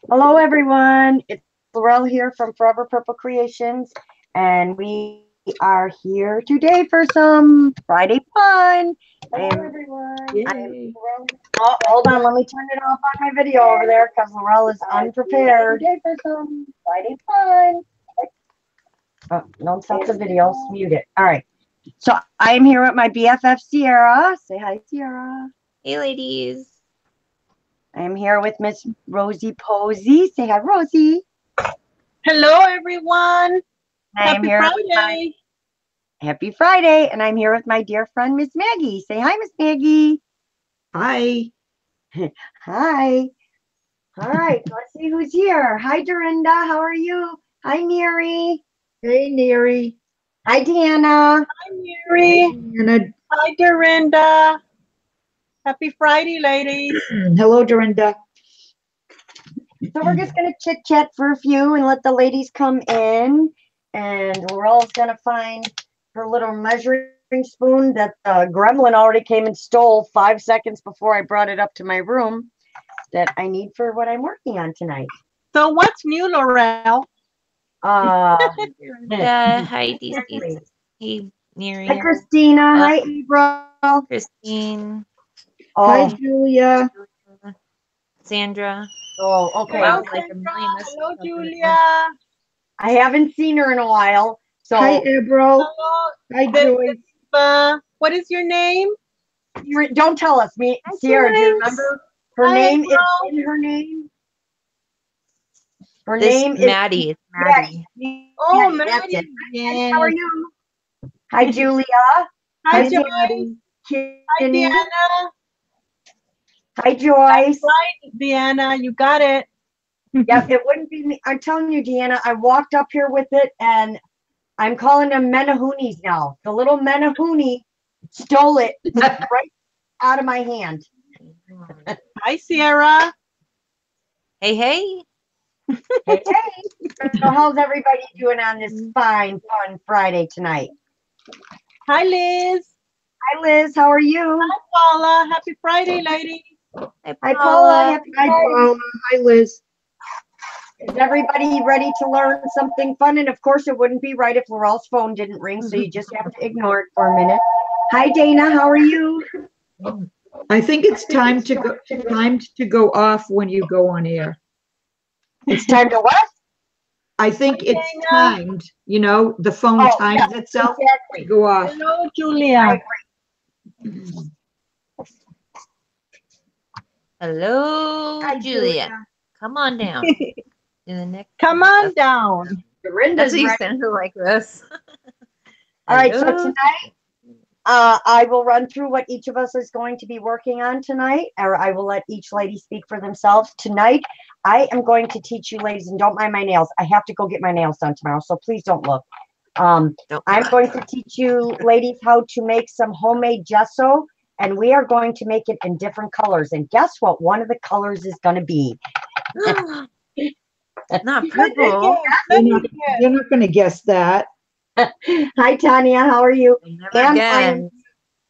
Hello, everyone. It's Laurel here from Forever Purple Creations, and we are here today for some Friday fun. Hello, everyone. Yay. Oh, hold on. Let me turn it off on my video over there because Laurel is unprepared. Today for some Friday fun. Oh, don't stop the video. Mute it. All right. So I am here with my BFF, Ciara. Say hi, Ciara. Hey, ladies. I am here with Miss Rosie Posey. Say hi, Rosie. Hello, everyone. Happy Friday. Happy Friday. And I'm here with my dear friend, Miss Maggie. Say hi, Miss Maggie. Hi. Hi. All right. Let's see who's here. Hi, Dorinda. How are you? Hi, Neri. Hey, Neri. Hi, Deanna. Hi, Mary. Hi, Dorinda. Happy Friday, ladies. Hello, Dorinda. So we're just going to chit chat for a few and let the ladies come in. And Laurel's going to find her little measuring spoon that the gremlin already came and stole 5 seconds before I brought it up to my room that I need for what I'm working on tonight. So what's new, Laurel? Hi, DC. Hey, Mary. Hi, Christina. Hi, April. Christine. Oh. Hi, Julia. Sandra. Oh, okay. Hello, Hello, Julia. I haven't seen her in a while. So hi, April. Hello. Hi, Joyce. What is your name? Don't tell us. Me, Ciara, do you remember? Her name is in her name. Her name is Maddie. It's Maddie. Oh, Maddie. Yes. How are you? Hi, Julia. Hi, Joyce. Hi, Deanna. Hi, Joyce. That's right, Deanna. You got it. Yep, it wouldn't be me. I'm telling you, Deanna, I walked up here with it, and I'm calling them Menahoonies now. The little Menahoonie stole it right out of my hand. Hi, Ciara. Hey, hey. Hey, hey. So how's everybody doing on this fine, fun Friday tonight? Hi, Liz. Hi, Liz. How are you? Hi, Paula. Happy Friday, ladies. Hi, Paula. Happy Hi, Friday. Paula. Hi, Liz. Is everybody ready to learn something fun? And of course, it wouldn't be right if Laurel's phone didn't ring, so you just have to ignore it for a minute. Hi, Dana. How are you? I think it's time to go off when you go on air. It's time to what? I think it's timed. You know, the phone times itself to go off. Hello, Julia. Hello, Hi, Julia. Come on down. Come on down. That's what you sounded like this. All right, so tonight, I will run through what each of us is going to be working on tonight, or I will let each lady speak for themselves. Tonight, I am going to teach you ladies, and don't mind my nails. I have to go get my nails done tomorrow, so please don't look. I'm going to teach you ladies how to make some homemade gesso, and we are going to make it in different colors. And guess what? One of the colors is going to be... Not purple. You're not going to guess that. Hi, Tanya. How are you? And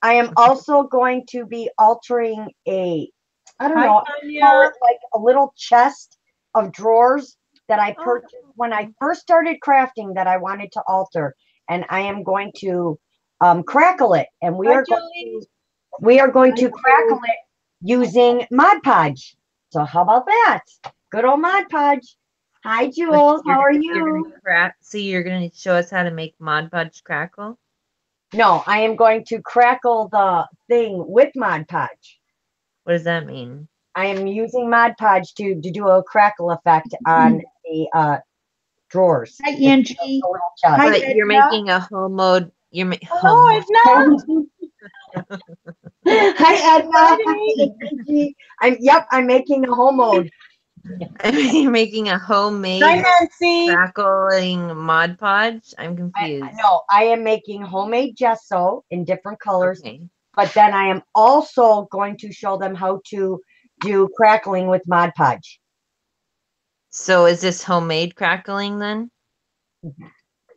I am also going to be altering I don't know, Tanya. call it like a little chest of drawers that I purchased when I first started crafting that I wanted to alter. And I am going to crackle it. And we are going to crackle it using Mod Podge. So how about that? Good old Mod Podge. Hi, Jules. How are you? So you're going to show us how to make Mod Podge crackle? No, I am going to crackle the thing with Mod Podge. What does that mean? I am using Mod Podge to do a crackle effect on the drawers. Hi, Angie. Hi, but you're making a homemade. Hello, Edna. Hi, Edna. I'm making a homemade. You're making a homemade crackling Mod Podge? I'm confused. No, I am making homemade gesso in different colors. Okay. But then I am also going to show them how to do crackling with Mod Podge. So is this homemade crackling then?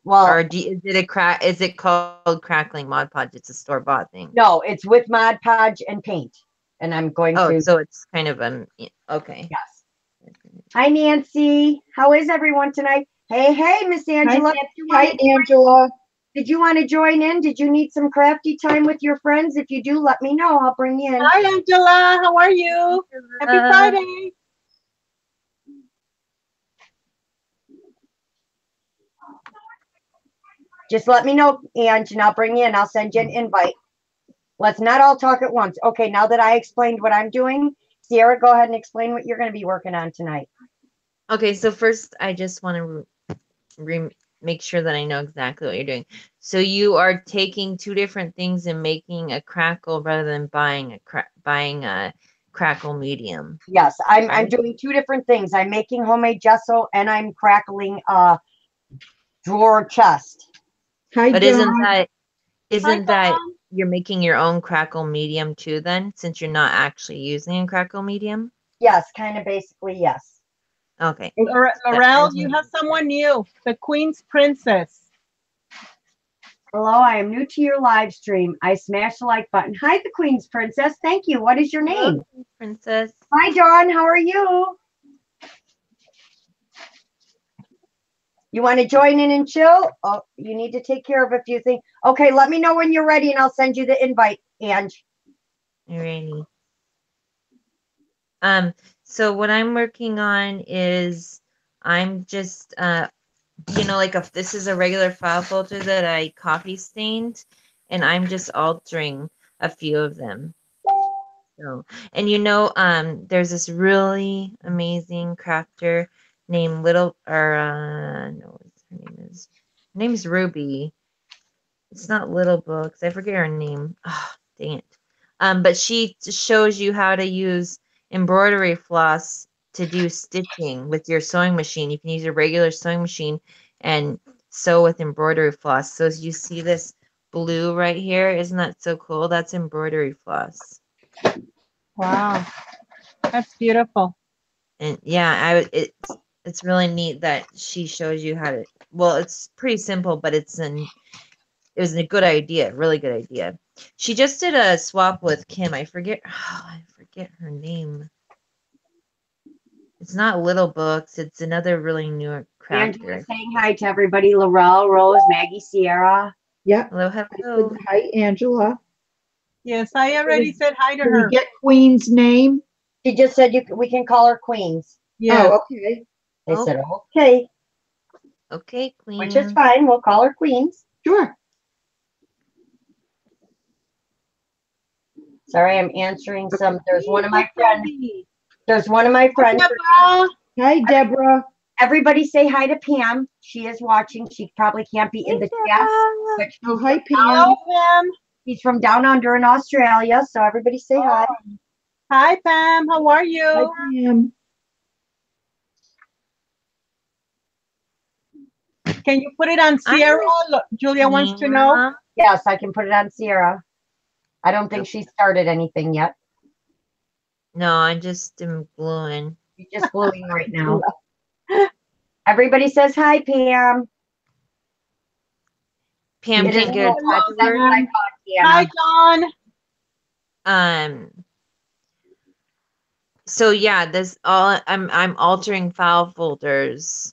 Well, or is it called crackling Mod Podge? It's a store-bought thing. No, it's with Mod Podge and paint. And I'm going to. So it's kind of okay. Yes. Hi, Nancy. How is everyone tonight? Hey, Miss Angela. Hi, Angela. Did you want to join in? Did you need some crafty time with your friends? If you do, let me know. I'll bring you in. Hi, Angela. How are you? Happy Friday. Just let me know, Ange, and I'll bring you in. I'll send you an invite. Let's not all talk at once. Okay, now that I explained what I'm doing, Ciara, go ahead and explain what you're going to be working on tonight. Okay, so first I just want to make sure that I know exactly what you're doing. So you are taking two different things and making a crackle rather than buying a crackle medium. Yes, I'm Right? doing two different things. I'm making homemade gesso and I'm crackling a drawer chest. Hi, But Dawn. isn't that Dawn. you're making your own crackle medium too then, since you're not actually using a crackle medium? Yes, kind of basically, yes. Okay. Laurel, you have someone new. The Queen's Princess. Hello, I am new to your live stream. I smashed the like button. Hi, the Queen's Princess. Thank you. What is your name? Hello, Princess. Hi, Dawn. How are you? You want to join in and chill? Oh, you need to take care of a few things. Okay, let me know when you're ready and I'll send you the invite, Ange. Alrighty. So what I'm working on is I'm just like if this is a regular file folder that I copy stained, and I'm just altering a few of them. So, and there's this really amazing crafter named no, her name's Ruby. It's not Little Books. I forget her name. Oh, dang it. But she shows you how to use embroidery floss to do stitching with your sewing machine. You can use your regular sewing machine and sew with embroidery floss. So as you see this blue right here, isn't that so cool? That's embroidery floss. Wow, that's beautiful. And yeah, it's really neat that she shows you how to. Well, it's pretty simple, but it was a good idea, really good idea. She just did a swap with Kim. I forget her name. It's not Little Books. It's another really new Angela crafter. saying hi to everybody. Laurel, Rose, Maggie, Ciara. Yeah. Hello. Hi, Angela. Yes, I already said hi to Did her. we get Queen's name? She just said we can call her Queens. Yes. Oh, okay. They said, okay. Okay, Queen. Which is fine. We'll call her Queens. Sure. Sorry, I'm answering some. There's one of my Hi, friends. Deborah. Hi, Deborah. Everybody say hi to Pam. She is watching. She probably can't be in the chat. But Oh, hi, Pam. Hello, Pam. she's from down under in Australia. So everybody say hi. Hi, Pam. How are you? Hi, Pam. Can you put it on Ciara? Julia wants to know. Yes, I can put it on Ciara. I don't think she started anything yet. No, I just am gluing. She's just gluing right now. Everybody says hi, Pam. Pam It is can't get a Pam. touch That's what I thought, Hi, Deanna. John. So yeah, I'm altering file folders.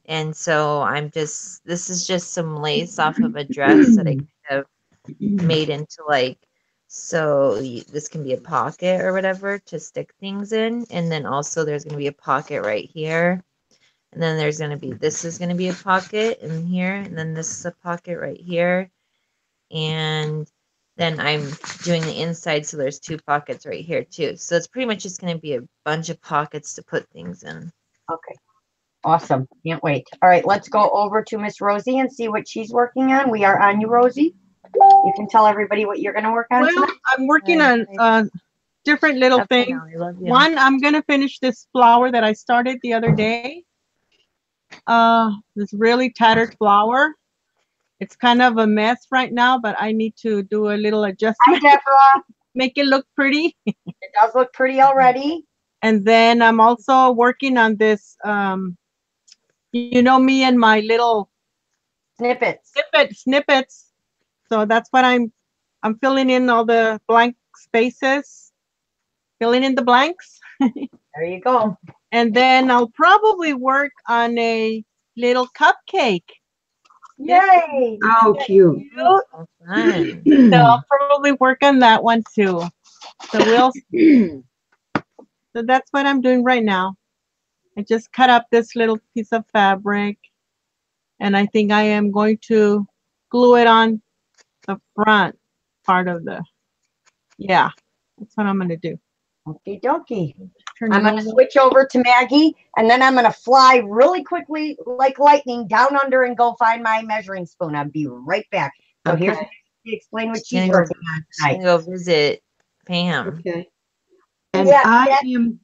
And so this is just some lace off of a dress that I kind of made into this can be a pocket or whatever to stick things in. And then also there's going to be a pocket right here. And then this is going to be a pocket in here. And then this is a pocket right here. And then I'm doing the inside. So there's two pockets right here too. So it's pretty much just going to be a bunch of pockets to put things in. Okay. Awesome. Can't wait. All right, let's go over to Miss Rosie and see what she's working on. We are on you, Rosie. You can tell everybody what you're going to work on Well, tonight. I'm working on different little things. One, I'm going to finish this flower that I started the other day. This really tattered flower. It's kind of a mess right now, but I need to do a little adjustment. Hi, Deborah. Make it look pretty. It does look pretty already. And then I'm also working on this, me and my little snippets. So that's what I'm filling in all the blank spaces, filling in the blanks. There you go. And then I'll probably work on a little cupcake. Yay! Oh, cute. Oh, so fun. So I'll probably work on that one too. So so that's what I'm doing right now. I just cut up this little piece of fabric, and I think I am going to glue it on the front part of the, yeah, that's what I'm going to do. Okie dokie. Turn I'm it going to over. switch over to Maggie, and then I'm going to fly really quickly like lightning down under and go find my measuring spoon. I'll be right back. So Okay. here's Maggie to explain what She's she's gonna working on She's gonna tonight. go visit Pam. Okay. And Yeah, I am,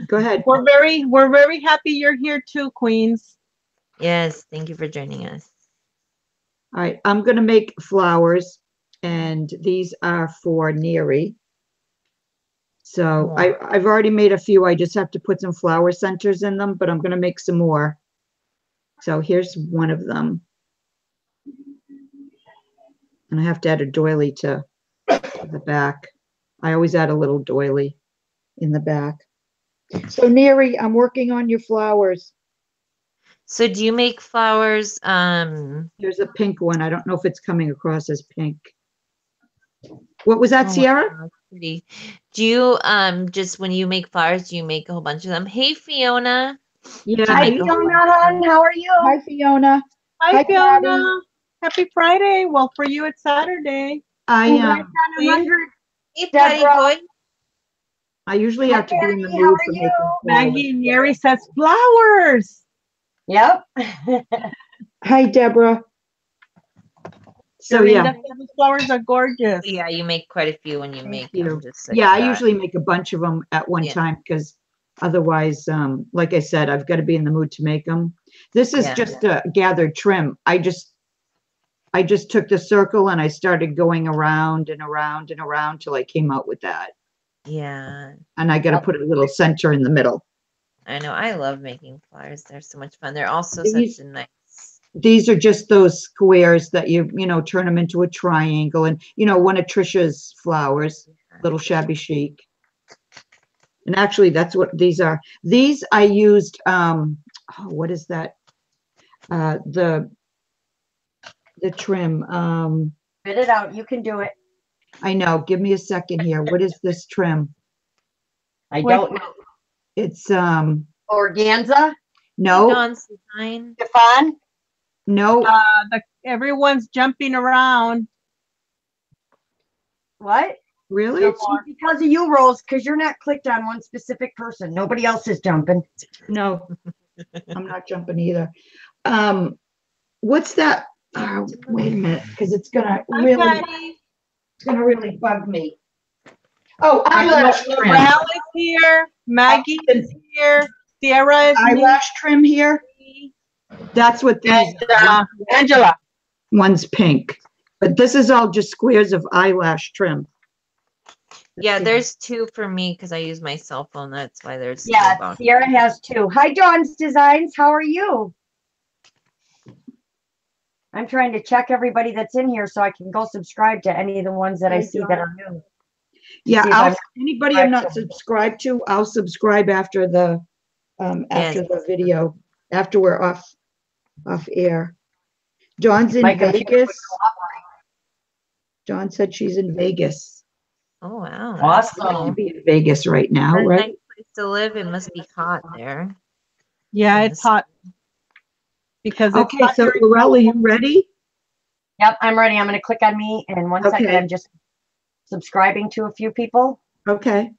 go ahead. We're very happy you're here too, Queens. Yes, thank you for joining us. All right, I'm gonna make flowers, and these are for Neri. So I've already made a few. I just have to put some flower centers in them, but I'm gonna make some more. So here's one of them. And I have to add a doily to the back. I always add a little doily in the back. So Neri, I'm working on your flowers. So do you make flowers? There's a pink one. I don't know if it's coming across as pink. What was that, Oh, Ciara? wow, that's pretty. Do you just when you make flowers, do you make a whole bunch of them? Hey, Fiona. Yeah. Do you Hi, make a whole Fiona, bunch of hon. them? How are you? Hi, Fiona. Hi, Hi, Fiona. Patty. Happy Friday. Well, for you, it's Saturday. I Congrats on 100. Hey, Patty Deborah. boy. I usually have to be in the Patty, how mood are for you? making flowers. Maggie Neri says flowers. Yep. Hi, Deborah. So yeah, Dorinda says the flowers are gorgeous. Yeah, you make quite a few when you thank make you. them. Just like Yeah, I that. usually make a bunch of them at one Yeah. time because otherwise, like I said, I've got to be in the mood to make them. This is Yeah. just a gathered trim. I just took the circle and I started going around and around and around till I came out with that. Yeah, And I got to put a little center in the middle. I know. I love making flowers. They're so much fun. They're also These- such a nice. These are just those squares that you turn them into a triangle, and one of Trisha's flowers, little shabby chic. And actually that's what these are. These I used what is that? The trim. Spit it out. You can do it. I know. Give me a second here. What is this trim? I don't know. It's Organza? no, Dawn's design. Stefan? no. Everyone's jumping around. What? Really? It's because of you, Rose, because you're not clicked on one specific person. Nobody else is jumping. No, I'm not jumping either. What's that? Wait a minute, because it's gonna really bug me. Oh, eyelash trim. Morale is here. Maggie is here. Ciara is here. Eyelash trim here. That's what these And Angela. one's pink, but this is all just squares of eyelash trim. Yeah, there's two for me because I use my cell phone. That's why there's two Yeah, boxes. Ciara has two. Hi, Dawn's Designs. How are you? I'm trying to check everybody that's in here so I can go subscribe to any of the ones that I Hi, see Dawn. that are new. Yeah, See if I'm anybody I'm not subscribed to, I'll subscribe after the video, after we're off air. Dawn's in My computer Vegas. would cooperate. Dawn said she's in Vegas. Oh wow. Awesome. She'd be in Vegas right now, That's a right? nice place to live. It must be hot there. Yeah, it's hot. Because it's Okay, hot so during- Laurel, are you ready? Yep, I'm ready. I'm going to click on me in 1 second. Okay. I'm just subscribing to a few people. Okay.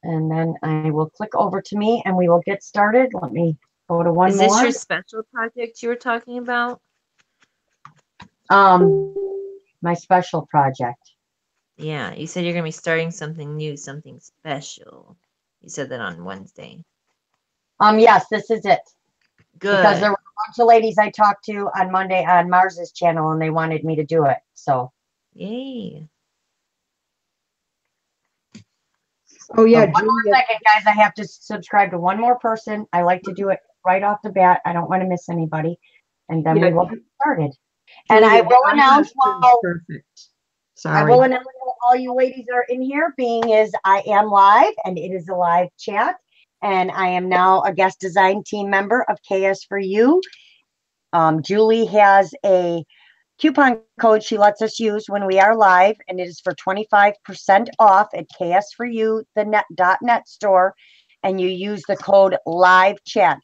And then I will click over to me and we will get started. Let me go to one Is more. this your special project you were talking about? My special project. Yeah, you said you're gonna be starting something new, something special. You said that on Wednesday. Yes, this is it. Good. Because there were a bunch of ladies I talked to on Monday on Mars's channel and they wanted me to do it. So Yay. Oh yeah, one more Julia. second, guys. I have to subscribe to one more person. I like to do it right off the bat. I don't want to miss anybody. And then Yeah, we will get started. And I Julia, will the announce eyelash trim's while perfect. I Sorry. will announce while all you ladies are in here, being is I am live and it is a live chat. and I am now a guest design team member of KS for You. Julie has a coupon code she lets us use when we are live, and it is for 25% off at ksforyou.net store, and you use the code live chat.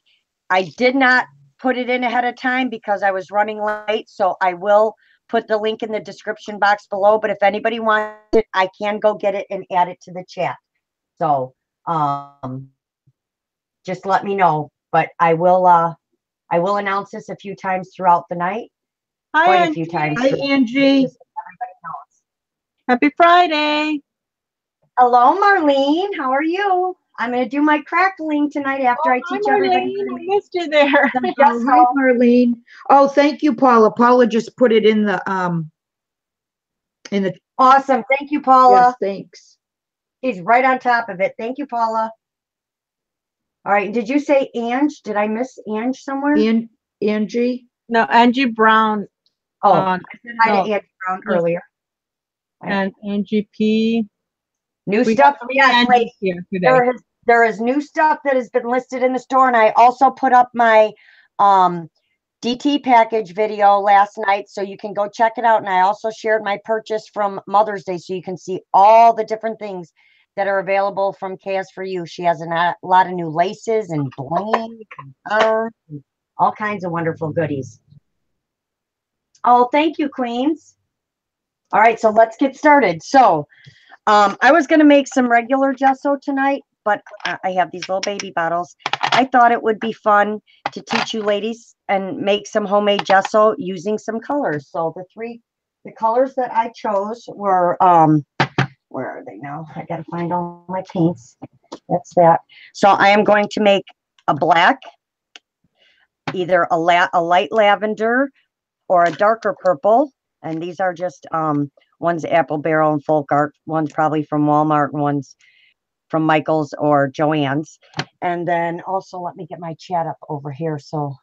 I did not put it in ahead of time because I was running late, so I will put the link in the description box below, but if anybody wants it, I can go get it and add it to the chat. So just let me know, but I will announce this a few times throughout the night. Hi, Quite a Angie. few times. Hi, Angie. Just so everybody knows. Happy Friday. Hello, Marlene. How are you? I'm going to do my crackling tonight after I Hi, teach everybody Marlene. how to I make missed you there. some Oh, gesso. hi, Marlene. Oh, thank you, Paula. Paula just put it in the Awesome. Thank you, Paula. yes, thanks. She's right on top of it. Thank you, Paula. All right. Did you say Ange? Did I miss Ange somewhere? Angie. No, Angie Brown. Oh, I I said hi no, to Ange Brown yes. earlier. And Angie P. New We stuff. got 3 Yes, Angies ladies. here today. There is new stuff that has been listed in the store, and I also put up my DT package video last night, so you can go check it out. And I also shared my purchase from Mother's Day, so you can see all the different things that are available from KS for You. She has a lot of new laces and bling and all kinds of wonderful goodies. Oh, thank you, Queens. All right, so let's get started. So I was going to make some regular gesso tonight, but I have these little baby bottles. I thought it would be fun to teach you ladies and make some homemade gesso using some colors. So the colors that I chose were, where are they now? I got to find all my paints. That's that. So I am going to make a black, either a light lavender or a darker purple. And these are just, one's Apple Barrel and Folk Art, one's probably from Walmart, and one's from Michael's or Joann's. And then also let me get my chat up over here. So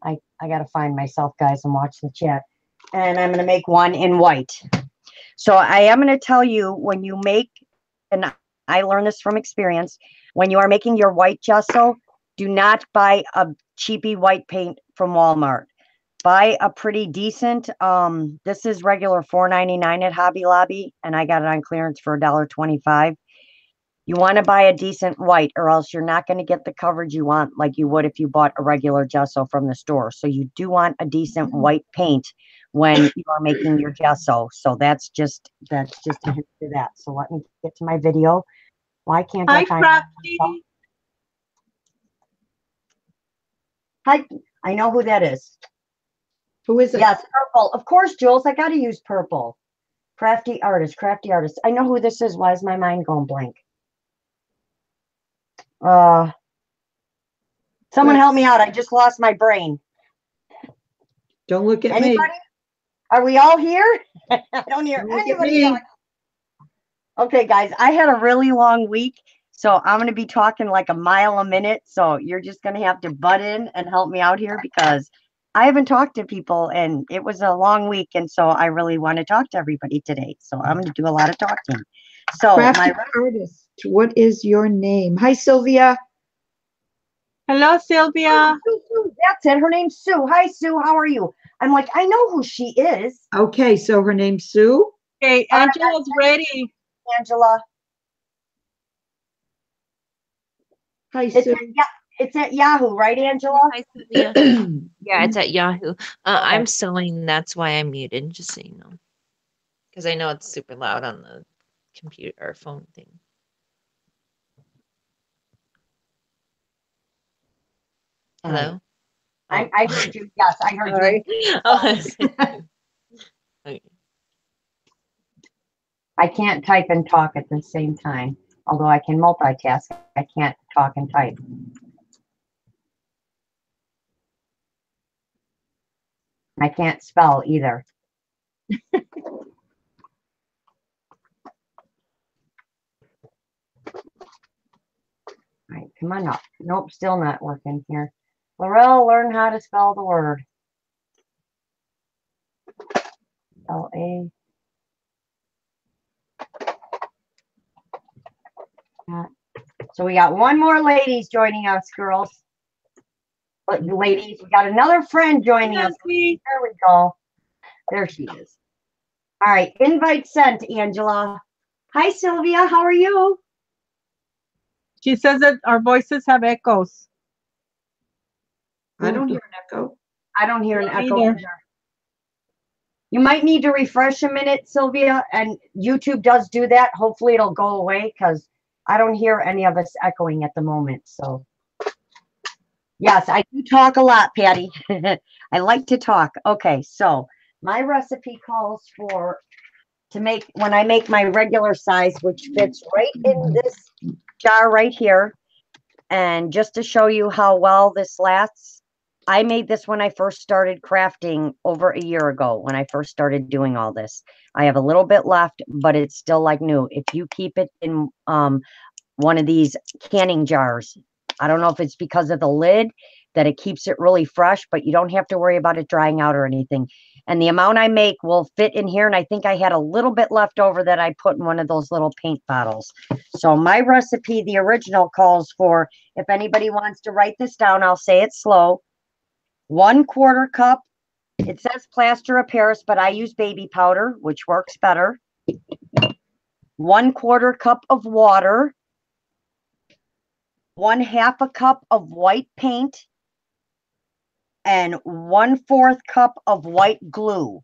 I got to find myself, guys, and watch the chat. And I'm going to make one in white. So I am going to tell you, when you make, and I learned this from experience, when you are making your white gesso, do not buy a cheapy white paint from Walmart. Buy a pretty decent, this is regular $4.99 at Hobby Lobby, and I got it on clearance for $1.25. You want to buy a decent white, or else you're not going to get the coverage you want like you would if you bought a regular gesso from the store. So you do want a decent white paint when you are making your gesso. So that's just a hint to that. So let me get to my video. Why can't I Hi, find Crafty. Hi, I know who that is. Who is it? Yes, purple. Of course, Jules, I got to use purple. Crafty artist, crafty artist. I know who this is. Why is my mind going blank? Someone help me out. I just lost my brain. Don't look at Anybody? me. Are we all here? I don't hear Don't look at anybody. me. Okay, guys, I had a really long week, so I'm going to be talking like a mile a minute. So you're just going to have to butt in and help me out here, because I haven't talked to people and it was a long week. And so I really want to talk to everybody today. So I'm going to do a lot of talking. So Crafty artist, what is your name? Hi, Sylvia. Hello, Sylvia. Sue, that's it. Her name's Sue. Hi, Sue. How are you? I'm like, I know who she is. Okay, so her name's Sue. Okay, Angela's ready. Angela. Hi, It's Sue. it's at Yahoo, right, Angela? Hi, Sylvia. Yeah, it's at Yahoo. I'm sewing. That's why I'm muted, just so you know. Because I know it's super loud on the computer or phone thing. Hello? I heard you. Yes, I heard Sorry. you. Oh, okay. I can't type and talk at the same time. Although I can multitask, I can't talk and type. I can't spell either. All right, come on up. Nope, still not working here. Laurel, learn how to spell the word. L-A. So we got one more ladies joining us, girls. Ladies, we got another friend joining us. There we go. There she is. All right, invite sent, Angela. Hi, Sylvia. How are you? She says that our voices have echoes. I don't hear an echo. I don't hear an Me echo neither. either. You might need to refresh a minute, Sylvia, and YouTube does do that. Hopefully it'll go away because I don't hear any of us echoing at the moment. So yes, I do talk a lot, Patty. I like to talk. Okay, so my recipe calls for when I make my regular size, which fits right in this jar right here. And just to show you how well this lasts, I made this when I first started crafting over a year ago, when I first started doing all this. I have a little bit left, but it's still like new. If you keep it in one of these canning jars, I don't know if it's because of the lid that it keeps it really fresh, but you don't have to worry about it drying out or anything. And the amount I make will fit in here. And I think I had a little bit left over that I put in one of those little paint bottles. So my recipe, the original, calls for, if anybody wants to write this down, I'll say it slow. 1/4 cup. It says plaster of Paris, but I use baby powder, which works better. 1/4 cup of water. 1/2 cup of white paint. And 1/4 cup of white glue.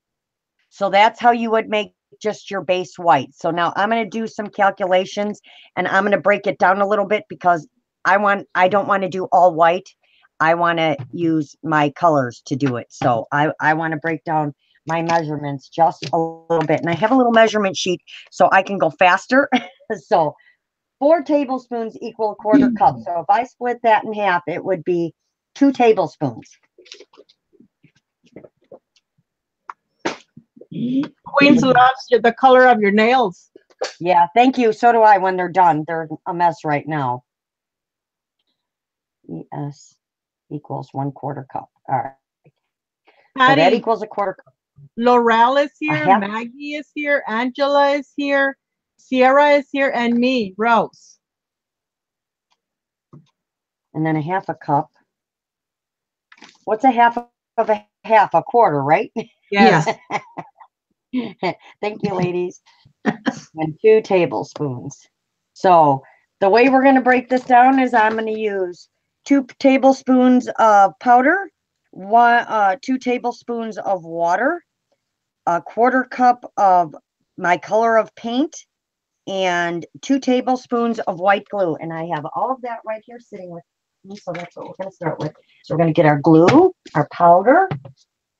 So that's how you would make just your base white. So now I'm going to do some calculations and I'm going to break it down a little bit because I don't want to do all white. I want to use my colors to do it. So I want to break down my measurements just a little bit. And I have a little measurement sheet so I can go faster. So 4 tablespoons equal 1/4 cup. So if I split that in half, it would be 2 tablespoons. Queens loves the color of your nails. Yeah, thank you. So do I when they're done. They're a mess right now. ES equals 1/4 cup. All right. So that Patty, equals 1/4 cup. Laurel is here, have- Maggie is here, Angela is here, Ciara is here, and me, Rose. And then 1/2 cup. What's 1/2 of a half? 1/4, right? Yes. Thank you, ladies. And 2 tablespoons. So the way we're going to break this down is I'm going to use 2 tablespoons of powder, 2 tablespoons of water, 1/4 cup of my color of paint, and 2 tablespoons of white glue. And I have all of that right here sitting with me. So that's what we're going to start with. So we're going to get our glue, our powder,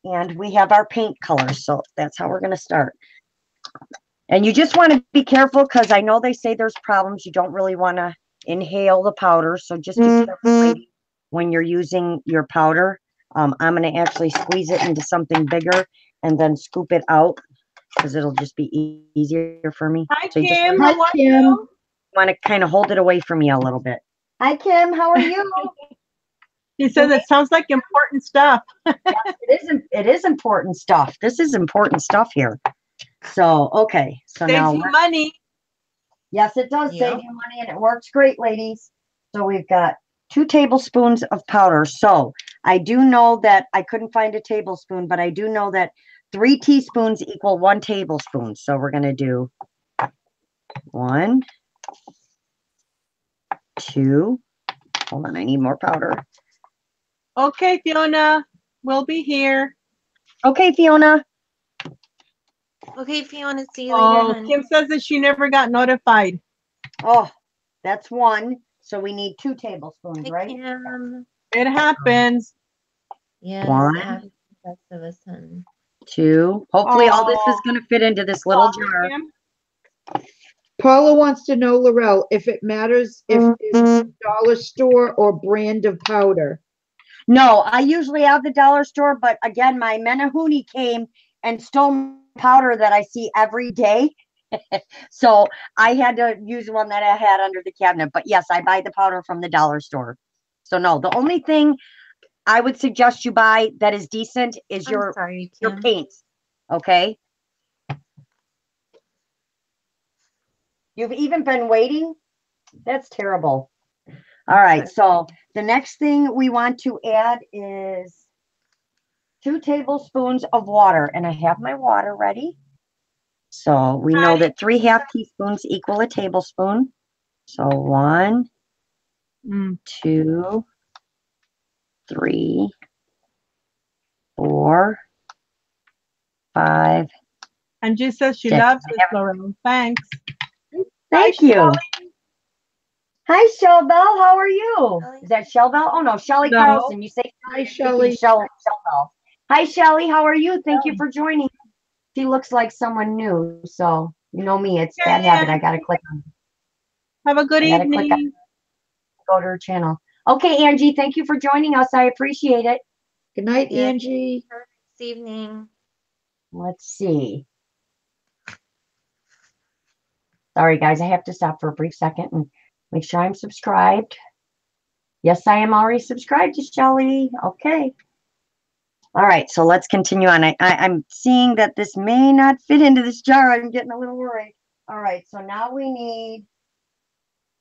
and we have our paint colors. So that's how we're going to start. And you just want to be careful because I know they say there's problems. You don't really want to inhale the powder. So just be careful when you're using your powder. I'm going to actually squeeze it into something bigger and then scoop it out because it'll just be easier for me. Hi, So you just Kim. Hi, How are Kim. you? want to kind of hold it away from me a little bit. Hi, Kim. How are you? He says it sounds like important stuff. It is important stuff. This is important stuff here. So, okay. So now Saves you money. yes, it does Yeah. save you money and it works great, ladies. So we've got 2 tablespoons of powder. So I do know that I couldn't find a tablespoon, but I do know that 3 teaspoons equal 1 tablespoon. So we're going to do 1, 2. Hold on, I need more powder. Okay, Fiona, we'll be here. Okay, Fiona. Okay, Fiona, see you later, Oh, honey. Kim says that she never got notified. Oh, that's 1. So we need 2 tablespoons, Hi, right? Kim. It happens. Yes, One. it happens to the best of us, honey. 2. Hopefully all this is Oh. going to fit into this little jar. Kim? Paula wants to know, Laurel, if it matters if it's dollar store or brand of powder. No, I usually have the dollar store, but again, my Mcinerny came and stole powder that I see every day. So I had to use one that I had under the cabinet. But yes, I buy the powder from the dollar store. So no, the only thing I would suggest you buy that is decent is I'm your sorry, your Kim. paints. Okay. You've even been waiting? That's terrible. All right, so the next thing we want to add is 2 tablespoons of water, and I have my water ready. So we know that 3/2 teaspoons equal a tablespoon. So 1, 2, 3, 4, 5. And she says she 6. loves it, Lorraine. Thanks. Thank Hi, you. Shelley. Hi, Shell Bell. How are you? Is that Shell Bell? Oh, no, Shelly No. Carlson. You say Hi, Shelley. Shell Bell. Hi, Shelly. How are you? Thank you for joining. She looks like someone new. So, you know me. It's bad habit. I got to click on Have a good I gotta click evening. go to her channel. Okay, Angie. Thank you for joining us. I appreciate it. Good night, Yeah. Angie. This evening. Let's see. Sorry, guys. I have to stop for a brief second and make sure I'm subscribed. Yes, I am already subscribed to Shelly. Okay. All right, so let's continue on. I'm seeing that this may not fit into this jar. I'm getting a little worried. All right, so now we need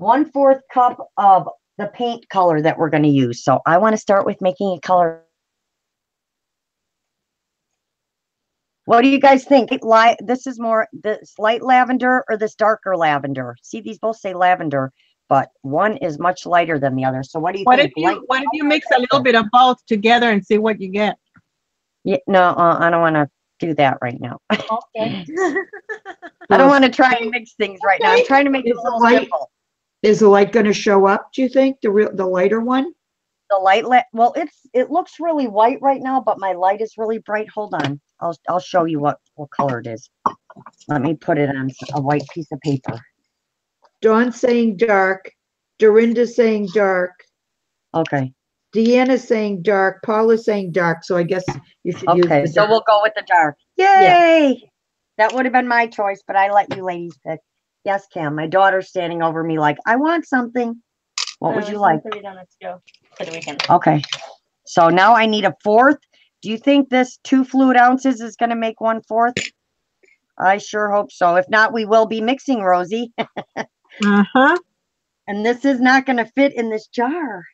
1/4 cup of the paint color that we're going to use. So I want to start with making a color. What do you guys think? This is more this light lavender or this darker lavender? See, these both say lavender, but one is much lighter than the other. So what do you think? What if you mix a little bit of both together and see what you get? Yeah, no, I don't want to do that right now. Okay. I don't want to try and mix things right now. I'm trying to make it a Is the little light- simple. Is the light going to show up, do you think? The lighter one? The light, well, it looks really white right now, but my light is really bright. Hold on. I'll show you what color it is. Let me put it on a white piece of paper. Dawn's saying dark. Dorinda's saying dark. Okay. Deanna's saying dark. Paula's saying dark. So I guess you should use Okay, the so dark. we'll go with the dark. Yay! That would have been my choice, but I let you ladies pick. Yes, Cam. My daughter's standing over me like, I want something. What would you like? Let's go for the weekend. Okay. So now I need 1/4. Do you think this 2 fluid ounces is going to make 1/4? I sure hope so. If not, we will be mixing, Rosie. Uh-huh. And this is not going to fit in this jar.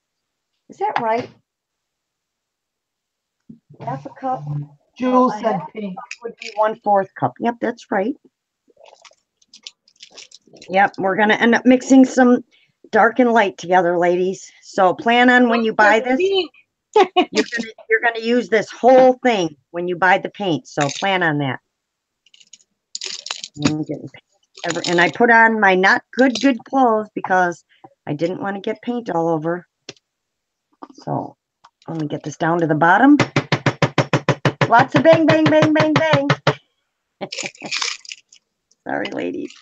Is that right? 1/2 cup. Jules a said half pink. would be 1/4 cup. Yep, that's right. Yep, we're going to end up mixing some dark and light together, ladies. So plan on when you buy this, you're gonna use this whole thing when you buy the paint. So plan on that. And I put on my not good clothes because I didn't want to get paint all over. So let me get this down to the bottom. Lots of bang, bang, bang, bang, bang. Sorry, ladies.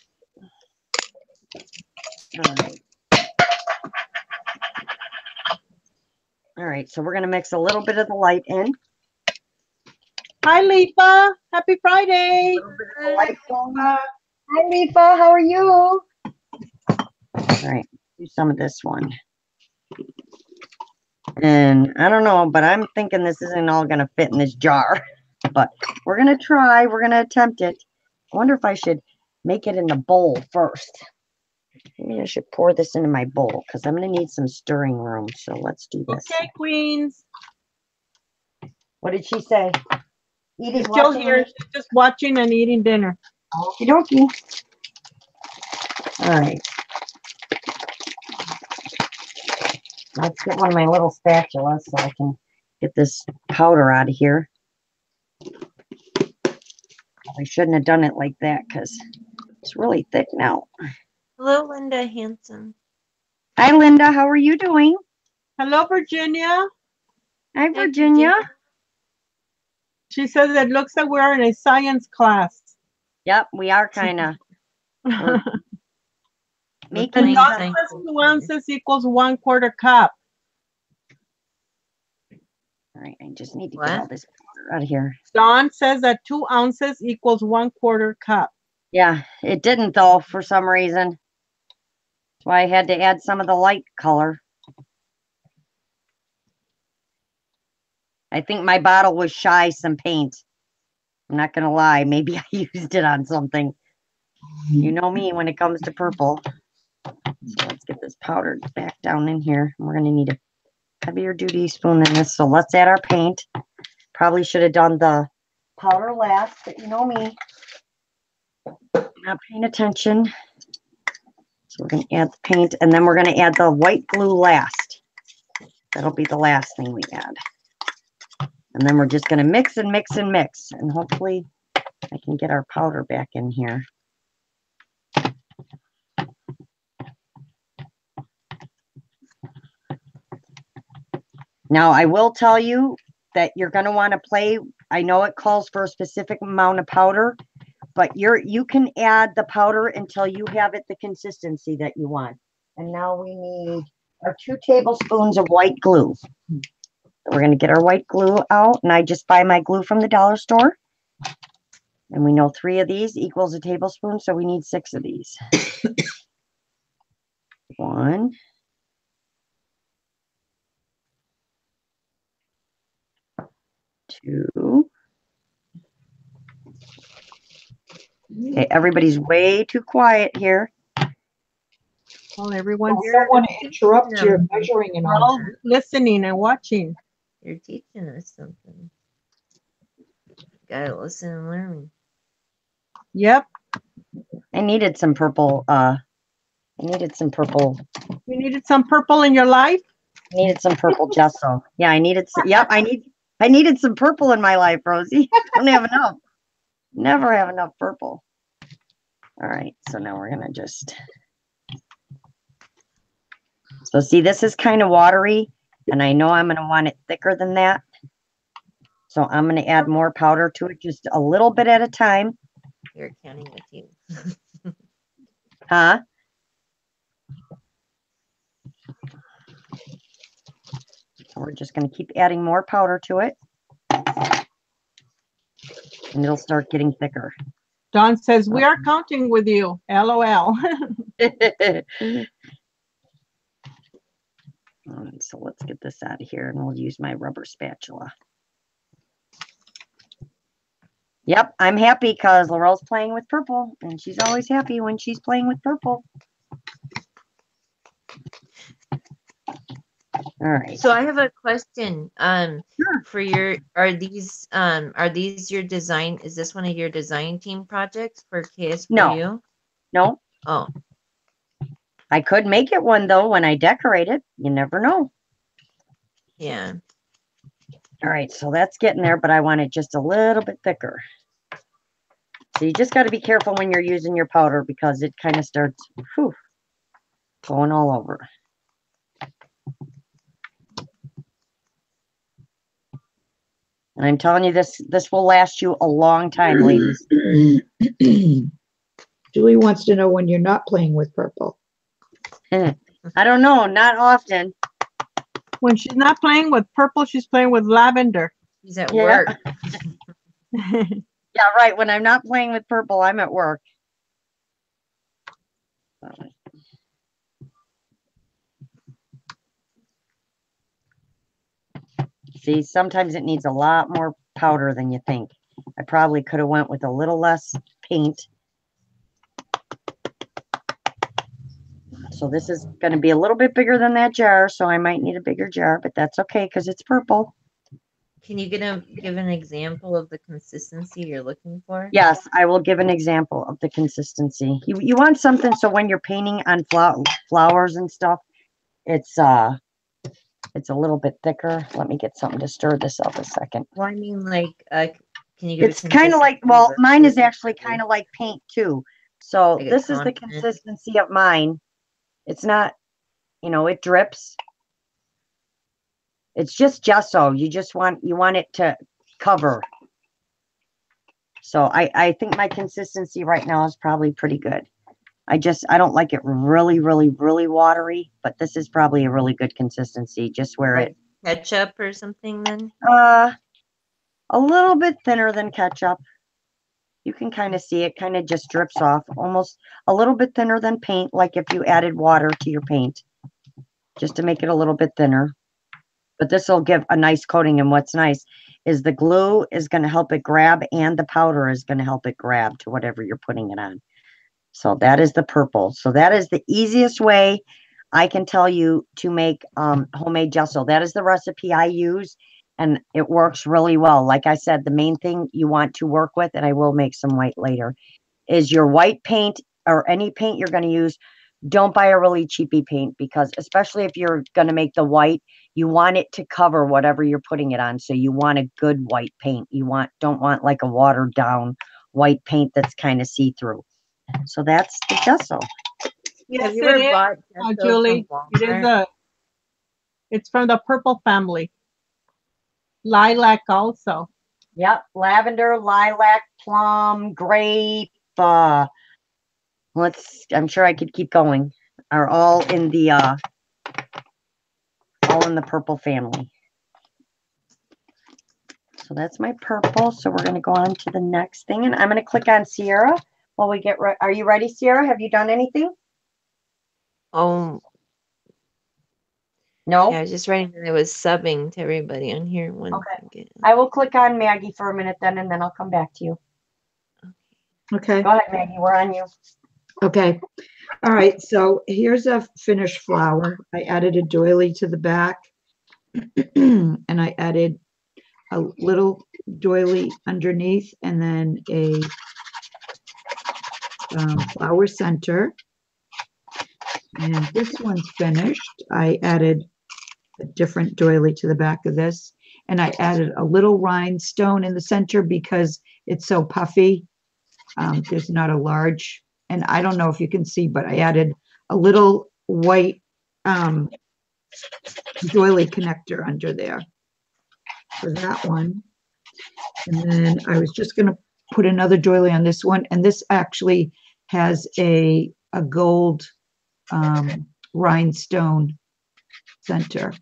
All right. All right, so we're going to mix a little bit of the light in. Hi, Lifa. Happy Friday. Hi, Lifa. How are you? All right, do some of this one. And I don't know, but I'm thinking this isn't all going to fit in this jar. But we're going to try. We're going to attempt it. I wonder if I should make it in the bowl first. Maybe I should pour this into my bowl because I'm going to need some stirring room. So let's do this. Okay, queens. What did she say? She's still here. She's just watching and eating dinner. Okie dokie. All right. Let's get one of my little spatulas so I can get this powder out of here. I shouldn't have done it like that because it's really thick now. Hello, Linda Hanson. Hi, Linda. How are you doing? Hello, Virginia. Hi, Virginia. She says it looks like we're in a science class. Yep, we are kind of making And Dawn says 2 ounces equals 1/4 cup. All right, I just need to get all this powder out of here. Dawn says that 2 ounces equals 1/4 cup. Yeah, it didn't though for some reason. That's why I had to add some of the light color. I think my bottle was shy some paint. I'm not gonna lie, maybe I used it on something. You know me when it comes to purple. So let's get this this powder back down in here. We're going to need a heavier duty spoon than this. So let's add our paint. Probably should have done the powder last, but you know me. Not paying attention. So we're going to add the paint, and then we're going to add the white glue last. That'll be the last thing we add. And then we're just going to mix and mix and mix. And hopefully I can get our powder back in here. Now, I will tell you that you're going to want to play. I know it calls for a specific amount of powder, but you can add the powder until you have it the consistency that you want. And now we need our 2 tablespoons of white glue. So we're going to get our white glue out, and I just buy my glue from the dollar store. And we know 3 of these equals a tablespoon, so we need 6 of these. 1. 2. Okay, everybody's way too quiet here. Well, everyone's I don't want to interrupt your measuring and all. all listening and watching. You're teaching us something. Gotta listen and learn. Yep. I needed some purple. You needed some purple in your life? gesso. Yeah, I needed some, yep, I needed some purple in my life, Rosie. I don't have enough. Never have enough purple. All right, so now we're gonna just. So see, this is kind of watery, and I know I'm gonna want it thicker than that. So I'm gonna add more powder to it, just a little bit at a time. You're counting with you. Huh? So we're just going to keep adding more powder to it. And it'll start getting thicker. Don says, we are counting with you. LOL. All right, so let's get this out of here, and we'll use my rubber spatula. Yep, I'm happy because Laurel's playing with purple, and she's always happy when she's playing with purple. All right. So I have a question. Sure. For your are these your design? Is this one of your design team projects for KS for No. you? No, Oh, I could make it one though when I decorate it. You never know. yeah. All right, so that's getting there, but I want it just a little bit thicker. So you just got to be careful when you're using your powder because it kind of starts going all over. And I'm telling you, this will last you a long time, ladies. Julie wants to know when you're not playing with purple. I don't know, not often. When she's not playing with purple, she's playing with lavender. He's at Yeah. work. Yeah, right. When I'm not playing with purple, I'm at work. See, sometimes it needs a lot more powder than you think. I probably could have went with a little less paint. So this is going to be a little bit bigger than that jar, so I might need a bigger jar, but that's okay because it's purple. Can you give an example of the consistency you're looking for? Yes, I will give an example of the consistency. You want something so when you're painting on flowers and stuff, it's a little bit thicker. Let me get something to stir this up a second. Well, I mean, like, can you give? It's kind of like, well, mine is actually kind of like paint too. So Like a this is the content. consistency of mine. It's not, it drips. It's just gesso. You want it to cover. So I think my consistency right now is probably pretty good. I don't like it really, really, really watery, but this is probably a really good consistency, just where Like ketchup or something then? a little bit thinner than ketchup. You can kind of see it kind of just drips off, almost a little bit thinner than paint, like if you added water to your paint, just to make it a little bit thinner. But this will give a nice coating, and what's nice is the glue is going to help it grab, and the powder is going to help it grab to whatever you're putting it on. So that is the purple. So that is the easiest way I can tell you to make homemade gesso. That is the recipe I use, and it works really well. Like I said, the main thing you want to work with, and I will make some white later, is your white paint or any paint you're going to use. Don't buy a really cheapy paint, because especially if you're going to make the white, you want it to cover whatever you're putting it on. So you want a good white paint. Don't want like a watered down white paint that's kind of see-through. So that's the gesso. Yes, Have you it ever is, bought gesso Julie. from It is Walmart? it's from the purple family. Lilac also. Yep, lavender, lilac, plum, grape. I'm sure I could keep going. Are all in the purple family. So that's my purple. So we're going to go on to the next thing, and I'm going to click on Ciara while we get ready. Are you ready, Ciara? Have you done anything? Oh, No. yeah, I was just writing that I was subbing to everybody on here. One second. I will click on Maggie for a minute then, and then I'll come back to you. Okay. Go ahead, Maggie. We're on you. Okay. All right. So here's a finished flower. I added a doily to the back and I added a little doily underneath and then a flower center. And this one's finished. I added a different doily to the back of this, and I added a little rhinestone in the center because it's so puffy. There's not a large, and I don't know if you can see, but I added a little white doily connector under there for that one. And then I was just going to put another doily on this one, and this actually has a gold rhinestone center.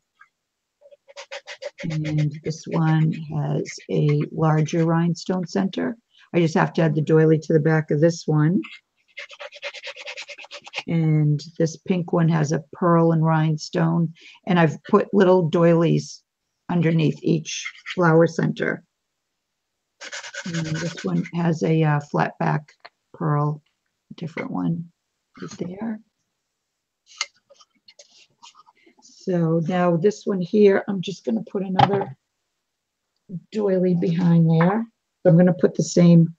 And this one has a larger rhinestone center. I just have to add the doily to the back of this one. And this pink one has a pearl and rhinestone. And I've put little doilies underneath each flower center. And this one has a flat back pearl, different one right there. So now this one here, I'm just going to put another doily behind there. So I'm going to put the same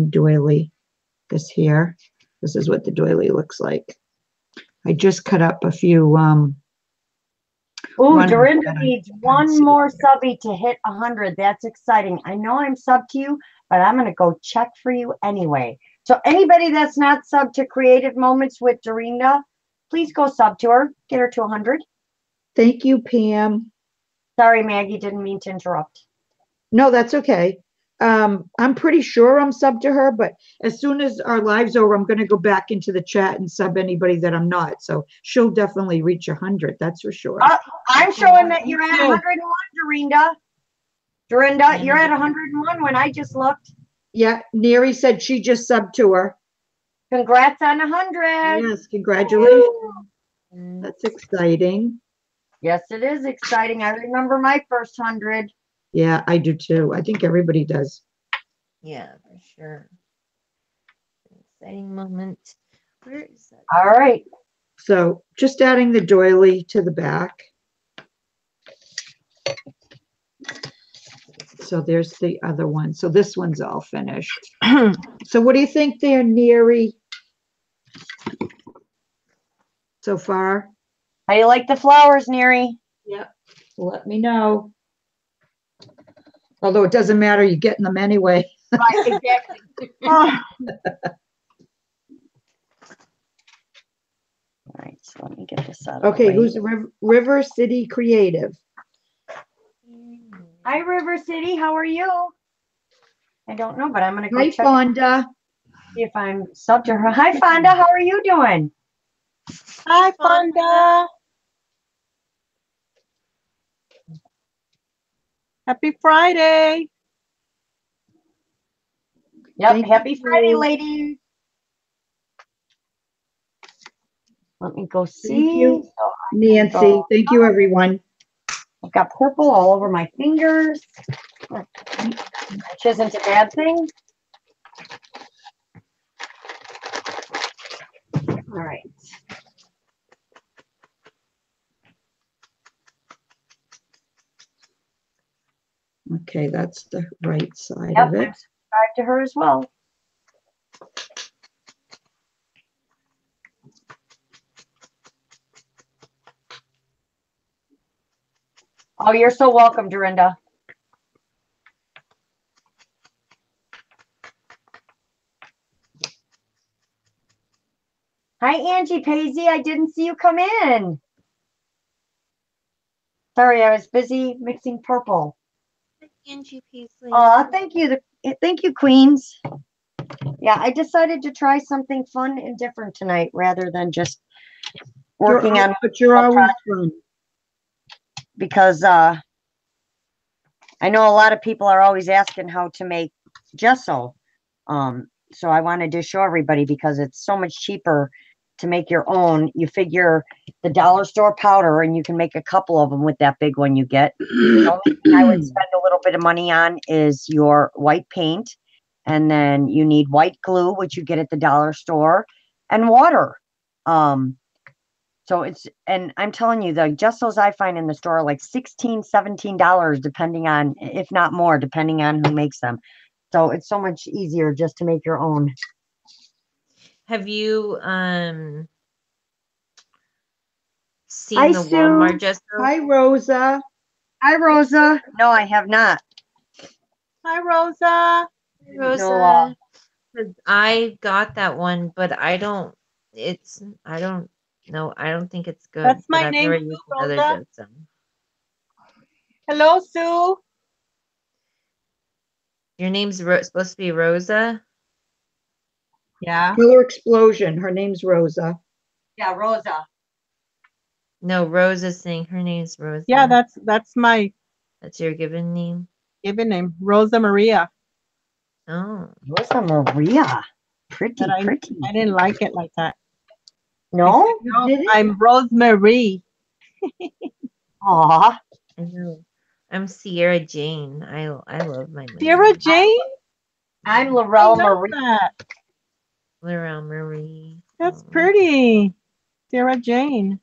doily, this here. This is what the doily looks like. I just cut up a few. Dorinda needs one more subby to hit 100. That's exciting. I know I'm subbed to you, but I'm going to go check for you anyway. So anybody that's not subbed to Creative Moments with Dorinda, please go sub to her. Get her to 100. Thank you, Pam. Sorry, Maggie, didn't mean to interrupt. No, that's okay. I'm pretty sure I'm subbed to her, but as soon as our live's over, I'm going to go back into the chat and sub anybody that I'm not. So she'll definitely reach 100. That's for sure. I'm showing that you're at 101, Dorinda. Dorinda, you're at 101 when I just looked. Yeah, Neri said she just subbed to her. Congrats on 100. Yes, congratulations. Mm. That's exciting. Yes, it is exciting. I remember my first 100. Yeah, I do too. I think everybody does. Yeah, for sure. Exciting moment. Where is that? All right. So just adding the doily to the back. So there's the other one. So this one's all finished. So what do you think there, Neri? So far? How do you like the flowers, Neri? Yep. Let me know. Although it doesn't matter, you're getting them anyway. Right, exactly. Oh, All right, so let me get this out of the Okay, way. who's the River City Creative? Hi, River City. How are you? I don't know, but I'm going to go Hi, check Fonda. see if I'm subbed to her. Hi, Fonda. How are you doing? hi, Fonda. Happy Friday. Yep. Thank Happy you. Friday, ladies. Let me go see. Thank you, So I can Nancy. go- Thank you, everyone. I've got purple all over my fingers, which isn't a bad thing. All right. Okay, that's the right side Yep, of I'm it. subscribed to her as well. Oh, you're so welcome, Dorinda. Hi, Angie Paisy. I didn't see you come in. Sorry, I was busy mixing purple. Angie Paisley. Thank you. Thank you, Queens. Yeah, I decided to try something fun and different tonight rather than just working on But you're always fun. because I know a lot of people are always asking how to make gesso. So I wanted to show everybody because it's so much cheaper to make your own. You figure the dollar store powder and you can make a couple of them with that big one you get. The only thing I would spend a little bit of money on is your white paint. And then you need white glue, which you get at the dollar store, and water. So and I'm telling you, the gessos I find in the store are like $16, $17, depending on, if not more, depending on who makes them. So it's so much easier just to make your own. Have you seen Hi, the Sue. Walmart gesso? Hi, Rosa. Hi, Rosa. No, I have not. Hi, Rosa. Rosa. 'Cause I got that one, but I don't know. I don't think it's good. That's but my I've name never too, used another Rosa. gesso. Hello, Sue. Your name's supposed to be Rosa? Yeah. Killer Explosion. Her name's Rosa. Yeah, Rosa. No, Rosa's saying her name's Rosa. Yeah, that's my That's your given name? given name, Rosa Maria. Oh. Rosa Maria. Pretty, But I pretty. didn't like it like that. No? No, You didn't? I'm Rosemary. Aw. I know. I'm Ciara Jane. I love my name. Ciara Jane? I'm I Laurel love Marie. that. Laurel Marie. That's Oh. pretty. Ciara Jane.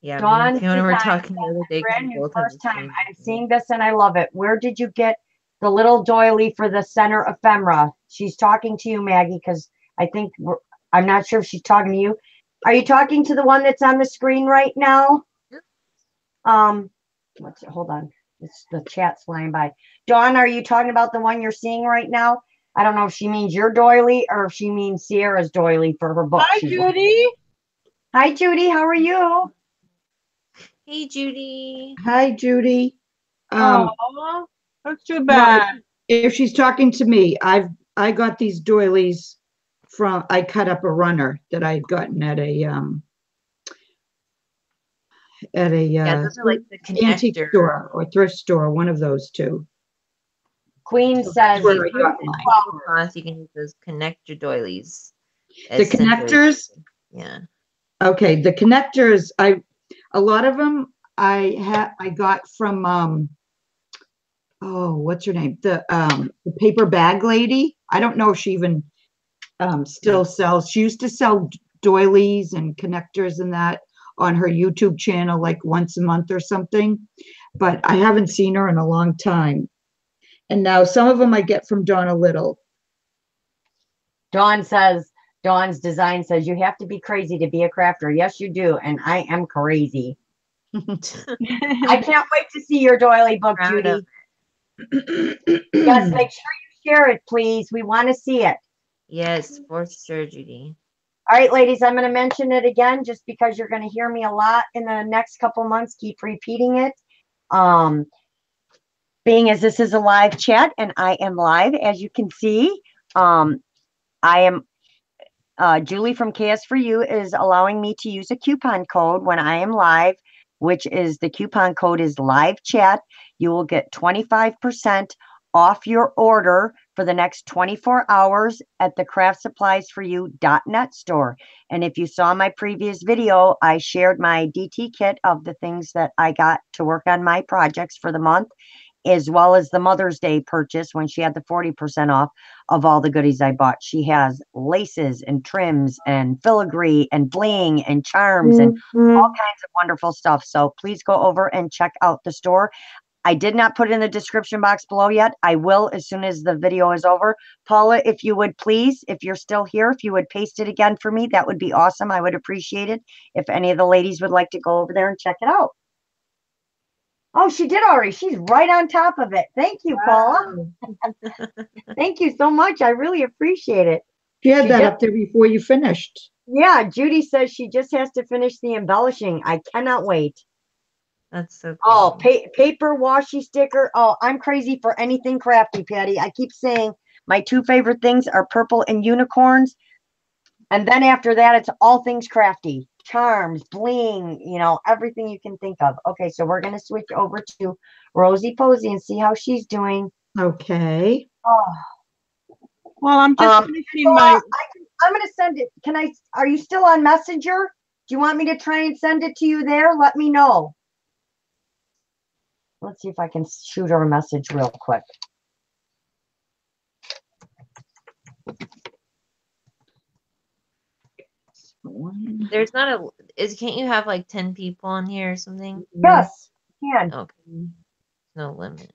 Yeah, me Dawn's and Fiona were design, talking the other day. 'cause brand we new, both have first the time. same I'm name. seeing this and I love it. Where did you get the little doily for the center ephemera? She's talking to you, Maggie, because I think I'm not sure if she's talking to you. Are you talking to the one that's on the screen right now? Hold on. It's the chat's flying by. Dawn, are you talking about the one you're seeing right now? I don't know if she means your doily or if she means Sierra's doily for her book. Hi, Judy. Hi, Judy. How are you? Hey, Judy. Hi, Judy. Oh, that's too No, bad. if she's talking to me, I got these doilies from, I cut up a runner that I'd gotten at a Yeah, those are like the antique connector. store or thrift store, one of those two. Queen So says, that's where I got In mine. tablecloths, you can use those connector doilies. The as centers. connectors? Yeah. Okay, the connectors, a lot of them I got from oh, what's her name? The paper bag lady. I don't know if she even still sells. She used to sell doilies and connectors and that on her YouTube channel like once a month or something, but I haven't seen her in a long time. And now some of them I get from Donna Little. Dawn's design says, you have to be crazy to be a crafter. Yes, you do. And I am crazy. I can't wait to see your doily book, Proud Judy. of Yes, make sure you share it, please. We want to see it. Yes, for sure, Judy. All right, ladies, I'm going to mention it again just because you're going to hear me a lot in the next couple months. Keep repeating it. Being as this is a live chat and I am live, as you can see, I am Julie from KS for You is allowing me to use a coupon code when I am live, which is the coupon code is live chat. You will get 25% off your order for the next 24 hours at the craftsuppliesforyou.net store. And if you saw my previous video, I shared my DT kit of the things that I got to work on my projects for the month, as well as the Mother's Day purchase when she had the 40% off of all the goodies I bought. She has laces and trims and filigree and bling and charms and all kinds of wonderful stuff. So please go over and check out the store. I did not put it in the description box below yet. I will as soon as the video is over. Paula, if you would please, if you're still here, if you would paste it again for me, that would be awesome. I would appreciate it if any of the ladies would like to go over there and check it out. Oh, she did already. She's right on top of it. Thank you, Paula. Thank you so much. I really appreciate it. You had She that did- up there before you finished. Yeah, Judy says she just has to finish the embellishing. I cannot wait. That's so cool. Oh, paper washi sticker. Oh, I'm crazy for anything crafty, Patty. I keep saying my two favorite things are purple and unicorns. And then after that, it's all things crafty. Charms, bling, you know, everything you can think of. Okay, so we're going to switch over to Rosie Posey and see how she's doing. Okay. Oh, Well, I'm just finishing my. I'm going to send it. Are you still on Messenger? Do you want me to try and send it to you there? Let me know. Let's see if I can shoot her a message real quick. There's not can't you have like 10 people on here or something? Yes, can. Okay. No limit.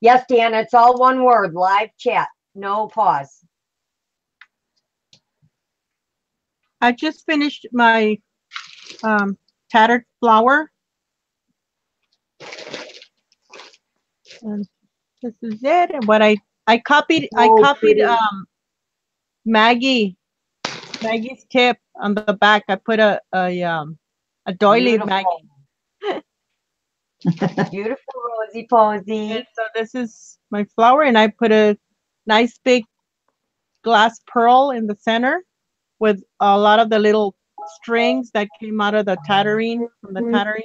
Yes, Dan, it's all one word, live chat, no pause. I just finished my tattered flower. And this is it. And what I copied, pretty. Maggie's tip on the back. I put a doily Beautiful. Maggie. Beautiful Rosie Posey. And so this is my flower, and I put a nice big glass pearl in the center with a lot of the little strings that came out of the tattering, from the tattering.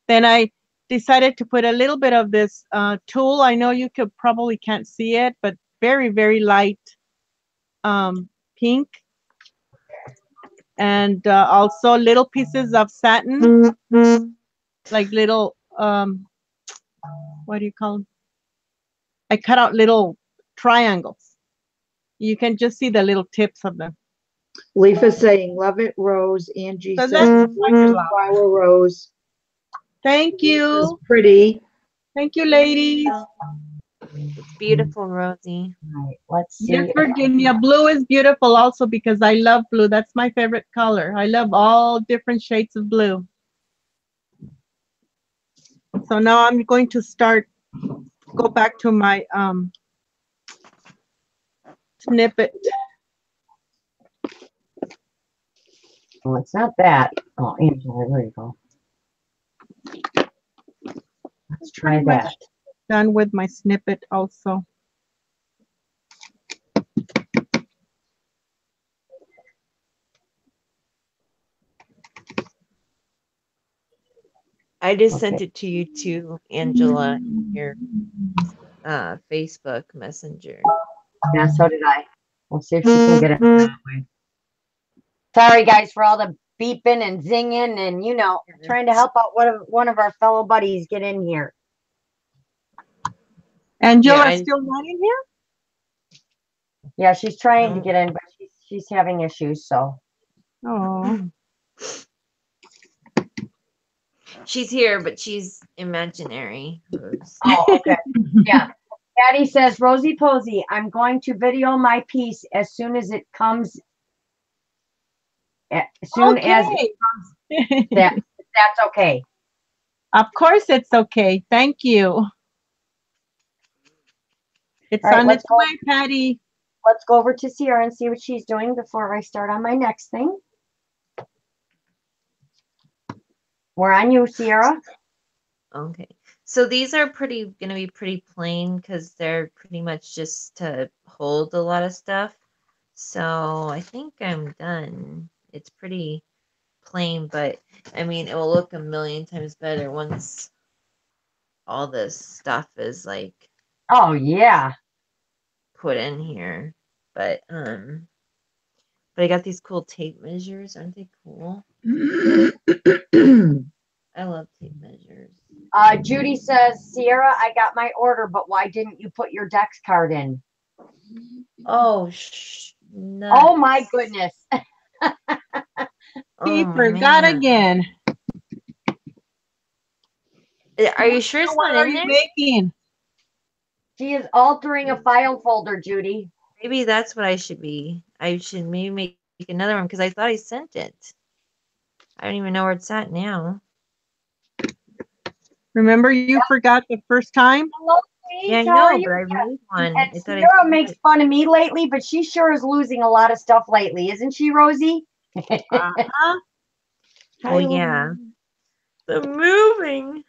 Then I decided to put a little bit of this tulle. I know you probably can't see it, but very, very light pink. And also little pieces of satin, like little, what do you call them? I cut out little triangles. You can just see the little tips of them. Leafa's saying, love it, Rose. Angie So says, that's my flower. flower Rose. Thank It's you. pretty. Thank you, ladies. It's beautiful, Rosie. All right, let's see. Yes, Virginia. Blue is beautiful also because I love blue. That's my favorite color. I love all different shades of blue. So now I'm going to go back to my snippet. Oh, it's not that. Oh, Angela, there you go. Let's try that. Done with my snippet also. I just sent it to you too, Angela, your Facebook Messenger. Yeah, so did I. We'll see if she can get it that way. Sorry, guys, for all the beeping and zinging and, you know, trying to help out one of our fellow buddies get in here. Angela Yeah, still not in here? Yeah, she's trying to get in, but she's having issues, so. Oh. She's here, but she's imaginary. Oh, okay. Yeah. Patty says, Rosie Posey, I'm going to video my piece as soon as it comes. As soon as it comes. That's okay. Of course it's okay. Thank you. It's All right, on let's its go. way, Patty. Let's go over to Ciara and see what she's doing before I start on my next thing. We're on you, Ciara. Okay. So these are going to be pretty plain because they're pretty much just to hold a lot of stuff. So I think I'm done. It's pretty plain, but I mean, it will look a million times better once all this stuff is like Oh, yeah. put in here. But I got these cool tape measures. Aren't they cool? I love tape measures. Judy says, Ciara, I got my order, but why didn't you put your Dex card in? Oh, Oh, my goodness. He Oh, forgot man. again. Are you sure it's What not are in you there? making? She is altering a file folder, Judy. Maybe that's what I should be. I should maybe make another one because I thought I sent it. I don't even know where it's at now. Remember you forgot the first time? Hello, Yeah, I Louise. How are know, you? but I made one. And I thought I Ciara sent makes it. fun of me lately, but she sure is losing a lot of stuff lately, isn't she, Rosie? Uh-huh. Oh yeah, the moving.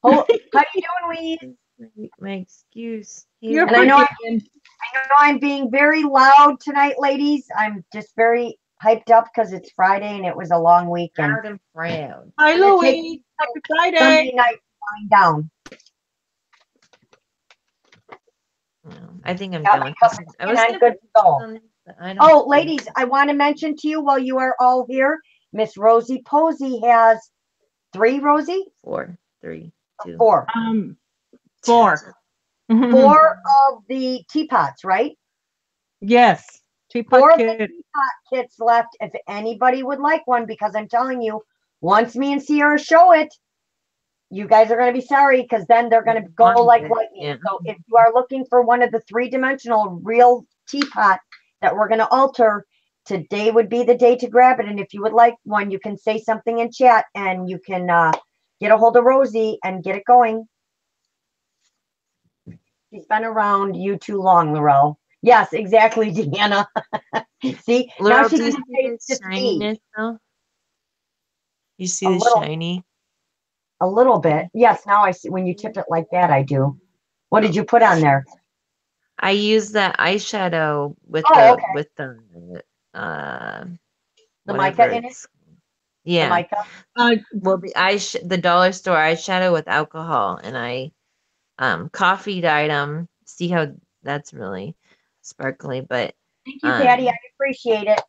Oh, how you doing, Louise? My excuse. Hey, You're And I know forgiven. I'm being very loud tonight, ladies. I'm just very hyped up because it's Friday and it was a long weekend. proud and proud. Hi, I'm gonna take Louise. Happy Friday. Sunday night to wind down. No, I think I'm Got done my with cup this. of I tea was and gonna I'm good to go. on this, but I don't Oh, think- ladies, I want to mention to you while you are all here, Miss Rosie Posey has 3, Rosie? 4, 3, 2. 4. 4. 4 of the teapots, right? Yes. 4 Teapot of the kid. teapot kits left if anybody would like one, because I'm telling you, once me and Ciara show it, you guys are going to be sorry because then they're going to go Want like it, lightning. yeah. So if you are looking for one of the 3-dimensional real teapot that we're going to alter, today would be the day to grab it. And if you would like one, you can say something in chat and you can get a hold of Rosie and get it going. She's been around you too long, Laurel. Yes, exactly, Deanna. See, now Laurel, she do you can see say the it's just me. shininess though? You see A the little. shiny? A little bit. Yes, now I see. When you tip it like that, I do. What did you put on there? I use that eyeshadow with Oh, the okay. with the The whatever mica in it? it's The yeah. mica? Well, the dollar store eyeshadow with alcohol, and I coffee dyed them. See how that's really sparkly, but Thank you, Patty. I appreciate it.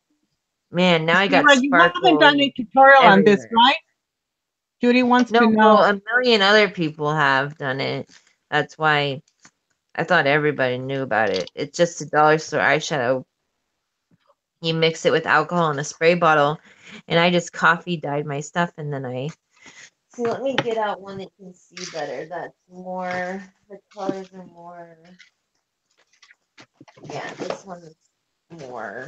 man, now I got Ciara, you haven't done a sparkle. tutorial on this, everywhere. right? Judy wants No, to well, know. a million other people have done it. That's why I thought everybody knew about it. It's just a dollar store eyeshadow. You mix it with alcohol in a spray bottle, and I just coffee dyed my stuff, and then I. So let me get out one that you can see better. That's more. The colors are more. Yeah, this one's more.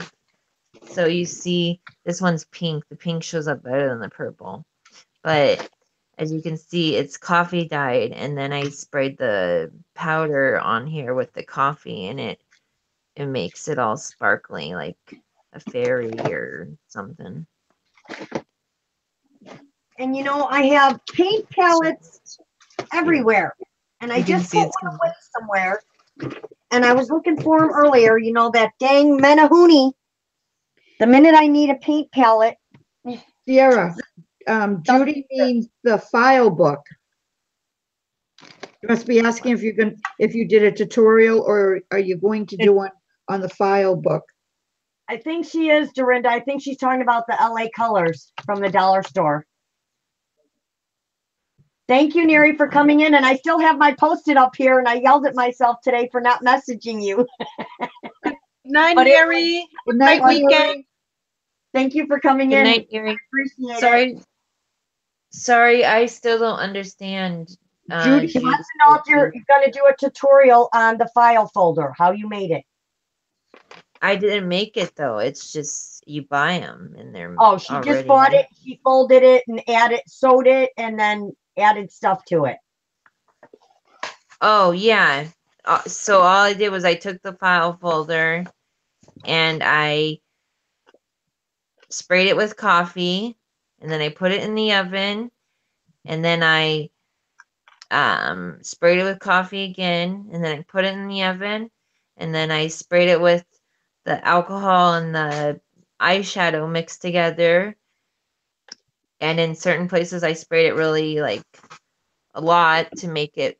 So you see, this one's pink. The pink shows up better than the purple, but as you can see, it's coffee dyed, and then I sprayed the powder on here with the coffee, and it makes it all sparkly like a fairy or something. And you know, I have paint palettes everywhere. And I You can just see put it's one away somewhere. And I was looking for them earlier. You know, that dang Mcinerny. The minute I need a paint palette. Ciara, Judy means the file book. You must be asking if you did a tutorial or are you going to do one on the file book? I think she is, Dorinda. I think she's talking about the LA colors from the dollar store. Thank you, Neri, for coming in. And I still have my Post-it up here, and I yelled at myself today for not messaging you. Night, But Mary. Good Great night, weekend. Thank you for coming Good in. night, Erie. Appreciate it. Sorry, I still don't understand. Judy She wants to know if you're going to do a tutorial on the file folder, how you made it. I didn't make it though. It's just you buy them and they're Oh, she just bought it. She folded it and sewed it, and then added stuff to it. Oh yeah. So all I did was I took the file folder and I sprayed it with coffee, and then I put it in the oven, and then I sprayed it with coffee again, and then I put it in the oven, and then I sprayed it with the alcohol and the eyeshadow mixed together. And in certain places I sprayed it really like a lot to make it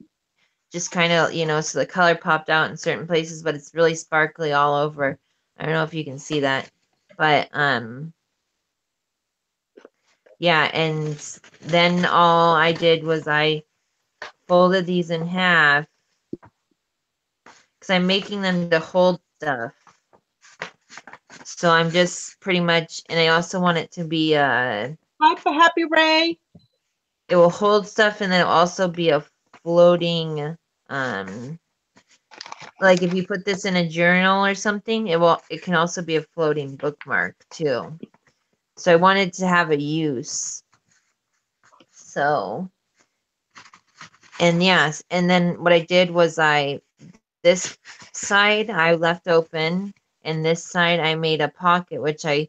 just kind of, so the color popped out in certain places, but it's really sparkly all over. I don't know if you can see that, but yeah, and then all I did was I folded these in half because I'm making them to hold stuff. So I'm just pretty much, and I also want it to be Hi, for Happy Ray. it will hold stuff, and then it'll also be a floating, like if you put this in a journal or something, it can also be a floating bookmark too. So I wanted to have a use. So, and yes, and then what I did was this side I left open, and this side I made a pocket, which I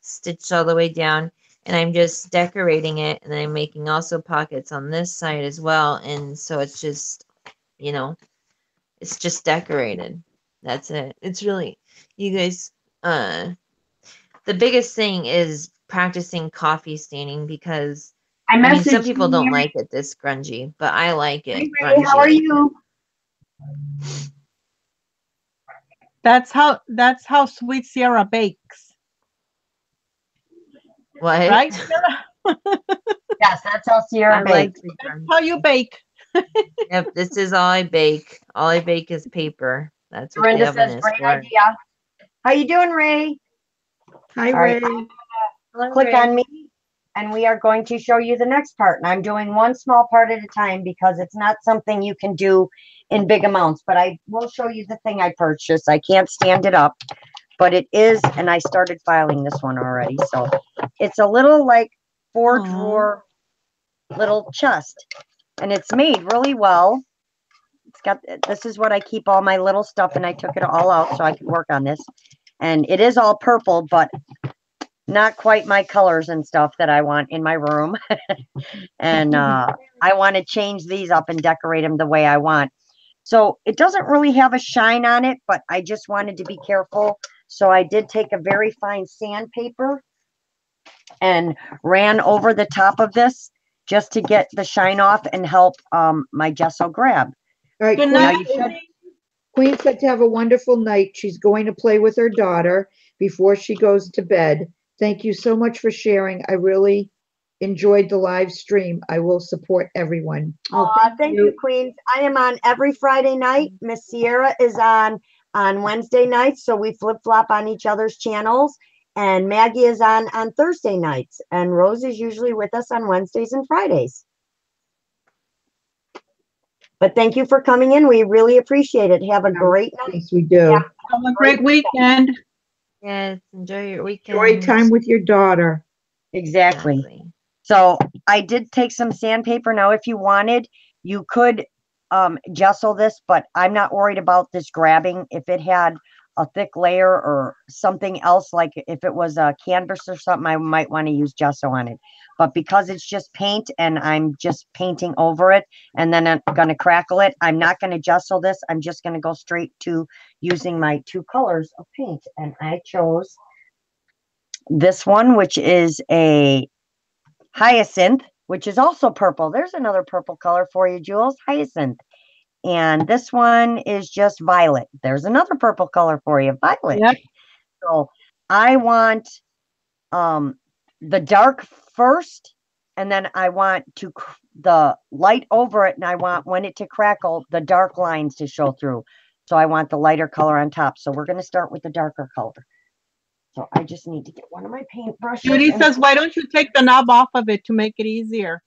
stitched all the way down, and I'm just decorating it, and then I'm making also pockets on this side as well, and so it's just, you know, it's just decorated. That's it. It's really, you guys, the biggest thing is practicing coffee staining, because I I mean, some messaged people don't Mary. like it this grungy, but I like it Hey, Ray, grungy. how are like you? That's how sweet Ciara bakes, What? right? Ciara? Yes, that's how I Ciara like bakes. the That's grungy. how you bake. Yep, this is all I bake. All I bake is paper. That's what the Dorinda oven says, is great for. idea. How you doing, Ray? Hi, All right, Ray. Hello, click Ray. on me, and we are going to show you the next part. And I'm doing one small part at a time because it's not something you can do in big amounts, but I will show you the thing I purchased. I can't stand it up, but it is, and I started filing this one already. So it's a little like 4-drawer little chest, and it's made really well. It's got, this is what I keep all my little stuff, and I took it all out so I could work on this. And it is all purple, but not quite my colors and stuff that I want in my room. And I want to change these up and decorate them the way I want. So it doesn't really have a shine on it, but I just wanted to be careful. So I did take a very fine sandpaper and ran over the top of this just to get the shine off and help my gesso grab. All right, Good Now night. you should. Queen said to have a wonderful night. She's going to play with her daughter before she goes to bed. Thank you so much for sharing. I really enjoyed the live stream. I will support everyone. Oh, Thank you, Queens. I am on every Friday night. Miss Ciara is on Wednesday nights, so we flip flop on each other's channels. And Maggie is on Thursday nights, and Rose is usually with us on Wednesdays and Fridays. But thank you for coming in. We really appreciate it. Have a great night. Yes, we do. Yeah. Have a great weekend. Yes, enjoy your weekend. Enjoy time with your daughter. Exactly. So I did take some sandpaper. Now, if you wanted, you could gesso this, but I'm not worried about this grabbing. If it had a thick layer or something else, like if it was a canvas or something, I might want to use gesso on it. But because it's just paint and I'm just painting over it and then I'm going to crackle it, I'm not going to gesso this. I'm just going to go straight to using my 2 colors of paint. And I chose this one, which is a hyacinth, which is also purple. There's another purple color for you, Jules. Hyacinth. And this one is just violet. There's another purple color for you, violet. Yep. So I want the dark first, and then I want to the light over it, and I want, when it to crackle, the dark lines to show through. So I want the lighter color on top. So we're going to start with the darker color. So I just need to get one of my paintbrushes. Judy says, why don't you take the knob off of it to make it easier?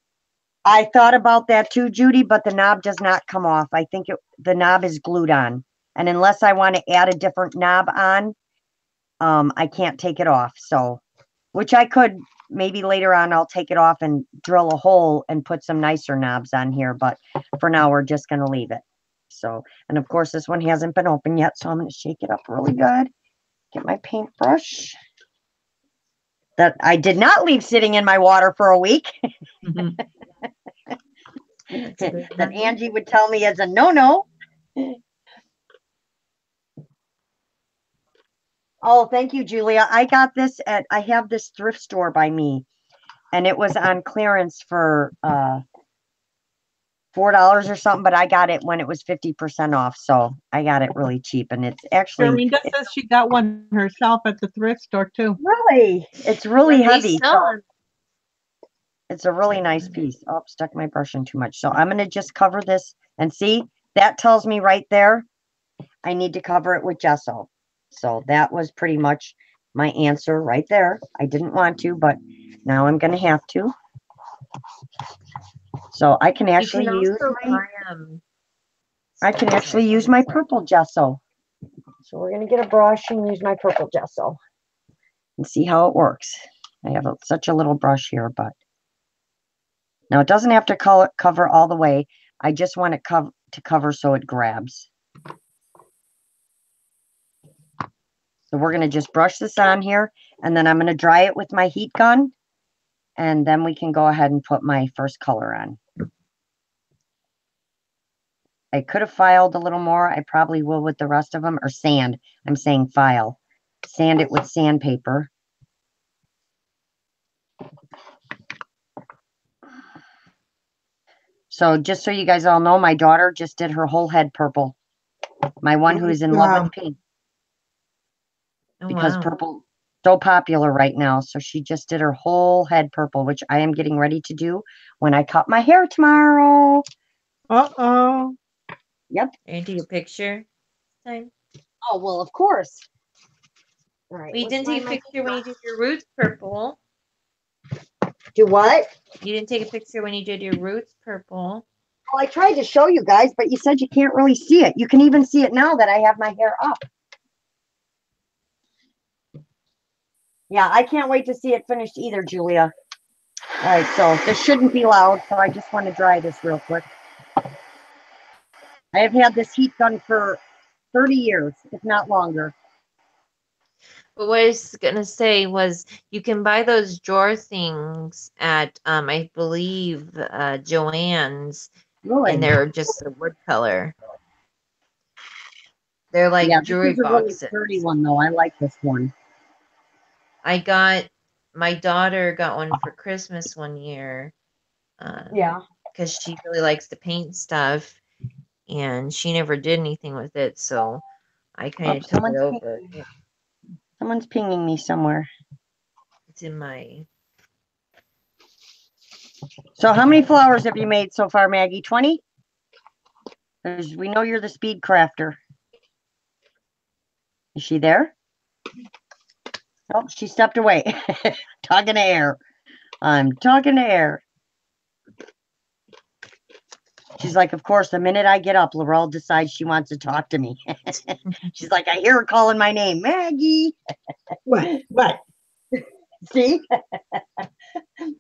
I thought about that too, Judy, but the knob does not come off. I think the knob is glued on. And unless I want to add a different knob on, I can't take it off. So, which I could, maybe later on, I'll take it off and drill a hole and put some nicer knobs on here. But for now, we're just going to leave it. So, and of course, this one hasn't been open yet. So I'm going to shake it up really good. Get my paintbrush that I did not leave sitting in my water for a week. That Angie would tell me as a no-no. Oh, thank you, Julia. I got this I have this thrift store by me, and it was on clearance for $4 or something, but I got it when it was 50% off. So I got it really cheap, and it's actually Dorinda says she got one herself at the thrift store too. really, it's really heavy. So So, it's a really nice piece. Oh, stuck my brush in too much. So I'm going to just cover this, and see, that tells me right there I need to cover it with gesso. So that was pretty much my answer right there. I didn't want to, but now I'm going to have to. So I can You actually can use also my, buy I can actually use my purple gesso. So we're gonna get a brush and use my purple gesso and see how it works. I have such a little brush here, but now it doesn't have to cover all the way. I just want it to cover so it grabs. So we're gonna just brush this on here, and then I'm gonna dry it with my heat gun, and then we can go ahead and put my first color on. I could have filed a little more. I probably will with the rest of them, or sand. I'm saying file. Sand it with sandpaper. So just so you guys all know, my daughter just did her whole head purple. My one who is in love with pink. Because purple so popular right now. So she just did her whole head purple, which I am getting ready to do when I cut my hair tomorrow. Uh-oh. Yep. And take a picture. Time. Oh, well, of course. All right. Well, you didn't take a picture when you did your roots purple. Do what? You didn't take a picture when you did your roots purple. Well, I tried to show you guys, but you said you can't really see it. You can even see it now that I have my hair up. Yeah, I can't wait to see it finished either, Julia. All right, so this shouldn't be loud, so I just want to dry this real quick. I have had this heat gun for 30 years, if not longer. But what I was gonna say was you can buy those drawer things at I believe Joann's, Really? and they're just a wood color. They're like Yeah, jewelry this is a really boxes. sturdy one, though. I like this one. My daughter got one for Christmas one year. Yeah. Because she really likes to paint stuff, and she never did anything with it, so I kind of took it over. Someone's pinging me somewhere. It's in my. So how many flowers have you made so far, Maggie? 20? We know you're the speed crafter. Is she there? Oh, she stepped away. Talking to air. I'm talking to air. She's like, of course, the minute I get up, Laurel decides she wants to talk to me. She's like, I hear her calling my name, Maggie. What? See?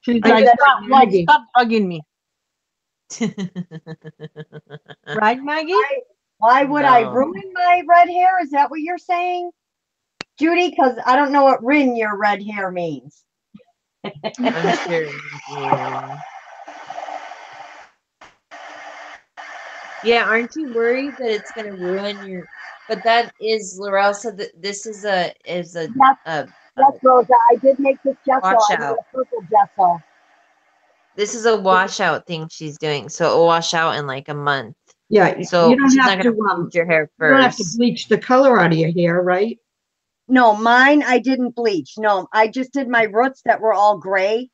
She's I like, said, stop bugging me. Right, Maggie? Why would I No. ruin my red hair? Is that what you're saying, Judy? Because I don't know what "rin" your red hair means. I'm sure. Yeah, aren't you worried that it's going to ruin your? But that is, Laurel said that this is a Yes, Rosa, I did make this gesso. I made washout. a purple gesso. This is a washout thing she's doing, so it'll wash out in like a month. Yeah, So you don't she's have not to going to bleach your hair you don't have to first. bleach the color out of your hair, right? No, mine I didn't bleach. No, I just did my roots that were all gray.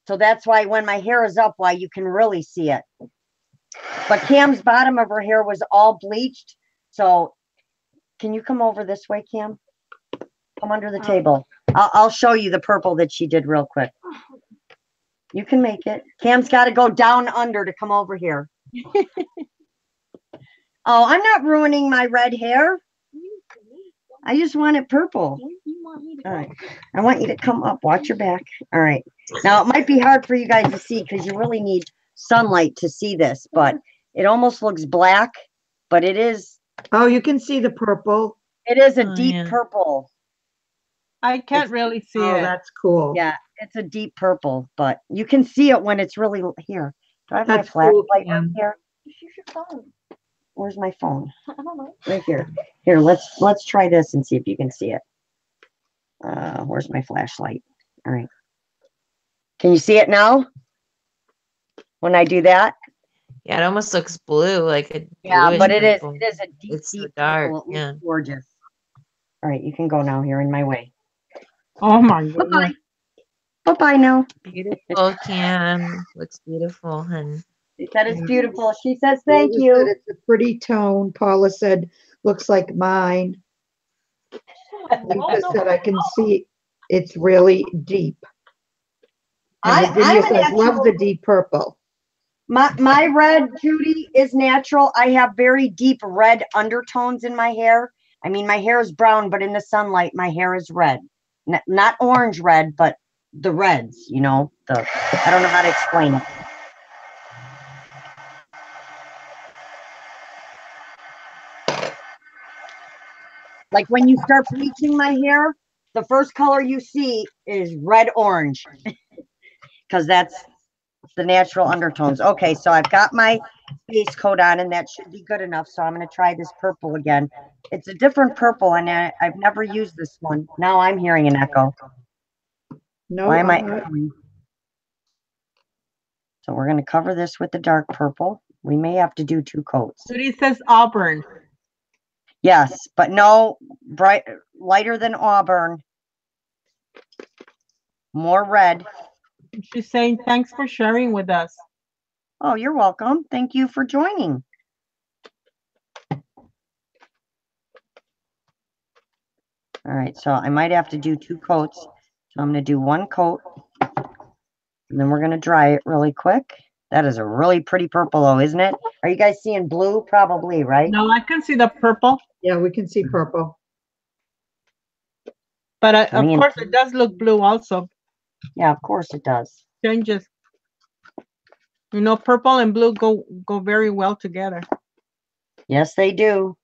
So that's why when my hair is up, why you can really see it. But Cam's bottom of her hair was all bleached. So can you come over this way, Cam? Come under the table. I'll show you the purple that she did real quick. You can make it. Cam's got to go down under to come over here. Oh, I'm not ruining my red hair. I just want it purple. All right. I want you to come up. Watch your back. All right. Now, it might be hard for you guys to see because you really need sunlight to see this, but it almost looks black, but it is. Oh, you can see the purple. It is a deep purple. I can't really see Oh, it. that's cool. Yeah, it's a deep purple, but you can see it when it's really here. Do I have That's my cool, flashlight Cam. right here? Where's my phone? I don't know. Right here. Here, let's try this and see if you can see it. Where's my flashlight? All right. Can you see it now? When I do that? Yeah, it almost looks blue, like a Yeah, but it is purple. a deep, It's so deep dark. purple. It Yeah. looks gorgeous. All right, you can go now. You're in my way. Oh my goodness. Bye-bye now. Beautiful, Cam. Looks beautiful, hun. She said it's beautiful. She says Paula thank said you. it's a pretty tone. Paula said, looks like mine. Lisa said, I can see it's really deep. And Virginia says, love the deep purple. My red, Judy, is natural. I have very deep red undertones in my hair. I mean, my hair is brown, but in the sunlight, my hair is red. Not orange red, but the reds, you know, I don't know how to explain it. Like when you start bleaching my hair, the first color you see is red orange because that's the natural undertones. Okay, so I've got my base coat on and that should be good enough. So I'm going to try this purple again. It's a different purple and I've never used this one. Now I'm hearing an echo. No, Why am I echoing? So we're going to cover this with the dark purple. We may have to do 2 coats. Judy says auburn. Yes, but no, lighter than auburn. More red. She's saying thanks for sharing with us. Oh, you're welcome. Thank you for joining. All right, so I might have to do 2 coats. So I'm going to do 1 coat, and then we're going to dry it really quick. That is a really pretty purple, though, isn't it? Are you guys seeing blue? Probably, right? No, I can see the purple. Yeah, we can see purple. But of course, it does look blue also. Yeah, of course it does. Changes. You know, purple and blue go very well together. Yes, they do.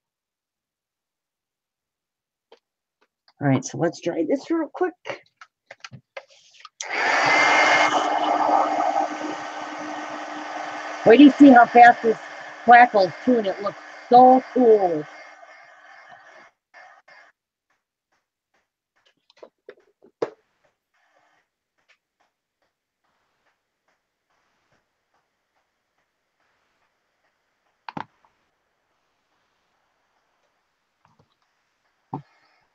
All right, so let's dry this real quick. Wait till you see how fast this crackles too, and it looks so cool.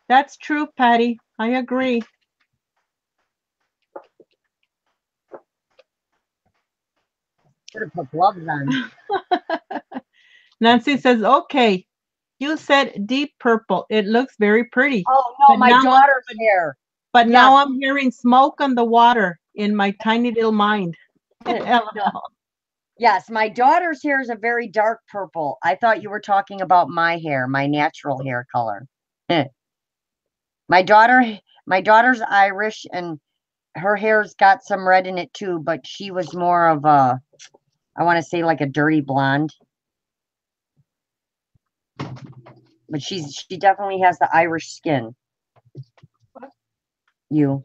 That's true, Patty. I agree. Should have put gloves on. Nancy says, okay, you said deep purple. It looks very pretty. Oh, no, But my now daughter's hair. But Yes. now I'm hearing smoke on the water in my tiny little mind. LOL. Yes, my daughter's hair is a very dark purple. I thought you were talking about my hair, my natural hair color. My daughter's Irish and her hair's got some red in it too, but she was more of a, I want to say like a dirty blonde. But she definitely has the Irish skin. You.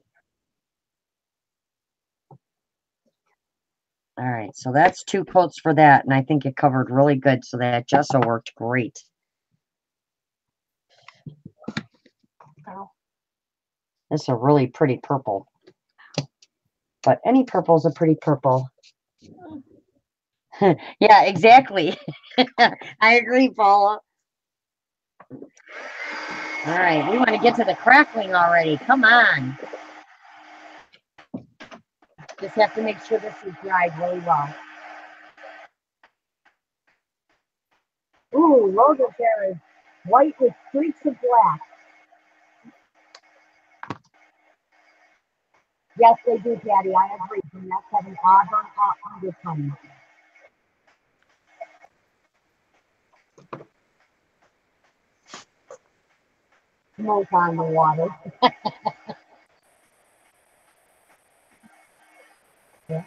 All right, so that's 2 coats for that, and I think it covered really good, so that gesso worked great. It's a really pretty purple. But any purple is a pretty purple. Yeah, exactly. I agree, Paula. All right, we want to get to the crackling already. Come on. Just have to make sure this is dried really well. Ooh, Logan's hair is white with streaks of black. Yes, they do, Patty. I agree. And that's having auburn undertone. Smoke on the water. Yeah.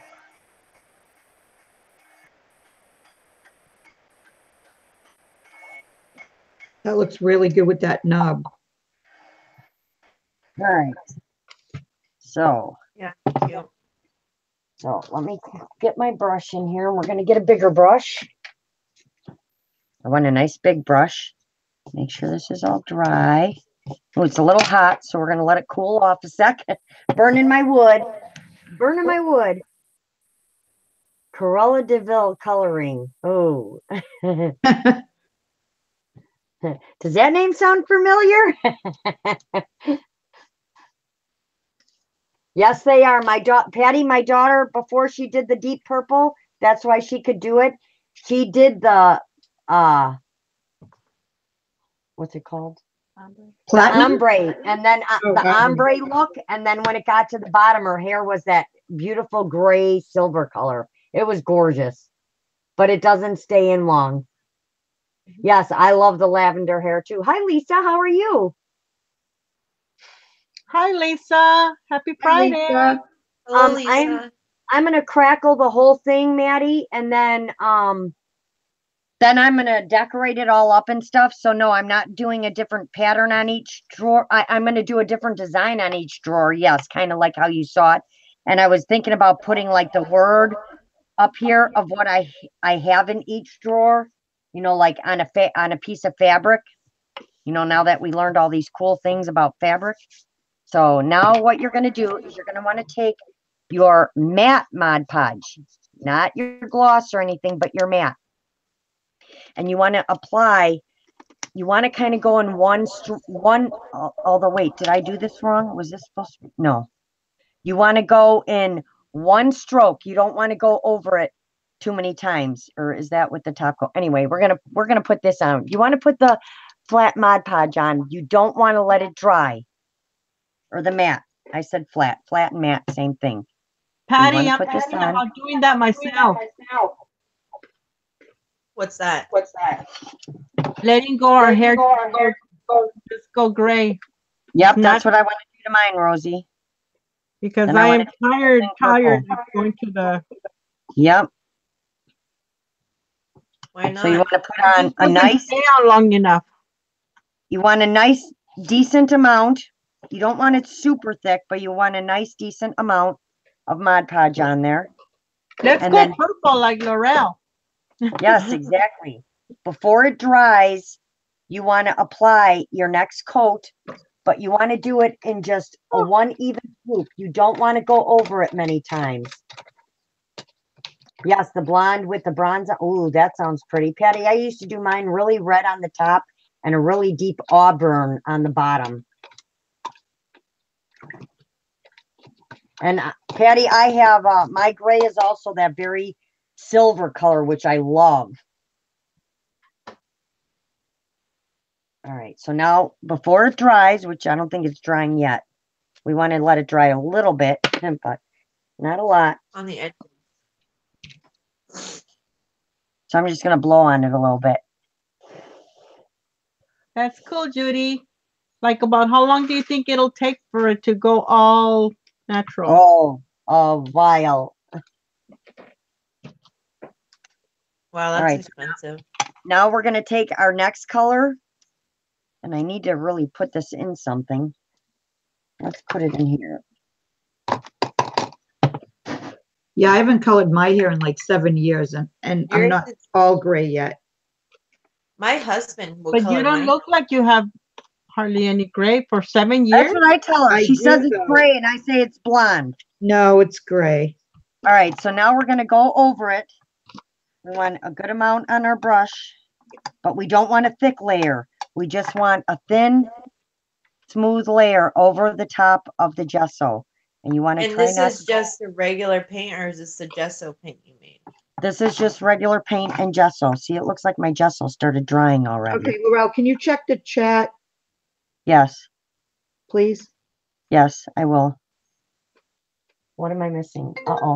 That looks really good with that nub. All right. So. Yeah, thank you. So let me get my brush in here. We're going to get a bigger brush. I want a nice big brush. Make sure this is all dry. Oh, it's a little hot, so we're going to let it cool off a second. Burning my wood. Burning my wood. Cruella de Vil coloring. Oh. Does that name sound familiar? Yes, they are. Patty, my daughter, before she did the deep purple, that's why she could do it. She did the what's it called? Platinum? Ombre, and then the ombre look, and then when it got to the bottom, her hair was that beautiful gray silver color. It was gorgeous. but it doesn't stay in long. Yes, I love the lavender hair too. Hi, Lisa. How are you? Hi, Lisa. Happy Friday. Lisa. Hello, Lisa. I'm gonna crackle the whole thing, Maddie, and then I'm gonna decorate it all up and stuff. So no, I'm not doing a different pattern on each drawer. I'm gonna do a different design on each drawer. Yes, kind of like how you saw it. And I was thinking about putting like the word up here of what I have in each drawer. You know, like on a piece of fabric. You know, now that we learned all these cool things about fabric. So now what you're gonna do is you're gonna want to take your matte Mod Podge, not your gloss or anything, but your matte. And you want to apply, you want to kind of go in although wait, did I do this wrong? Was this supposed to be? No. You want to go in one stroke. You don't want to go over it too many times. Or is that what the top go? Anyway, we're gonna put this on. You want to put the flat Mod Podge on. You don't want to let it dry. Or the matte. I said flat. Flat and matte, same thing. Patty, I'm thinking about doing that myself. What's that? Letting go our hair just go gray. Yep, that's what I want to do to mine, Rosie. Because And I I am tired of going to the. Yep. Why not? So you want to put on a Doesn't nice, stay on long enough. you want a nice, decent amount. You don't want it super thick, but you want a nice, decent amount of Mod Podge on there. Let's And go then- purple like Laurel. Yes, exactly. Before it dries, you want to apply your next coat, but you want to do it in just a one even swoop. You don't want to go over it many times. Yes, the blonde with the bronze. Ooh, that sounds pretty. Patty, I used to do mine really red on the top and a really deep auburn on the bottom. And Patty, I have, my gray is also that very silver color, which I love. All right, so now before it dries, which I don't think it's drying yet, we want to let it dry a little bit, but not a lot. On the edge. So I'm just going to blow on it a little bit. That's cool, Judy. Like about how long do you think it'll take for it to go all natural? Oh, a while. Wow, All that's right. expensive. Now we're going to take our next color, and I need to really put this in something. Let's put it in here. Yeah, I haven't colored my hair in like 7 years, and I'm Yours not is- all gray yet. My husband will But color you don't mine. look like you have hardly any gray for 7 That's years. what I tell her. I She says do, it's though. gray, and I say it's blonde. No, it's gray. All right, so now we're going to go over it. We want a good amount on our brush, but we don't want a thick layer. We just want a thin, smooth layer over the top of the gesso. And you want to And try this not is to just a regular paint, or is this the gesso paint you made? This is just regular paint and gesso. See, it looks like my gesso started drying already. Okay, Laurel, can you check the chat, Yes, please? yes, I will. What am I missing? Uh-oh.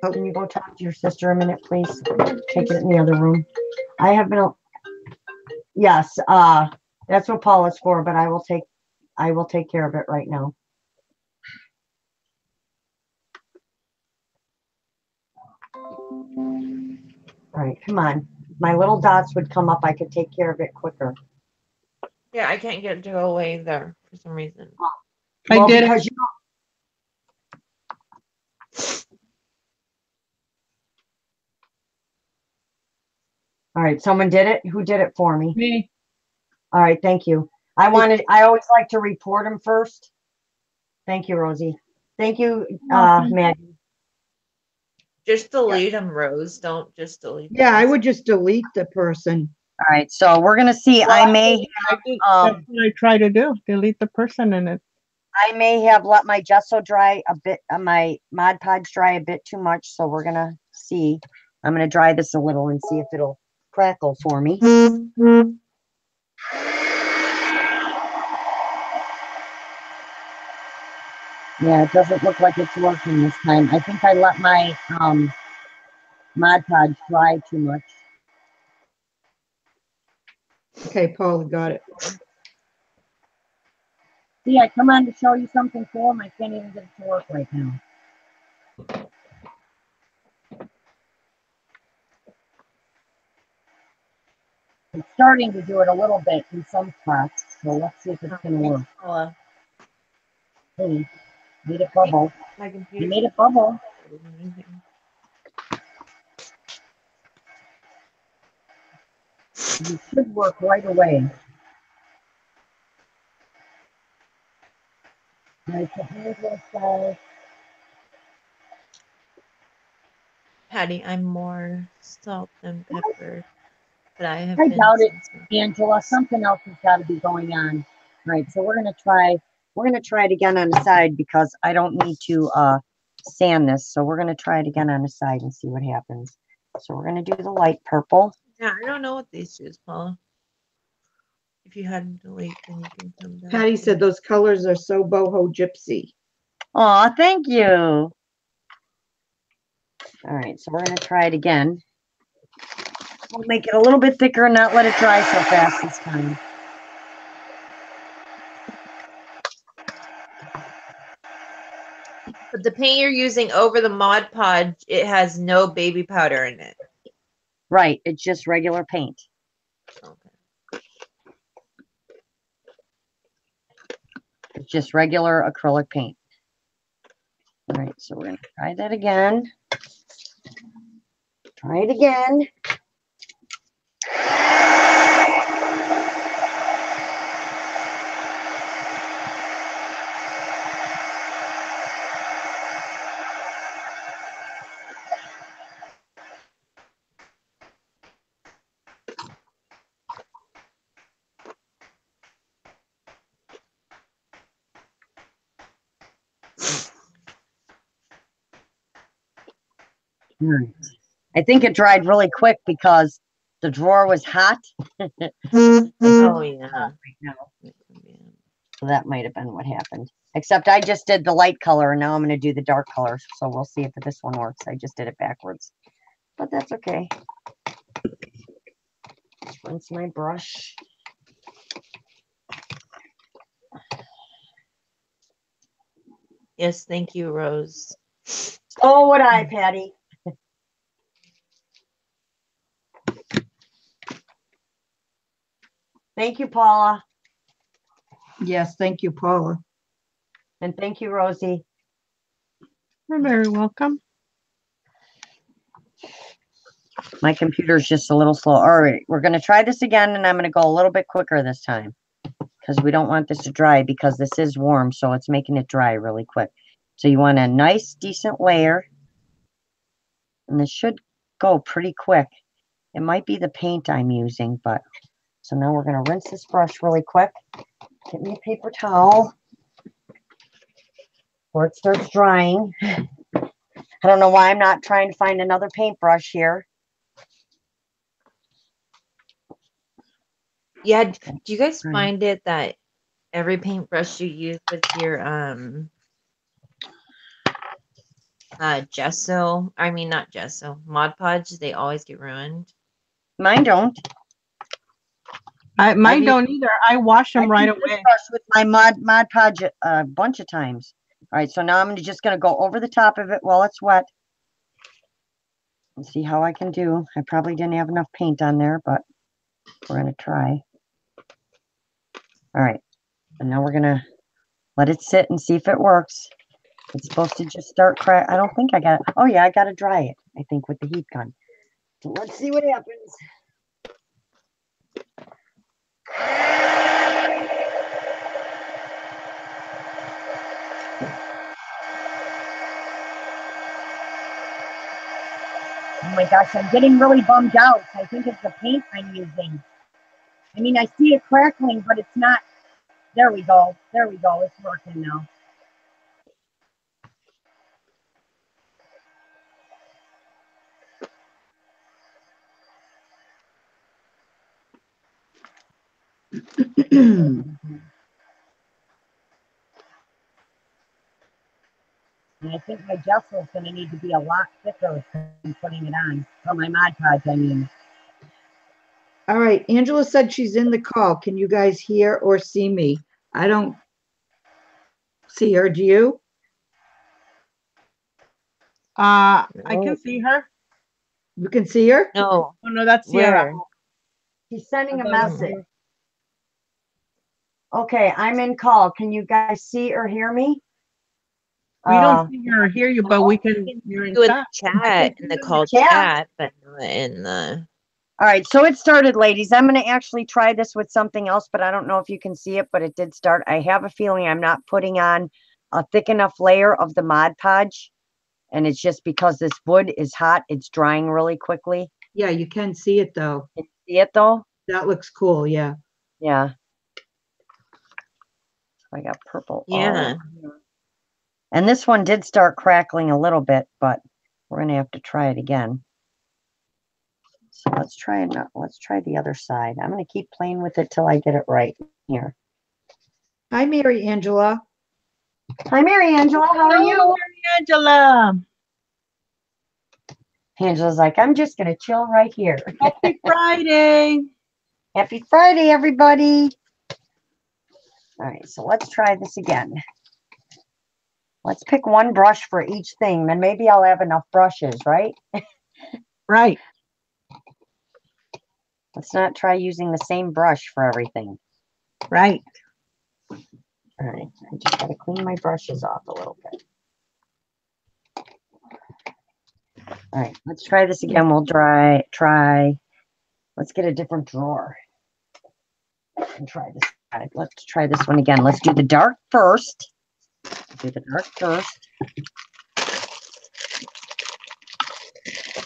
Oh. Can you go talk to your sister a minute, please? Take it in the other room. I have no. Yes, that's what Paula's for, but I will take care of it right now. All right, come on. My little dots would come up. I could take care of it quicker. Yeah, I can't get it to go away there for some reason. I Well, did it. because you All right, someone did it? Who did it for me? Me. All right, thank you. I always like to report them first. Thank you, Rosie. Thank you, Welcome. Maggie. Just delete them, Rose. Don't just delete them. Yeah, I would just delete the person. All right, so we're gonna see. Well, I may that's what I try to do. Delete the person in it. have let my gesso dry a bit, my Mod Podge dry a bit too much, so we're gonna see. I'm gonna dry this a little and see if it'll crackle for me. Yeah, it doesn't look like it's working this time. I think I let my Mod Podge Fry too much. Okay, Paula got it. See, I come on to show you something cool and I can't even get it to work right now. I'm starting to do it a little bit in some spots, so let's see if it's going to work. Paula, Hey, made it bubble. my You computer. made it bubble. You should work right away. Nice little size. Patty, I'm more salt than pepper, but I have I been doubt it, since my- Angela. Something else has got to be going on. All right, so we're gonna try it again on the side because I don't need to sand this. So we're gonna try it again on the side and see what happens. So we're gonna do the light purple. Yeah, I don't know what these is, Paula. If you hadn't delete, then you can come back. Patty said those colors are so boho gypsy. Aw, thank you. All right, so we're gonna try it again. We'll make it a little bit thicker and not let it dry so fast this time. But the paint you're using over the Mod Podge, it has no baby powder in it. Right, it's just regular paint. Okay. It's just regular acrylic paint. All right, so we're gonna try that again. Try it again. All right. I think it dried really quick because the drawer was hot. Oh yeah. Right now. So that might have been what happened. Except I just did the light color and now I'm going to do the dark color. So we'll see if this one works. I just did it backwards. But that's okay. Rinse my brush. Yes, thank you, Rose. Oh, would I, Patty? Thank you, Paula. Yes, thank you, Paula. And thank you, Rosie. You're very welcome. My computer's just a little slow. All right, we're going to try this again, and I'm going to go a little bit quicker this time because we don't want this to dry because this is warm, so it's making it dry really quick. So you want a nice, decent layer, and this should go pretty quick. It might be the paint I'm using, but so now we're going to rinse this brush really quick. Get me a paper towel before it starts drying. I don't know why I'm not trying to find another paintbrush here. Yeah, do you guys Right. find it that every paintbrush you use with your gesso, I mean not gesso, Mod Podge, they always get ruined? Mine don't. Mine I've don't either. I wash them right used this away. brush with my Mod Podge a bunch of times. All right, so now I'm just going to go over the top of it while it's wet and see how I can do. I probably didn't have enough paint on there, but we're going to try. All right, and now we're going to let it sit and see if it works. It's supposed to just start crack. I don't think I got it. Oh, yeah, I got to dry it, I think, with the heat gun. So let's see what happens. Oh my gosh, I'm getting really bummed out. I think it's the paint I'm using. I mean, I see it crackling, but it's not. There we go. There we go. It's working now. And I think my gesso is going to need to be a lot thicker than putting it on. For my Mod Podge, I mean. All right, Angela said she's in the call. Can you guys hear or see me? I don't see her. Do you? I can see her. You can see her? No, Oh no, that's Ciara. where? He's sending a I thought it was message. her. Okay, I'm in call. Can you guys see or hear me? We don't see her or hear you, but we can. You're in Do in chat. the chat, in the call chat. chat, but not in the. All right, so it started, ladies. I'm going to actually try this with something else, but I don't know if you can see it, but it did start. I have a feeling I'm not putting on a thick enough layer of the Mod Podge, and it's just because this wood is hot. It's drying really quickly. Yeah, you can see it though. Can you see it though? That looks cool. Yeah. Yeah. I got purple. all Yeah. over here. And this one did start crackling a little bit, but we're going to have to try it again. So let's try it. Let's try the other side. I'm going to keep playing with it till I get it right here. Hi, Mary Angela. Hi, Mary Angela. How are you? Angela. Angela's like, I'm just going to chill right here. Happy Friday. Happy Friday, everybody. All right, so let's try this again. Let's pick one brush for each thing. Then maybe I'll have enough brushes, right? Right. Let's not try using the same brush for everything. Right. All right, I just got to clean my brushes off a little bit. All right, let's try this again. We'll try. Let's get a different drawer and try this. Let's try this one again. Let's do the dark first. Do the dark first.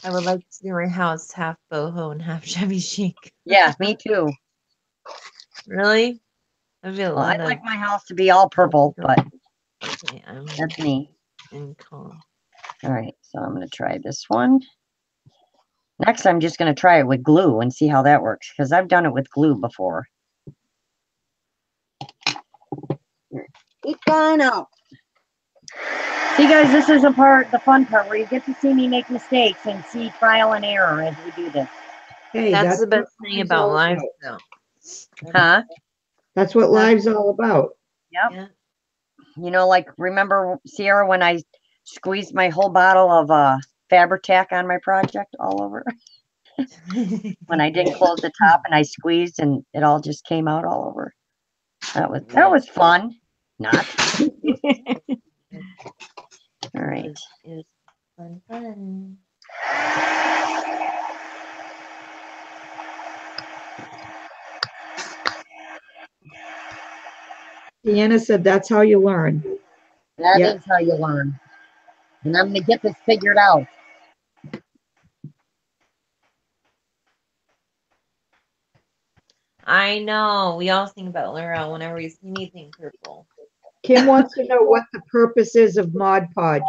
I would like to see my house half boho and half shabby chic. Yeah, me too. Really? That'd be a Well, lot I'd of. like my house to be all purple, but Okay, I'm that's me. in call. All right, so I'm going to try this one. Next, I'm just going to try it with glue and see how that works, because I've done it with glue before. Keep going out. See, guys, this is the fun part, where you get to see me make mistakes and see trial and error as we do this. Hey, That's the what best thing life's about all live, about. though. Huh? That's what life's all about. Yep. Yeah. You know, like, remember, Ciara, when I squeezed my whole bottle of Fabri-Tac on my project all over? When I didn't close the top and I squeezed and it all just came out all over. That was fun. Not. All right. It was fun. Deanna said that's how you learn. That Yeah. is how you learn. And I'm going to get this figured out. I know. We all think about Laura whenever we see anything purple. Kim wants to know what the purpose is of Mod Podge.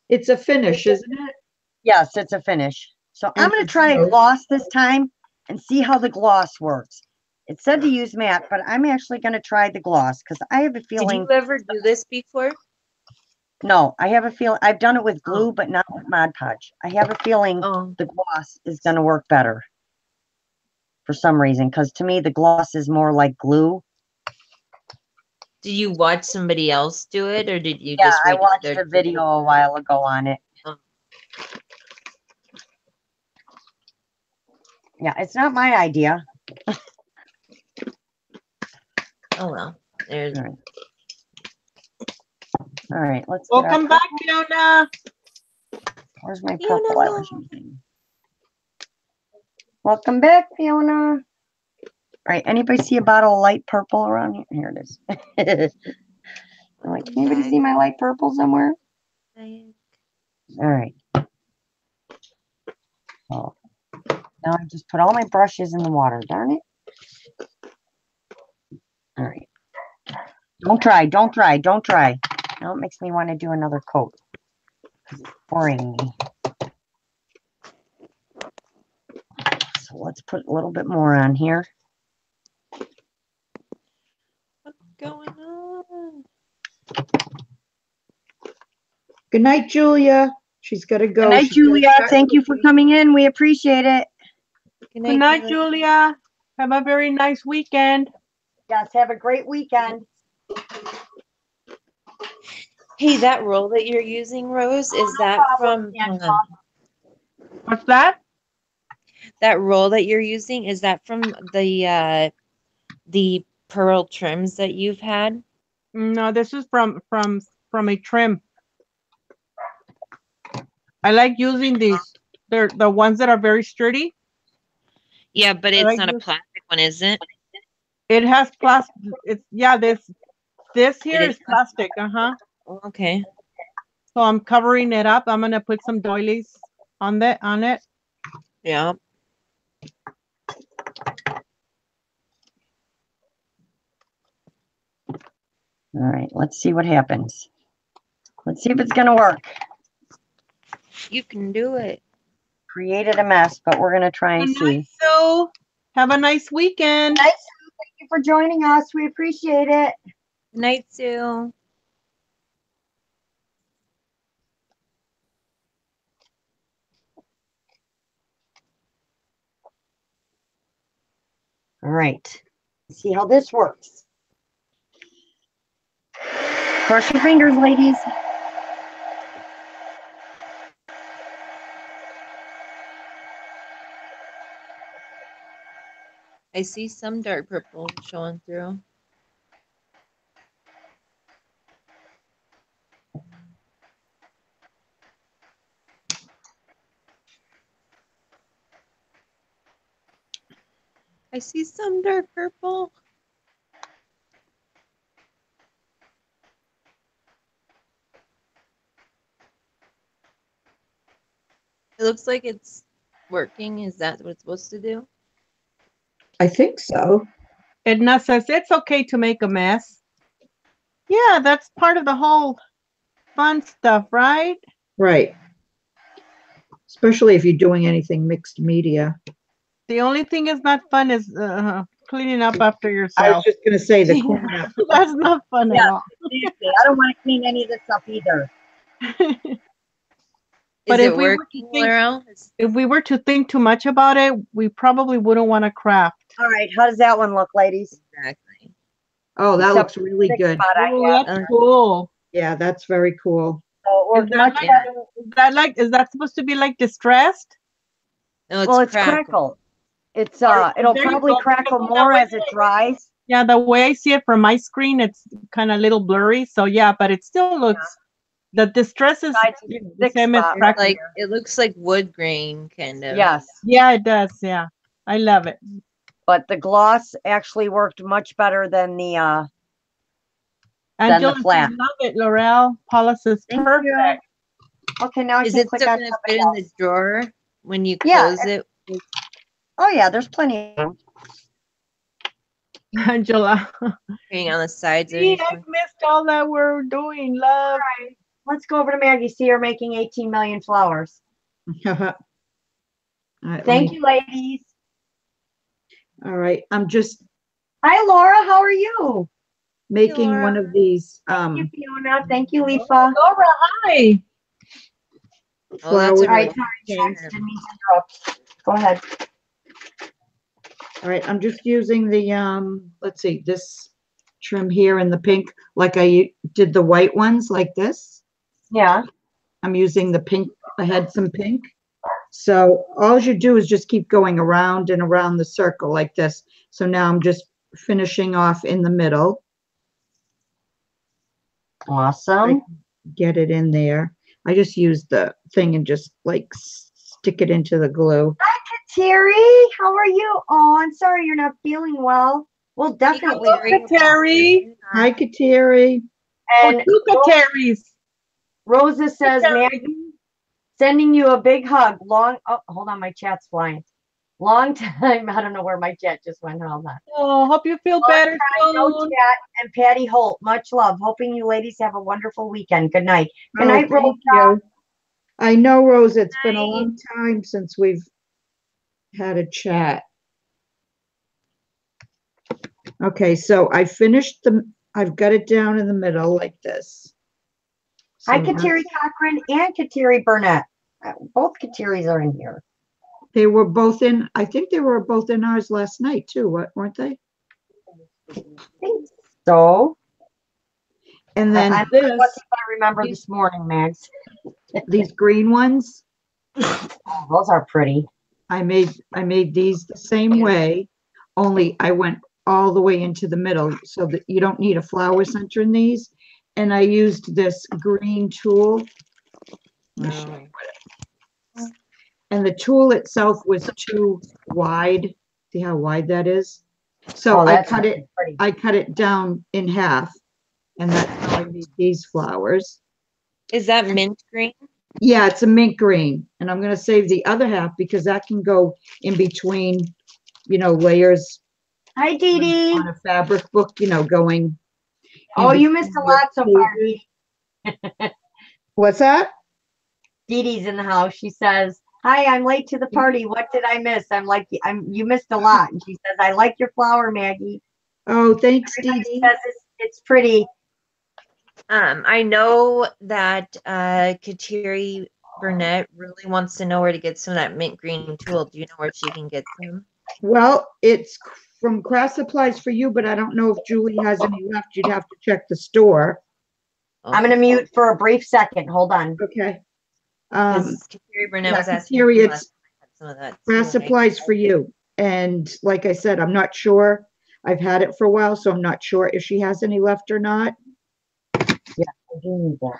It's a finish, isn't it? Yes, it's a finish. So I'm going to try a gloss this time and see how the gloss works. It said to use matte, but I'm actually going to try the gloss because I have a Did feeling. you ever do this before? No, I have a feeling. I've done it with glue, but not with Mod Podge. I have a feeling the gloss is going to work better for some reason, because to me, the gloss is more like glue. Did you watch somebody else do it, or did you Yeah, just I read watched their a video a while ago on it. Oh. Yeah, it's not my idea. Oh well, there's. All right, let's get Welcome back, Fiona. Where's my purple I was using? Welcome back, Fiona. All right, anybody see a bottle of light purple around here? Here it is. I'm like, can anybody see my light purple somewhere? All right. So now I just put all my brushes in the water. Darn it. All right. Don't try. Don't try. Don't try. Now it makes me want to do another coat. It's boring me. So let's put a little bit more on here. What's going on? Good night, Julia. She's got to go. Good night, She's gonna Julia. start Thank you for cooking. coming in. We appreciate it. Good Good night, Julie. Julia. Have a very nice weekend. Yes, have a great weekend. Hey, that roll that you're using, Rose, is that from What's that? that roll that you're using? Is that from the pearl trims that you've had? No, this is from a trim. I like using these. They're the ones that are very sturdy. Yeah, but I it's like not a this. plastic one, is it? It has plastic. It's yeah. This here It is is plastic. Uh-huh. Oh, okay. So I'm covering it up. I'm gonna put some doilies on it. Yeah. All right, let's see what happens. Let's see if it's gonna work. You can do it. Created a mess, but we're gonna try and Good see. night, Sue. Have a nice weekend. Nice. Thank you for joining us. We appreciate it. Good night, Sue. All right. See how this works. Cross your fingers, ladies. I see some dark purple showing through. I see some dark purple. It looks like it's working. Is that what it's supposed to do? I think so. Edna says it's okay to make a mess. Yeah, that's part of the whole fun stuff, right? Right. Especially if you're doing anything mixed media. The only thing is not fun is cleaning up after I was yourself. just going to say the cleanup. That's not fun at Yeah. all. I don't want to clean any of this up either. But Is if it we were to working, think- Laurel? If we were to think too much about it, we probably wouldn't want to craft. All right, how does that one look, ladies? Exactly. Oh, that Except looks really Big good. spot I Oh, have. that's cool. Yeah, that's very cool. So it works Is that much like- better. Is that supposed to be like distressed? No, it's, Well, it's crackle. crackle. It's Or- it'll there you probably go. crackle That more way- as it dries. Yeah, the way I see it from my screen, it's kind of a little blurry. So yeah, but it still looks. The distress is Besides, the it's thick same as spot. crackle. Like it looks like wood grain, kind of. Yes, Yeah, it does. Yeah, I love it. but the gloss actually worked much better than the Angela says, flat. love it, Laurel. Paula says, Thank perfect. you. Okay, now I Is can it click still on gonna somebody fit in else. the drawer when you Yeah, close it? Oh yeah, there's plenty of room. Angela. Hang on the sides. See, I missed all that we're doing, love. Let's go over to Maggie. See her making 18 million flowers. All right, Thank you, ladies. All right, I'm just Hi, Laura. How are you? making Laura. one of these Thank you, Fiona. Thank you, Lifa. Laura, hi. Oh, that's flowers. a All right, really sorry, guys. Didn't mean to interrupt. Go ahead. All right, I'm just using the, let's see, this trim here in the pink, like I did the white ones like this. Yeah. I'm using the pink, I had some pink. So all you do is just keep going around and around the circle like this. So now I'm just finishing off in the middle. Awesome. Get it in there. I just use the thing and just like stick it into the glue. Terry, how are you? Oh, I'm sorry you're not feeling well. We'll definitely. Hello, Terry. Hi, Kateri. And Oh, Terry's. Rosa says, Terry. Maggie, sending you a big hug. Oh, hold on, my chat's flying. Long time. I don't know where my chat just went. Hold on. Oh, hope you feel Long better time, no soon. chat. And Patty Holt, much love. Hoping you ladies have a wonderful weekend. Good night. Good night, Oh, thank Rosa. you. I know, Rosa, it's been a Night. long time since we've had a chat. Okay, so I finished I've got it down in the middle like this. Hi, So Kateri Cochran and Kateri Burnett. Both Kateris are in here. they were both in, I think they were both in ours last night too, weren't they? I think so. And then Let's this, see if I remember this morning, Mags. these green ones, Oh, those are pretty. I made these the same way, only I went all the way into the middle so that you don't need a flower center in these. And I used this green tool. Let me show you what it- And the tool itself was too wide. See how wide that is? So Oh, I that's cut it, really pretty. I cut it down in half. And that's how I made these flowers. Is that mint green? Yeah, it's a mint green. And I'm gonna save the other half because that can go in between, layers Hi, Dee Dee. on a fabric book, going. in Oh, you missed a between lot so far, pages. Dee. What's that? Dee Dee's in the house. She says, "Hi, I'm late to the party. What did I miss?" I'm like, you missed a lot." And she says, "I like your flower, Maggie." Oh, thanks, Dee Everybody Dee. says it's pretty. I know that Kateri Burnett really wants to know where to get some of that mint green tool. Do you know where she can get some? Well, it's from Craft Supplies for You, but I don't know if Julie has any left. You'd have to check the store. I'm going to mute for a brief second. Hold on. Okay. Because Kateri Burnett yeah, was asking Kateri, me it's last time I had some of that Craft too, and I- Supplies for You. And like I said, I'm not sure. I've had it for a while, so I'm not sure if she has any left or not. Yeah, I do need that.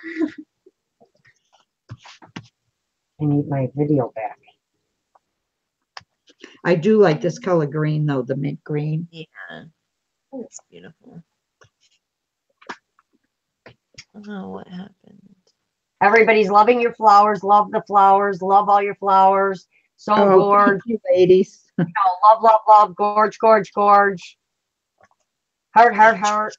I need my video back. I do like this color green, though, the mint green. Yeah, it's beautiful. Oh, what happened? Everybody's loving your flowers. Love the flowers. Love all your flowers. So Oh, gorge. thank you, ladies. Love, love, love. Gorge, gorge, gorge. Heart, heart, heart.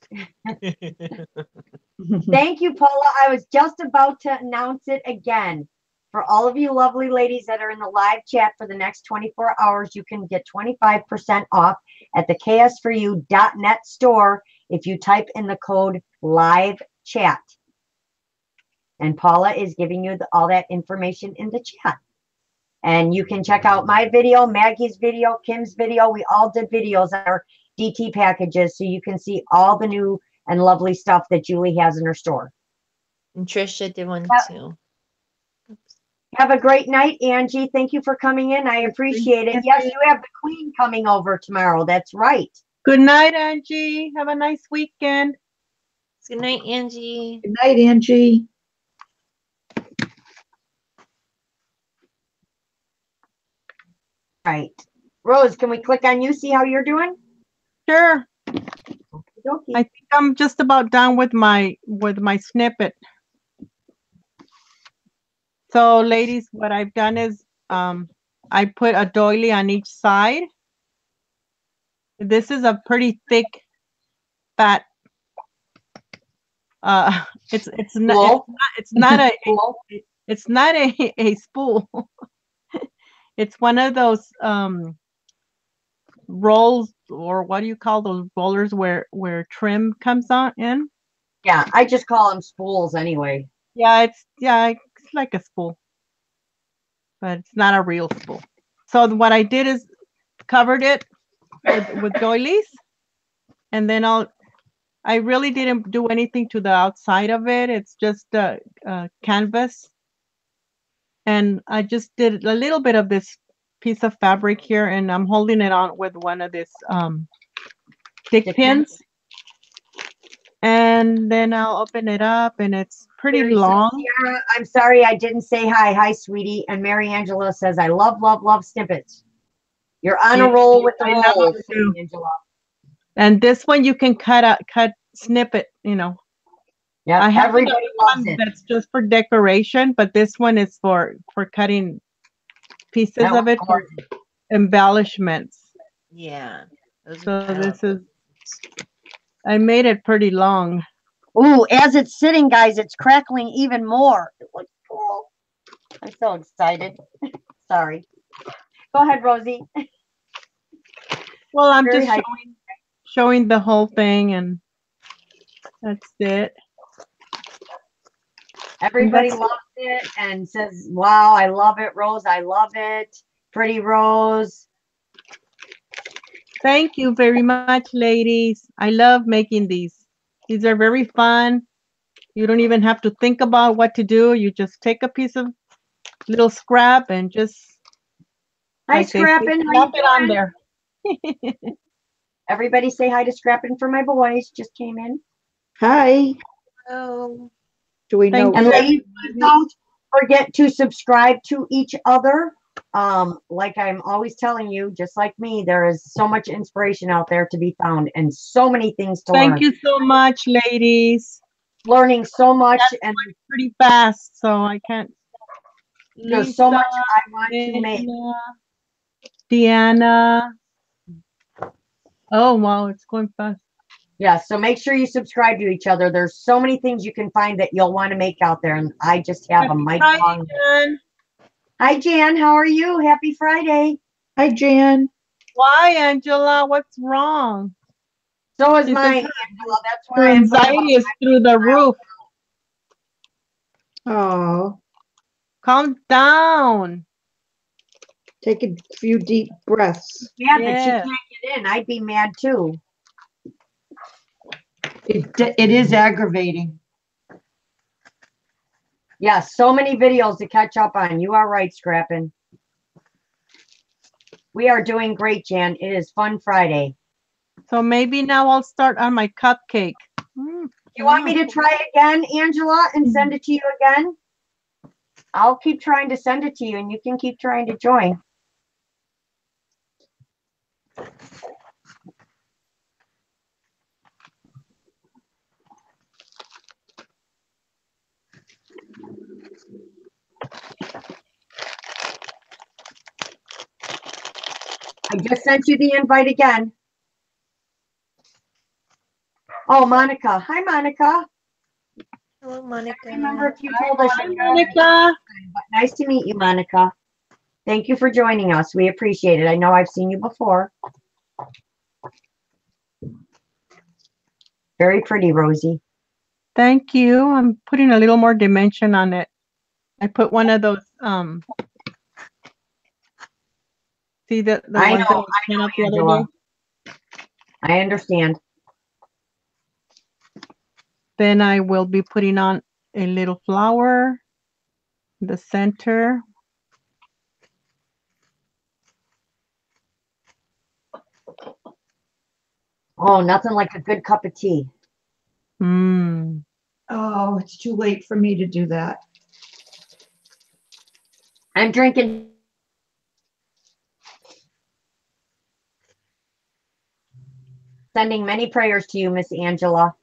Thank you, Paula. I was just about to announce it again. For all of you lovely ladies that are in the live chat for the next 24 hours, you can get 25% off at the ks4u.net store if you type in the code live chat. And Paula is giving you all that information in the chat. And you can check out my video, Maggie's video, Kim's video. We all did videos on our DT packages, so you can see all the new and lovely stuff that Julie has in her store. And Trisha did one too. Have a great night, Angie. Thank you for coming in. I appreciate it. Yes, you have the queen coming over tomorrow. That's right. Good night, Angie. Have a nice weekend. Good night, Angie. Good night, Angie. Right. Rose, can we click on you, see how you're doing? Sure. Okey-dokey. I think I'm just about done with my snippet. So ladies, what I've done is I put a doily on each side. This is a pretty thick, fat. It's not Cool. it's not a spool. It's one of those rolls, or what do you call those rollers where trim comes on in? Yeah, I just call them spools anyway. Yeah, it's like a spool, but it's not a real spool. So what I did is covered it with doilies, and then I really didn't do anything to the outside of it. It's just canvas, and I just did a little bit of this piece of fabric here, and I'm holding it on with one of these stick pins. And then I'll open it up, and it's pretty long. Ciara, I'm sorry I didn't say hi. Hi, sweetie. And Mary Angela says, I love, love, love snippets. You're on a roll with the I know rolls, you. Angela. And this one you can cut snip it, Yeah, I have everybody loves it. that's just for decoration, but this one is for cutting pieces That of was it for embellishments. Yeah. So this is, I made it pretty long. Ooh, as it's sitting, guys, it's crackling even more. It looks cool. I'm so excited. Sorry. Go ahead, Rosie. Well, I'm Very just showing the whole thing, and that's it. Everybody That's- loves it and says, wow, I love it, Rose. I love it. Pretty Rose. Thank you very much, ladies. I love making these. These are very fun. You don't even have to think about what to do. You just take a piece of little scrap and just Hi, like they say, Scrappin'. How slap you it on doing? there. Everybody say hi to Scrappin' for my boys. Just came in. Hi, Oh, do we know? Thank And you, ladies, everybody. don't forget to subscribe to each other. Like I'm always telling you, just like me, there is so much inspiration out there to be found and so many things to Thank learn. you so much, ladies. Learning so much, and Pretty fast, so I can't. there's so Lisa, much I want to make. Dana, Deanna. Oh, wow, it's going fast. Yeah, so make sure you subscribe to each other. There's so many things you can find that you'll want to make out there, and I just have a Happy mighty Friday, long. Jen. Hi, Jan. How are you? Happy Friday. Hi, Jan. Why, Angela? What's wrong? So is She says mine, her- Angela. That's Her why I'm going anxiety is through the roof. Oh, Calm down. take a few deep breaths. mad that she Yeah. can't get in. I'd be mad too. It is aggravating. Yeah, so many videos to catch up on. You are right, Scrappin'. We are doing great, Jan. It is Fun Friday. So maybe now I'll start on my cupcake. You want me to try again, Angela, and send it to you again? I'll keep trying to send it to you, and you can keep trying to join. I just sent you the invite again. Oh, Monica. Hi, Monica. hello, I Monica. don't remember if you told us. Hi, Monica. But nice to meet you, Monica. Thank you for joining us. We appreciate it. I know I've seen you before. Very pretty, Rosie. Thank you. I'm putting a little more dimension on it. I put one of those, see the I ones that know, was put up the other Angela. day? I understand. Then I will be putting on a little flower, the center. Oh, nothing like a good cup of tea. Mmm. Oh, it's too late for me to do that. I'm drinking. Sending many prayers to you, Miss Angela.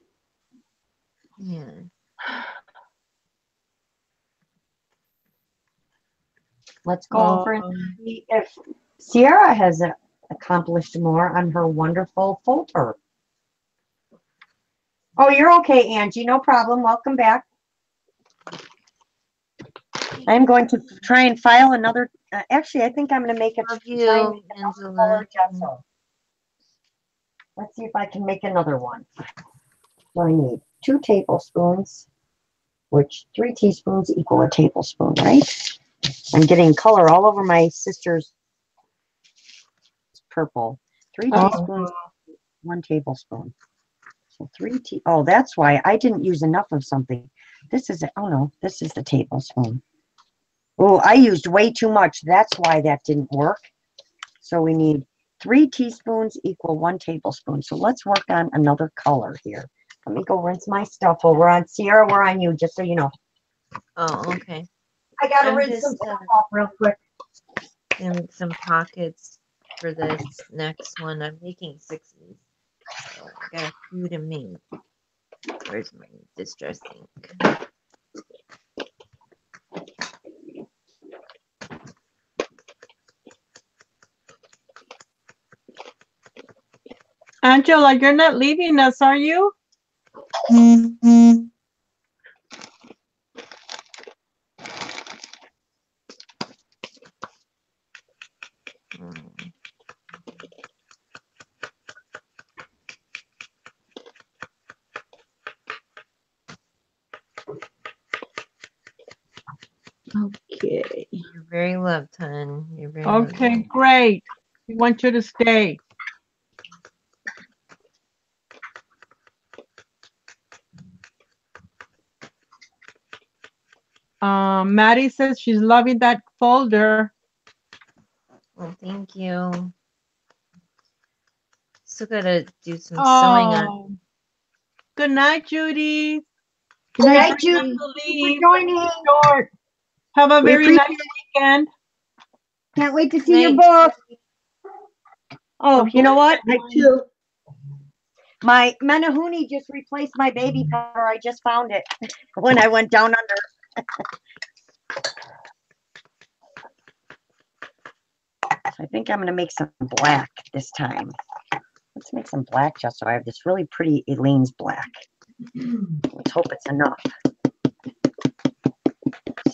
Yeah. Let's go over and Oh. see if Ciara has accomplished more on her wonderful folder. Oh, you're okay, Angie. No problem. Welcome back. I'm going to try and file another. Actually, I think I'm going to make it. Love try and you, make another Angela. color gesso. Let's see if I can make another one. So I need 2 tablespoons, which 3 teaspoons equal a tablespoon, right? I'm getting color all over my sister's purple. 3 Oh. teaspoons, 1 tablespoon. So 3 oh, that's why I didn't use enough of something. This is, oh no, this is the tablespoon. Oh, I used way too much. That's why that didn't work. So we need 3 teaspoons equal 1 tablespoon. So let's work on another color here. Let me go rinse my stuff. Well, we're on Ciara, we're on you, just so you know. Oh, okay. I gotta I'm rinse some just, stuff off real quick. And some pockets for this next one. I'm making 6 of these. So I got a few to make. Where's my distress ink? Angela, you're not leaving us, are you? Mm. Okay. You're very loved, hon. You're very Okay, loved. great. We want you to stay. Maddie says she's loving that folder. Well, thank you. Still gotta do some sewing on. Oh, good night, Judy. Good night, Have Judy. to Thank you leave. for joining. Short. Have a We very appreciate nice weekend. Can't wait to see your Night. book. Oh, you know what? I too. My Mcinerny just replaced my baby powder. I just found it when I went down under. So I think I'm going to make some black this time. Let's make some black just so I have this really pretty Elaine's black. Let's hope it's enough.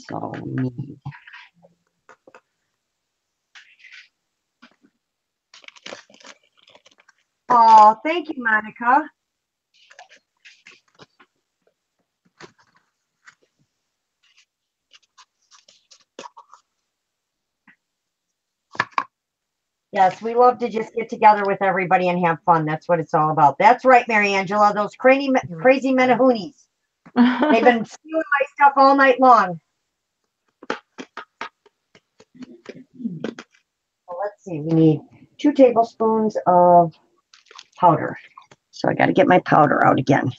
So we need. Oh, thank you, Monica. Yes, we love to just get together with everybody and have fun. That's what it's all about. That's right, Mary Angela. Those crazy Mcinernies. They've been stealing my stuff all night long. Well, let's see. We need 2 tablespoons of powder. So I got to get my powder out again.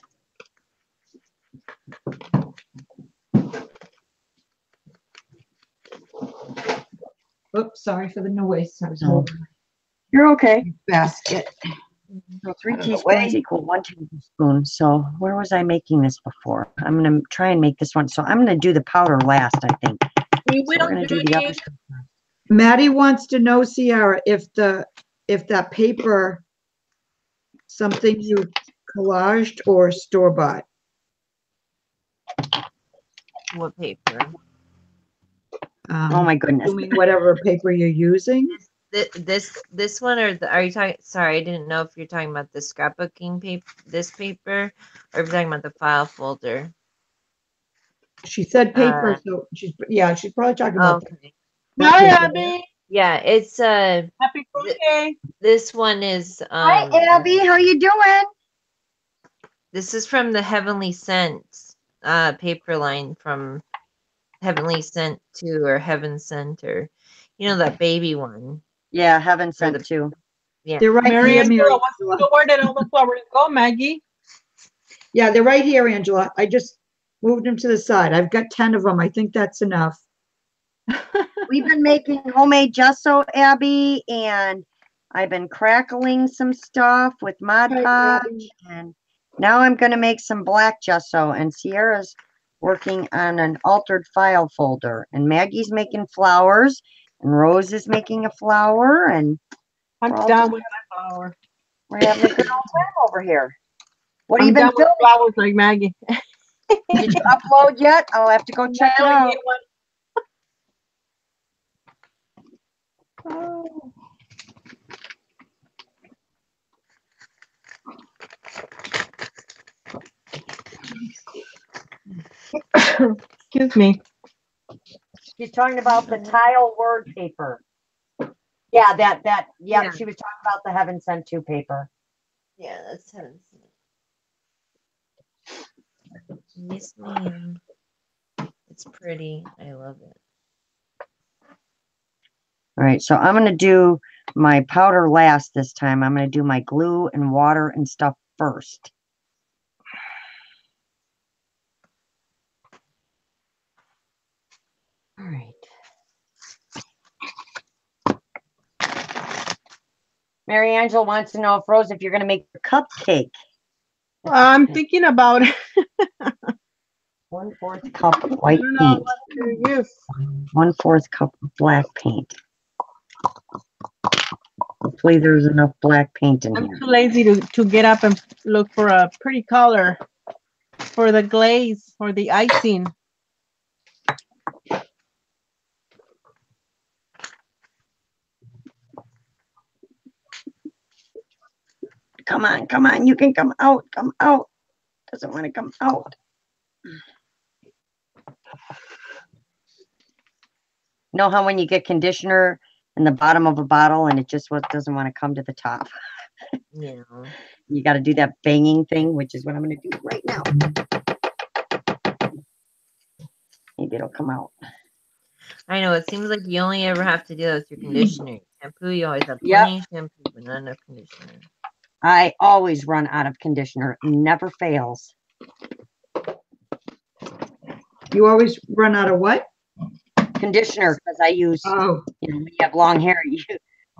Oops, sorry for the noise. I was holding You're okay. my basket. So 3 Out of the teaspoons way. equal 1 tablespoon. So where was I making this before? I'm going to try and make this one. So I'm going to do the powder last, I think. We So we're will going to do do the other it. stuff. Maddie wants to know, Ciara, if that paper, something you collaged or store-bought. What paper? Oh my goodness. Assuming whatever paper you're using. This one, or are you talking? Sorry, I didn't know if you're talking about the scrapbooking paper, this paper, or if you're talking about the file folder. She said paper, so she's probably talking about Okay. that Hi, paper. Abby. Yeah, it's Happy birthday. this one is Hi, Abby. How you doing? this is from the Heavenly Scent paper line from Heavenly Sent to, or Heaven Sent, or you know, that baby one. Yeah, heaven For sent the- too. Yeah. They're right Mary here, Angela, Mary. where did all the flowers go, Maggie? Yeah, they're right here, Angela. I just moved them to the side. I've got 10 of them. I think that's enough. We've been making homemade gesso, Abby, and I've been crackling some stuff with Mod Hi, Podge, Abby. and now I'm going to make some black gesso, and Ciara's working on an altered file folder, and Maggie's making flowers, and Rose is making a flower, and I'm We're all done just- with my flowers. we're having a good old time over here. What have I'm you been done with filming? flowers like Maggie. Did you upload yet? I'll have to go check it Now we out. need one. Oh. Excuse me. She's talking about the tile word paper. Yeah, Yeah. she was talking about the Heaven Sent To paper. Yeah, that's Heaven Sent. Yes, ma'am. It's pretty. I love it. All right, so I'm going to do my powder last this time. I'm going to do my glue and water and stuff first. All right. Mary Angela wants to know if Rose, if you're going to make a cupcake. I'm thinking about it. 1/4 cup of I white don't know paint. what to use. 1/4 cup of black paint. Hopefully there's enough black paint in I'm here. too lazy to get up and look for a pretty color for the glaze or the icing. Come on, you can come out, Doesn't want to come out. Know how when you get conditioner in the bottom of a bottle and it just doesn't want to come to the top? Yeah. You got to do that banging thing, which is what I'm going to do right now. Maybe it'll come out. I know. It seems like you only ever have to do that with your conditioner. Shampoo, you always have Yep. plenty of shampoo, but not enough conditioner. I always run out of conditioner. Never fails. You always run out of what? Conditioner, because I use, Oh, when you have long hair, you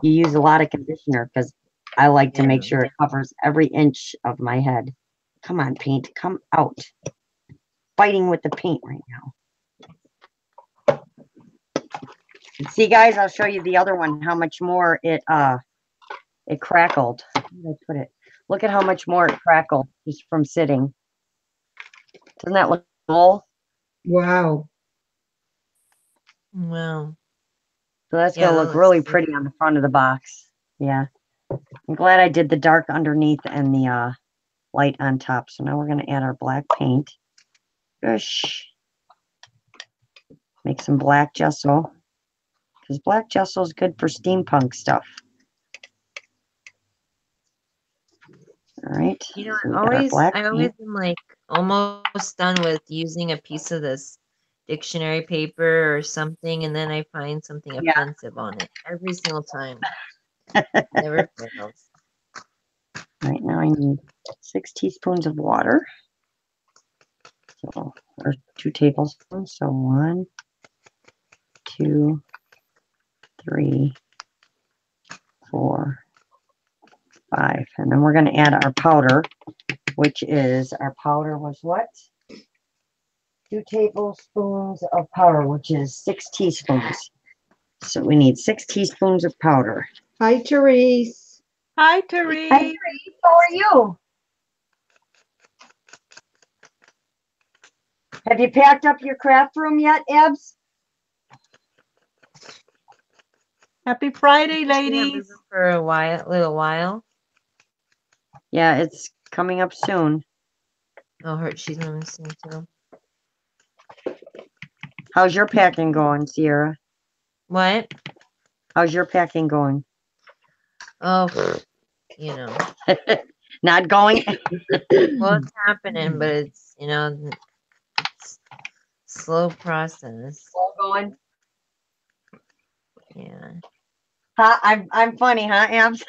use a lot of conditioner because I like to make sure it covers every inch of my head. Come on, paint, come out. Fighting with the paint right now. See, guys, I'll show you the other one, how much more it crackled. Where did I put it? Look at how much more it crackled just from sitting. Doesn't that look cool? wow. Wow. So that's Yeah, going to that look looks really good. pretty on the front of the box. Yeah. I'm glad I did the dark underneath and the light on top. So now we're going to add our black paint. Gosh. Make some black gesso. Because black gesso is good for steampunk stuff. All right. You know, So we got our black I paint. always am like almost done with using a piece of this dictionary paper or something, and then I find something Yeah. offensive on it every single time. Never fails. Right now I need 6 teaspoons of water. So, or 2 tablespoons. So 1, 2, 3, 4, 5. And then we're going to add our powder, which is, our powder was what? 2 tablespoons of powder, which is 6 teaspoons. So we need 6 teaspoons of powder. Hi, Therese. Hi, Therese. Hi, Therese. How are you? Have you packed up your craft room yet, Ebs? Happy Friday, Yeah, ladies. moving for a little while. Yeah, it's coming up soon. Oh, she's moving soon too. How's your packing going, Ciara? What? How's your packing going? Oh, you know. Not going? Well, it's happening, but it's, it's slow process. Slow going? Yeah. Huh? I'm funny, huh, Abs?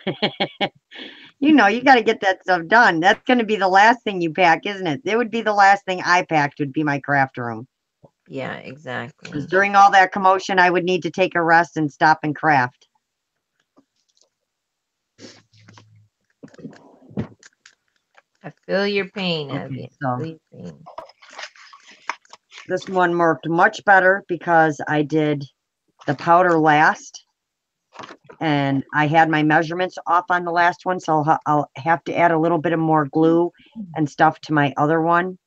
You got to get that stuff done. That's going to be the last thing you pack, isn't it? It would be the last thing I packed would be my craft room. Yeah, exactly. Because during all that commotion, I would need to take a rest and stop and craft. I feel your pain, Okay, Abby. so- I feel your pain. This one worked much better because I did the powder last. And I had my measurements off on the last one, so I'll have to add a little bit of more glue and stuff to my other one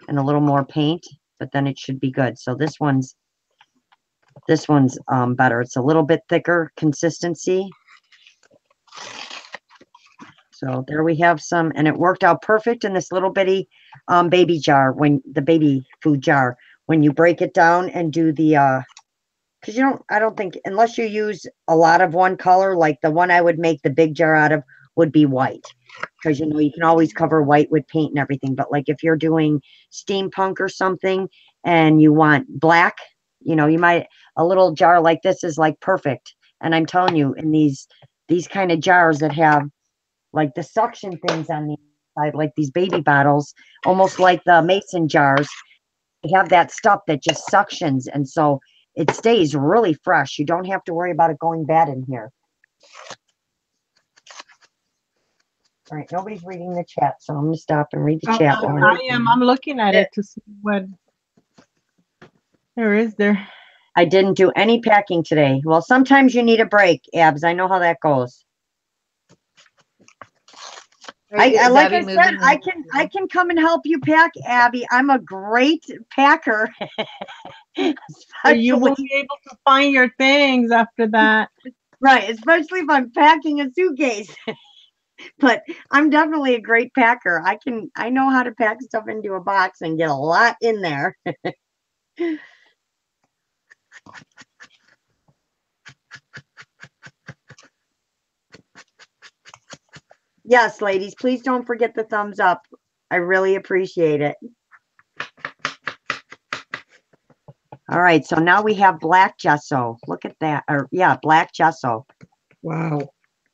and a little more paint, but then it should be good. So this one's better. It's a little bit thicker consistency. So there we have some, and it worked out perfect in this little bitty baby jar, the baby food jar, when you break it down and do the because I don't think, unless you use a lot of one color, like the one I would make the big jar out of would be white. Because, you can always cover white with paint and everything. But like if you're doing steampunk or something and you want black, you might, a little jar like this is like perfect. And I'm telling you, in these kind of jars that have like the suction things on the inside, like these baby bottles, almost like the mason jars, they have that stuff that just suctions. And so it stays really fresh. You don't have to worry about it going bad in here. All right, nobody's reading the chat, so I'm going to stop and read the chat. while I am. I'm looking at it to see what there is there. I didn't do any packing today. Well, sometimes you need a break, Abs. I know how that goes. Right, is Like Abby I said, moving I can come and help you pack, Abby. I'm a great packer. So you will be able to find your things after that. Right, especially if I'm packing a suitcase. But I'm definitely a great packer. I know how to pack stuff into a box and get a lot in there. Yes, ladies, please don't forget the thumbs up. I really appreciate it. All right, so now we have black gesso. Look at that. Or yeah, black gesso. Wow.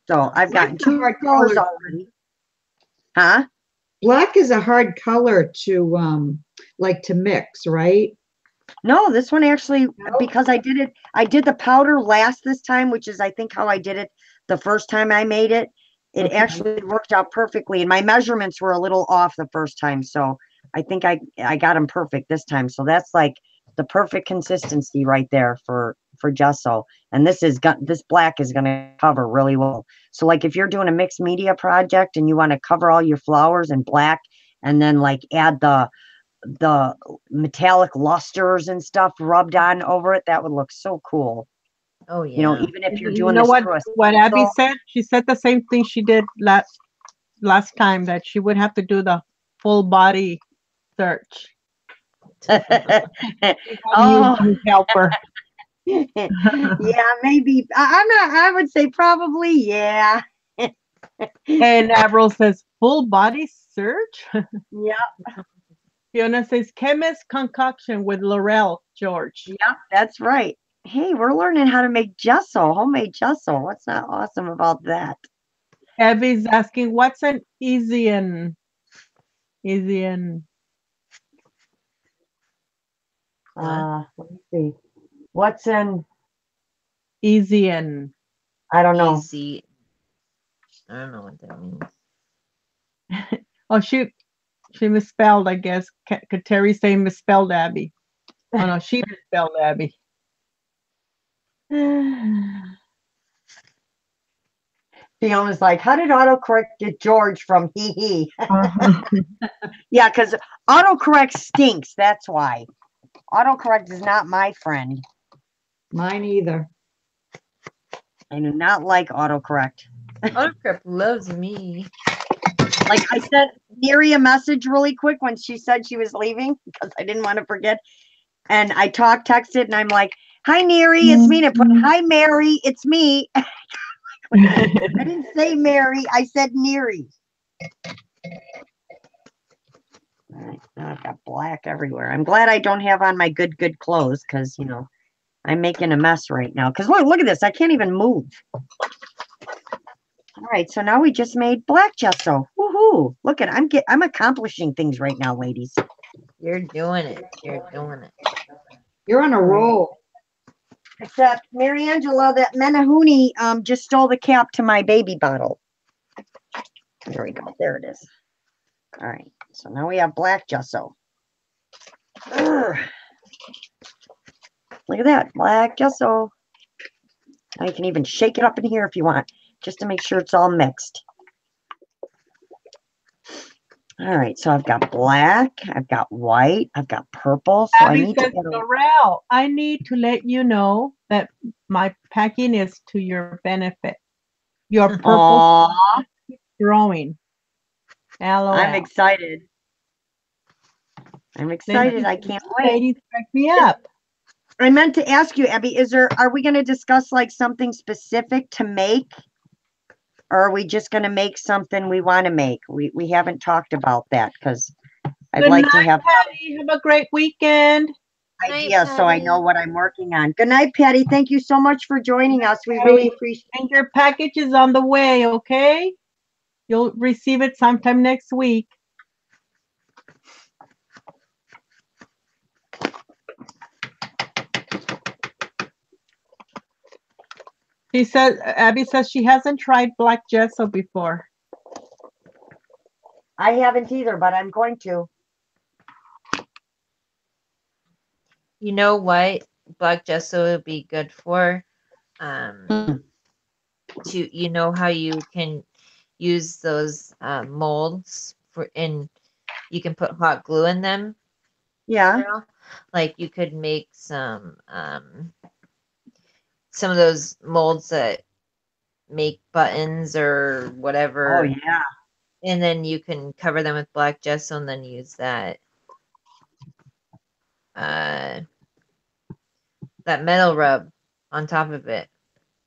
So I've gotten Black's a 2 hard colors color. already. Huh? Black is a hard color to like to mix, right? No, this one actually, No? because I did the powder last this time, which is I think how I did it the first time I made it. It Okay. actually worked out perfectly, and my measurements were a little off the first time, so I think I got them perfect this time. So that's like the perfect consistency right there for gesso. And this black is gonna cover really well. So like if you're doing a mixed media project and you want to cover all your flowers in black, and then like add the metallic lusters and stuff rubbed on over it, that would look so cool. Oh yeah. You know, even if you're You doing know this what? through a What Abby stencil. said? She said the same thing she did last time, that she would have to do the full body search. Oh. You help her. Yeah, maybe. I'm not. I would say probably. Yeah. And Avril says full body search. Yeah. Fiona says chemist concoction with Laurel George. Yeah. That's right. Hey, we're learning how to make gesso, homemade gesso. What's not awesome about that? Abby's asking, what's an Easian? Easian. Let me see. What's in? Easian. I don't know. Easy. I don't know what that means. Oh, she misspelled, I guess. Terry saying misspelled Abby. Oh no, she misspelled Abby. Fiona's like, how did autocorrect get George from hee hee? Uh-huh. Yeah, because autocorrect stinks. That's why. Autocorrect is not my friend. Mine either. I do not like autocorrect. Autocorrect loves me. Like I sent Miri a message really quick when she said she was leaving because I didn't want to forget. And I texted, and I'm like, hi, Neri, it's me. And I put, hi, Mary, it's me. I didn't say Mary, I said Neri. All right, now I've got black everywhere. I'm glad I don't have on my good clothes because, you know, I'm making a mess right now. Because look at this. I can't even move. All right, so now we just made black gesso. Woohoo! Look at I'm accomplishing things right now, ladies. You're doing it. You're doing it. You're on a roll. Except Mary Angela, that Mcinerny just stole the cap to my baby bottle. There we go. There it is. All right. So now we have black gesso. Urgh. Look at that, black gesso. Now you can even shake it up in here if you want, just to make sure it's all mixed. All right, so I've got black, I've got white, I've got purple. So Abby I need says, to. Laurel, I need to let you know that my packing is to your benefit. Your purple Aww, keeps growing. LOL. I'm excited. I'm excited. I can't wait. Ladies, back me up. I meant to ask you, Abby, are we going to discuss like something specific to make? Or are we just going to make something we want to make? We haven't talked about that because I'd Good like night, to have Patty. Have a great weekend. an idea so I know what I'm working on. Good night, Patty. Thank you so much for joining us. We Patty. really appreciate it. And your package is on the way, okay? You'll receive it sometime next week. She says, Abby says she hasn't tried black gesso before. I haven't either, but I'm going to. You know what black gesso would be good for? To you know how you can use those molds and you can put hot glue in them. Yeah. Like you could make some of those molds that make buttons or whatever. Oh yeah. And then you can cover them with black gesso and then use that that metal rub on top of it.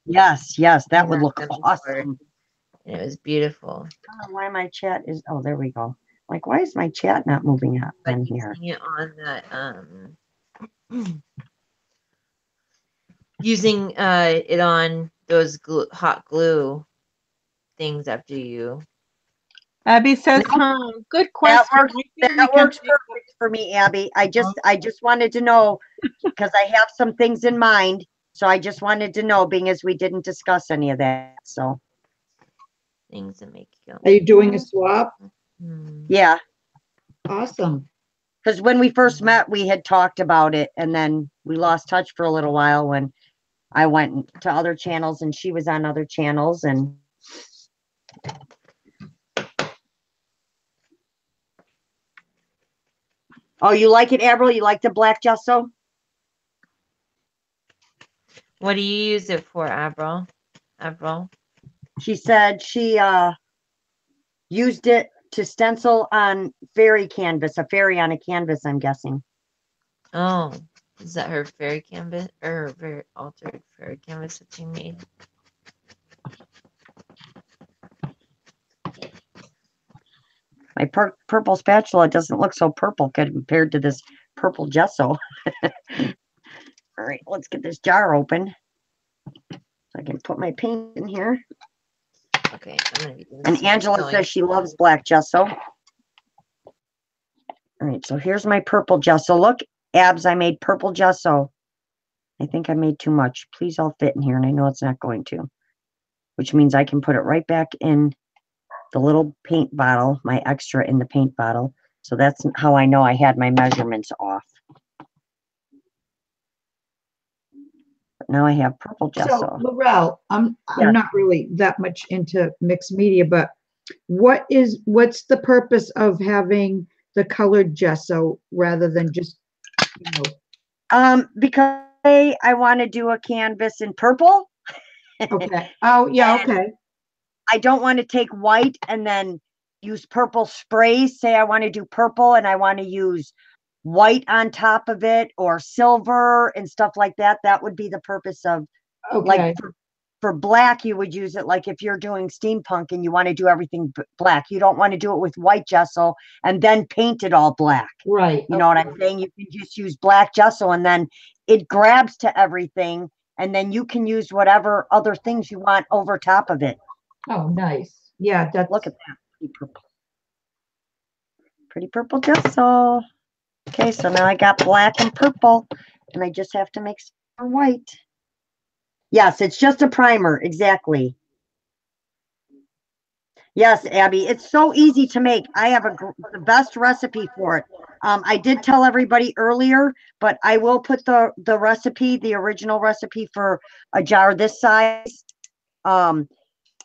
Yes, that would And look that's awesome. and it was beautiful. I don't know why my chat is, oh, there we go. Like, why is my chat not moving up But on here? using it on that using it on those hot glue things after you. Abby says, good question. That works. I think we That can works take- perfect for me, Abby. I just wanted to know because I have some things in mind. So I just wanted to know, being as we didn't discuss any of that. So Things that make you go. Are you doing a swap? Hmm. yeah, Awesome. because when we first met, we had talked about it, and then we lost touch for a little while when I went to other channels and she was on other channels. And oh, you like it, Avril? You like the black gesso? What do you use it for, Avril? Avril? She said she used it to stencil on fairy canvas, a fairy on a canvas, I'm guessing. Oh, is that her fairy canvas or her very altered fairy canvas that she made? My purple spatula doesn't look so purple compared to this purple gesso. All right, let's get this jar open so I can put my paint in here. Okay, I'm gonna be doing And some Angela sewing. says she loves black gesso. All right, so here's my purple gesso. Look, Abs, I made purple gesso. I think I made too much. Please all fit in here, and I know it's not going to, which means I can put it right back in the little paint bottle, my extra in the paint bottle. So that's how I know I had my measurements off. But now I have purple So, gesso. Laurel, I'm Yes. not really that much into mixed media, but what's the purpose of having the colored gesso rather than just, you know, Because I want to do a canvas in purple. okay. Oh, yeah, okay. I don't want to take white and then use purple sprays. Say I want to do purple and I want to use white on top of it or silver and stuff like that. That would be the purpose of Okay. like for black, you would use it like if you're doing steampunk and you want to do everything black. You don't want to do it with white gesso and then paint it all black. Right. You know what I'm saying? You can just use black gesso and then it grabs to everything. And then you can use whatever other things you want over top of it. Oh, nice. Yeah, that's. Look at that. Pretty purple. Pretty purple gesso. Okay, so now I got black and purple. And I just have to make some white. Yes, it's just a primer. Exactly. Yes, Abby, it's so easy to make. I have the best recipe for it. I did tell everybody earlier, but I will put the recipe, the original recipe for a jar this size,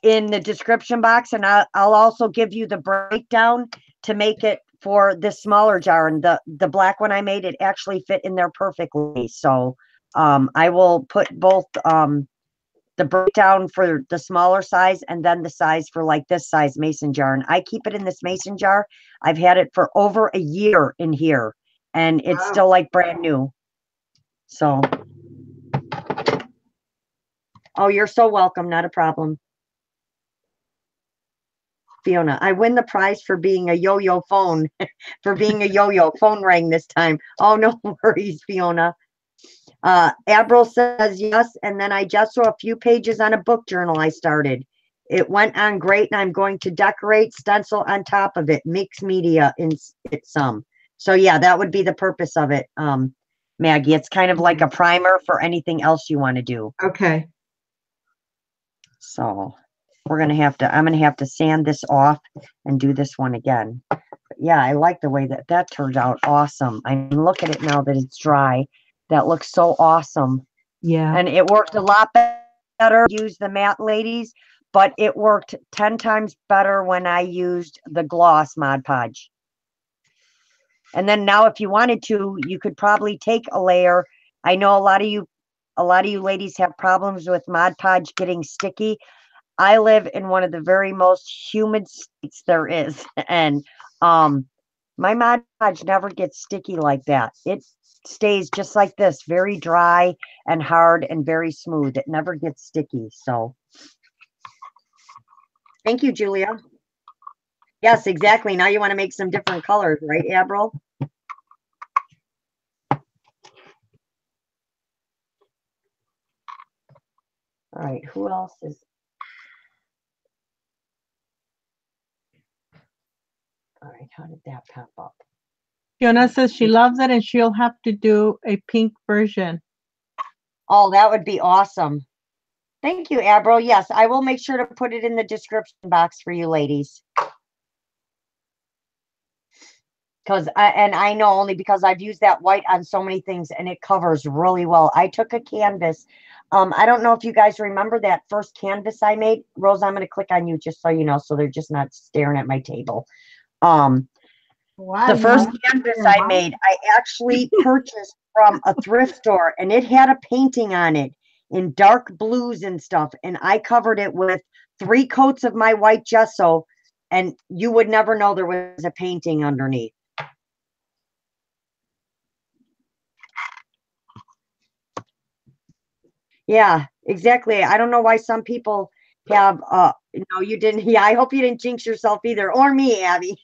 in the description box, and I'll also give you the breakdown to make it for this smaller jar. And the black one I made, it actually fit in there perfectly. So I will put both the breakdown for the smaller size and then the size for like this size mason jar. And I keep it in this mason jar. I've had it for over a year in here and it's Wow. still like brand new. So, oh, you're so welcome. Not a problem. Fiona, I win the prize for being a yo-yo phone, for being a yo-yo. Phone rang this time. Oh, no worries, Fiona. Avril says yes, and then I just saw a few pages on a book journal I started. It went on great, and I'm going to decorate stencil on top of it, mix media in it some. So yeah, that would be the purpose of it, Maggie. It's kind of like a primer for anything else you want to do. Okay. So I'm gonna have to sand this off and do this one again. But yeah, I like the way that turned out awesome. I mean, look at it now that it's dry. That looks so awesome. Yeah. And it worked a lot better. Use the matte ladies, but it worked 10 times better when I used the gloss Mod Podge. And then now if you wanted to, you could probably take a layer. I know a lot of you ladies have problems with Mod Podge getting sticky. I live in one of the very most humid states there is. And my Mod Podge never gets sticky like that. It stays just like this, very dry and hard and very smooth. It never gets sticky. So Thank you, Julia. Yes, exactly. Now you want to make some different colors, right, Avril? All right, who else is? All right, how did that pop up? Fiona says she loves it and she'll have to do a pink version. Oh, that would be awesome. Thank you, Avril. Yes, I will make sure to put it in the description box for you ladies. Because I know only because I've used that white on so many things and it covers really well. I took a canvas. I don't know if you guys remember that first canvas I made. Rose, I'm going to click on you just so you know, so they're just not staring at my table. The first canvas I made, I actually purchased from a thrift store, and it had a painting on it in dark blues and stuff. And I covered it with 3 coats of my white gesso, and you would never know there was a painting underneath. Yeah, exactly. I don't know why some people have, no, you didn't. Yeah, I hope you didn't jinx yourself either, or me, Abby.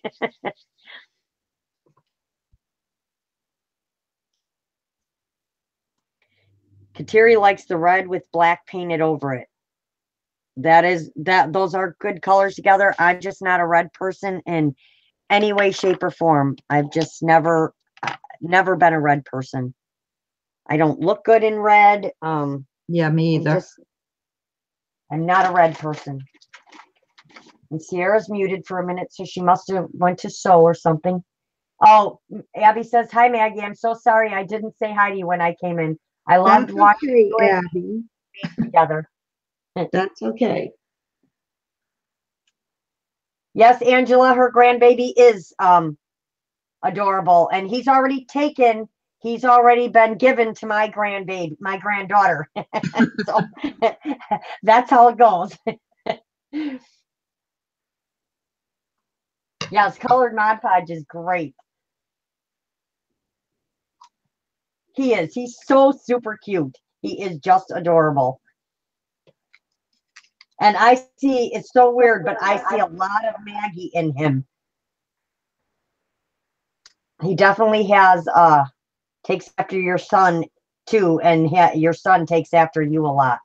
Kateri likes the red with black painted over it. Those are good colors together. I'm just not a red person in any way, shape, or form. I've just never been a red person. I don't look good in red. Yeah, me either. I'm not a red person. And Ciara's muted for a minute, so she must have went to sew or something. Oh, Abby says, hi, Maggie. I'm so sorry I didn't say hi to you when I came in. I loved That's watching okay, you and Abby. together. That's okay. Yes, Angela, her grandbaby is adorable, and he's already been given to my grandbaby, my granddaughter. So that's how it goes. Yes, colored Mod Podge is great. He is. He's so super cute. He is just adorable. And I see, it's so weird, but I see a lot of Maggie in him. He definitely has, takes after your son too, and your son takes after you a lot.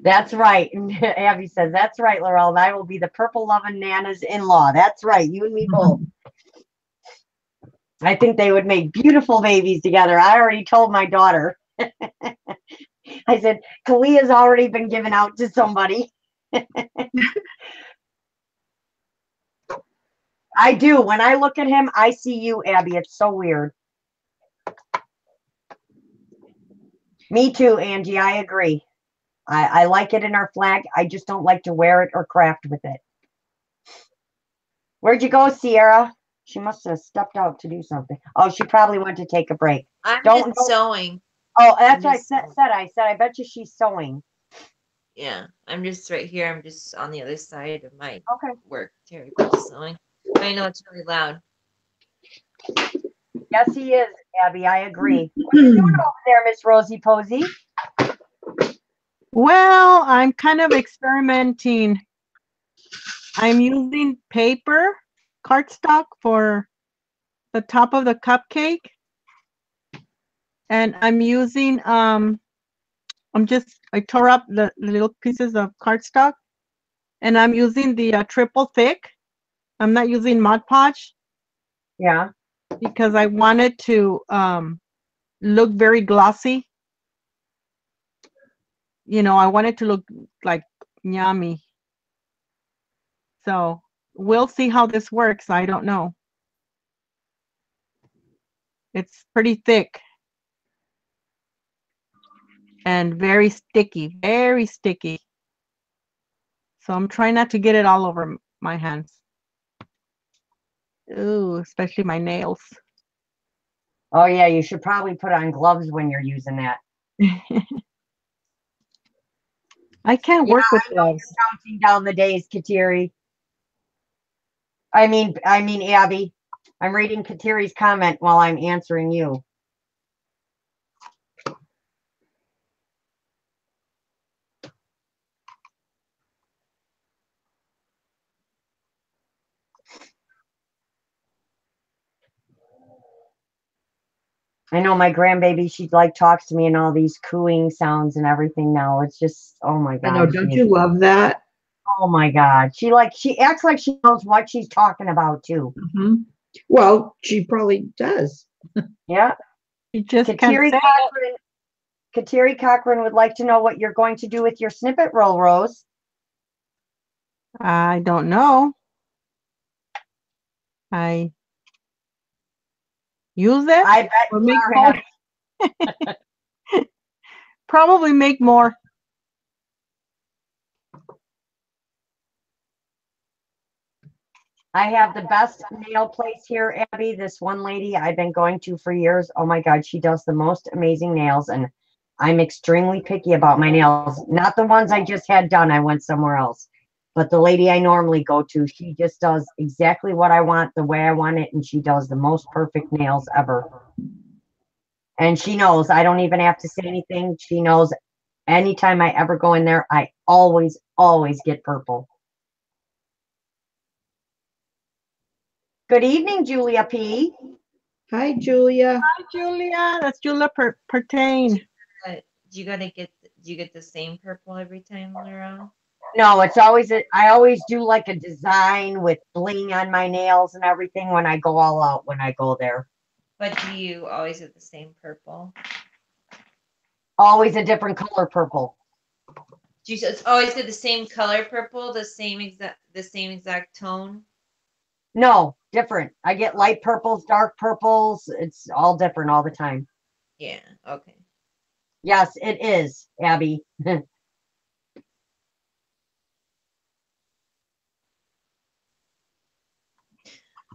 That's right. Abby says, that's right, Laurel, and I will be the purple loving Nana's in-law. That's right. You and me both. I think they would make beautiful babies together. I already told my daughter. I said, Kalia's already been given out to somebody. I do. When I look at him, I see you, Abby. It's so weird. Me too, Angie. I agree. I like it in our flag. I just don't like to wear it or craft with it. Where'd you go, Ciara? She must have stepped out to do something. Oh, she probably went to take a break. I'm Don't just sewing. Oh, that's what I said. I said, I bet you she's sewing. Yeah, I'm just right here. I'm just on the other side of my work table sewing. I know it's really loud. Yes, he is, Abby. I agree. What are you doing over there, Miss Rosie Posey? Well, I'm kind of experimenting. I'm using paper cardstock for the top of the cupcake. And I'm using, I tore up the little pieces of cardstock and I'm using the triple thick. I'm not using Mod Podge. Yeah. Because I wanted to look very glossy. You know, I wanted to look like yummy. So we'll see how this works. I don't know. It's pretty thick. And very sticky, very sticky. So I'm trying not to get it all over my hands. Ooh, especially my nails. Oh, yeah, you should probably put on gloves when you're using that. I can't work with gloves. Counting down the days, Kateri. I mean, Abby. I'm reading Kateri's comment while I'm answering you. I know my grandbaby, she like talks to me and all these cooing sounds and everything now. It's just, oh my I know, God. don't you love that? Oh my God. She acts like she knows what she's talking about too. Mhm. Well, she probably does. Yeah. You just can't Kateri say it. Cochran would like to know what you're going to do with your snippet roll, Rose. I don't know. I use it I bet or you make are more. happy. Probably make more. I have the best nail place here, Abby. This one lady I've been going to for years. Oh my God, she does the most amazing nails, and I'm extremely picky about my nails. Not the ones I just had done. I went somewhere else. But the lady I normally go to, she just does exactly what I want, the way I want it, and she does the most perfect nails ever. And she knows I don't even have to say anything. She knows anytime I ever go in there, I always, always get purple. Good evening, Julia P. Hi, Julia. Hi, Julia. That's Julia Pertain. Do you get the same purple every time, Laura? No, it's always I always do like a design with bling on my nails and everything when I go all out when I go there. But do you always get the same purple? Always a different color purple. Do you it's always get the same color purple, the same exact tone? No, different. I get light purples, dark purples. It's all different all the time. Yeah, okay. Yes, it is, Abby.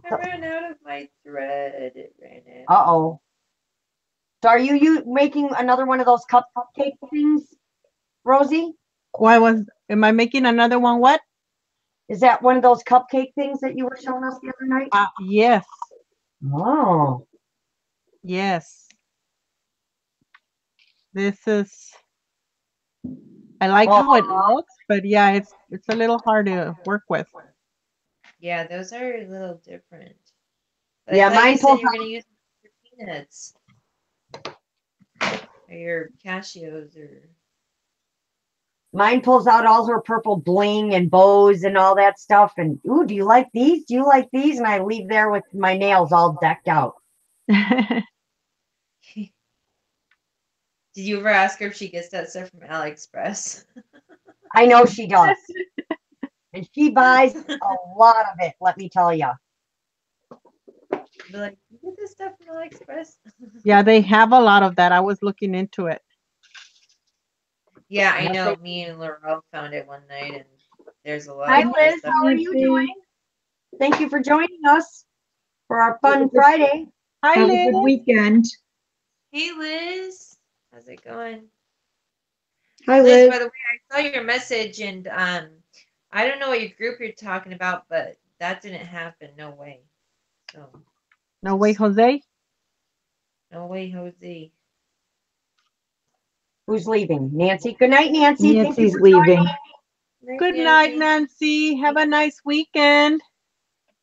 I ran out of my thread. It ran out. Uh-oh. So are you making another one of those cupcake things, Rosie? Am I making another one? What? Is that one of those cupcake things that you were showing us the other night? Yes. Oh. Yes. This is, I like how it looks, but yeah, it's a little hard to work with. Yeah, those are a little different. But Yeah, I thought mine you said pulls you were going to use your peanuts. Or your cashews or... Mine pulls out all her purple bling and bows and all that stuff. And, ooh, do you like these? Do you like these? And I leave there with my nails all decked out. Did you ever ask her if she gets that stuff from AliExpress? I know she does. And she buys a lot of it, let me tell you. Be like, you get this stuff from AliExpress? Yeah, they have a lot of that. I was looking into it. Yeah, I know. Me and Laurel found it one night, and there's a lot Hi, of Liz. stuff. How are you doing? Thank you for joining us for our fun Friday. Hi, Have Liz. a good weekend. Hey, Liz. How's it going? Hi, Liz, Liz. by the way, I saw your message, and I don't know what your group you're talking about, but that didn't happen. No way. So. No way, Jose. No way, Jose. Who's leaving? Nancy. Good night, Nancy. Nancy's leaving. Good night, Nancy. Have a nice weekend.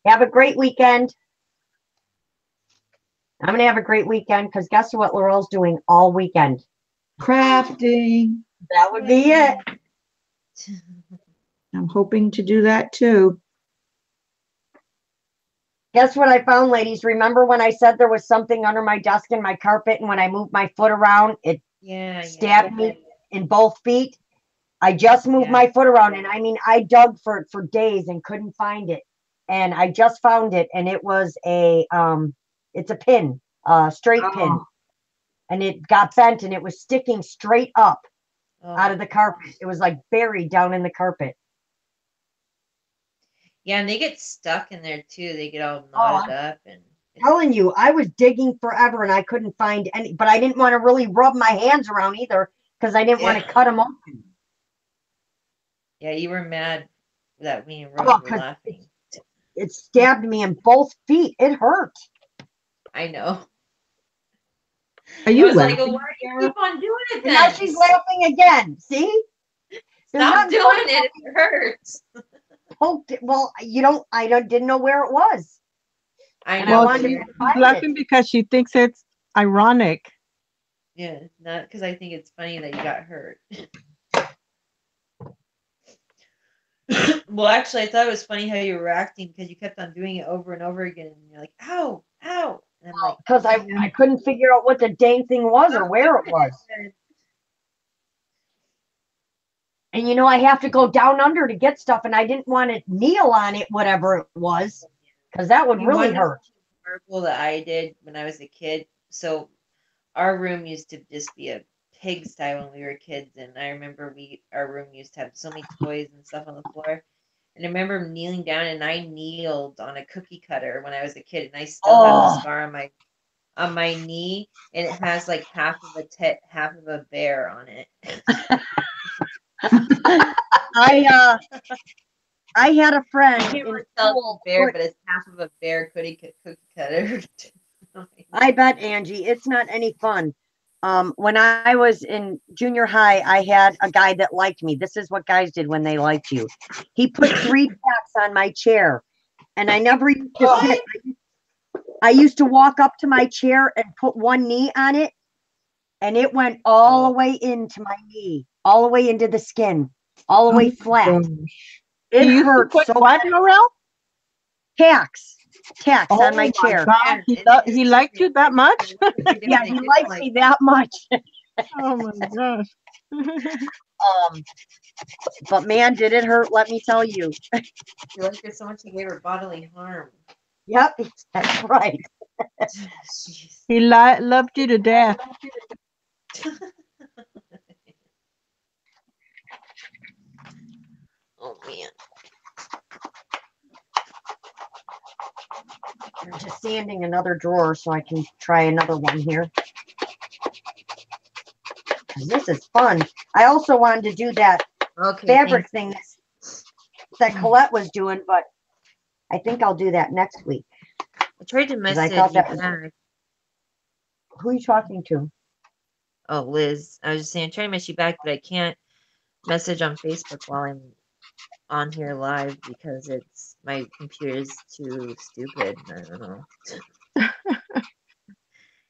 Have a great weekend. I'm going to have a great weekend because guess what Laurel's doing all weekend? Crafting. That would be it. I'm hoping to do that too. Guess what I found, ladies? Remember when I said there was something under my desk in my carpet, and when I moved my foot around, it stabbed me in both feet? I just moved my foot around, and I mean, I dug for it for days and couldn't find it. And I just found it, and it was it's a pin, straight pin. And it got bent, and it was sticking straight up out of the carpet. It was like buried down in the carpet. Yeah, and they get stuck in there too. They get all knotted up. And telling you, I was digging forever and I couldn't find any, but I didn't want to really rub my hands around either because I didn't want to cut them open. Yeah, you were mad that me and Rose were laughing. It stabbed me in both feet. It hurt. I know. Are you laughing? Like, well, why do you keep on doing it then? And now she's laughing again. See? Stop doing it. It hurts. Oh, well, I didn't know where it was. I know. Well, she's laughing because she thinks it's ironic. Yeah, not because I think it's funny that you got hurt. Well, actually, I thought it was funny how you were acting because you kept on doing it over and over again. And you're like, ow, ow. And I'm like, Because I couldn't figure out what the dang thing was or where it was. And you know, I have to go down under to get stuff, and I didn't want to kneel on it, whatever it was, because that would really hurt. Marvel that I did when I was a kid. So our room used to just be a pigsty when we were kids, and I remember our room used to have so many toys and stuff on the floor. And I remember kneeling down, and I kneeled on a cookie cutter when I was a kid, and I still have the scar on my knee, and it has like half of a bear on it. I had a friend I can't in really tell school. it's a bear, but it's half of a bear cookie cutter. I bet, Angie, it's not any fun. When I was in junior high, I had a guy that liked me. This is what guys did when they liked you. He put 3 tacks on my chair, and I never used to sit. I used to walk up to my chair and put one knee on it, and it went all the way into my knee, all the way into the skin, all the way flat. It hurt so bad. Laurel? Tacks on my chair. God. He liked you that much? Yeah, he likes me that much. Oh my gosh. But man, did it hurt, let me tell you. You liked her so much he gave her bodily harm. Yep, that's right. He loved you to death. Oh man. I'm just sanding another drawer so I can try another one here. This is fun. I also wanted to do that fabric thing that Colette was doing, but I think I'll do that next week. I tried to message I thought that you was, back. who are you talking to? Oh, Liz. I was just saying, I'm trying to message you back, but I can't message on Facebook while I'm on here live because my computer's too stupid. I don't know.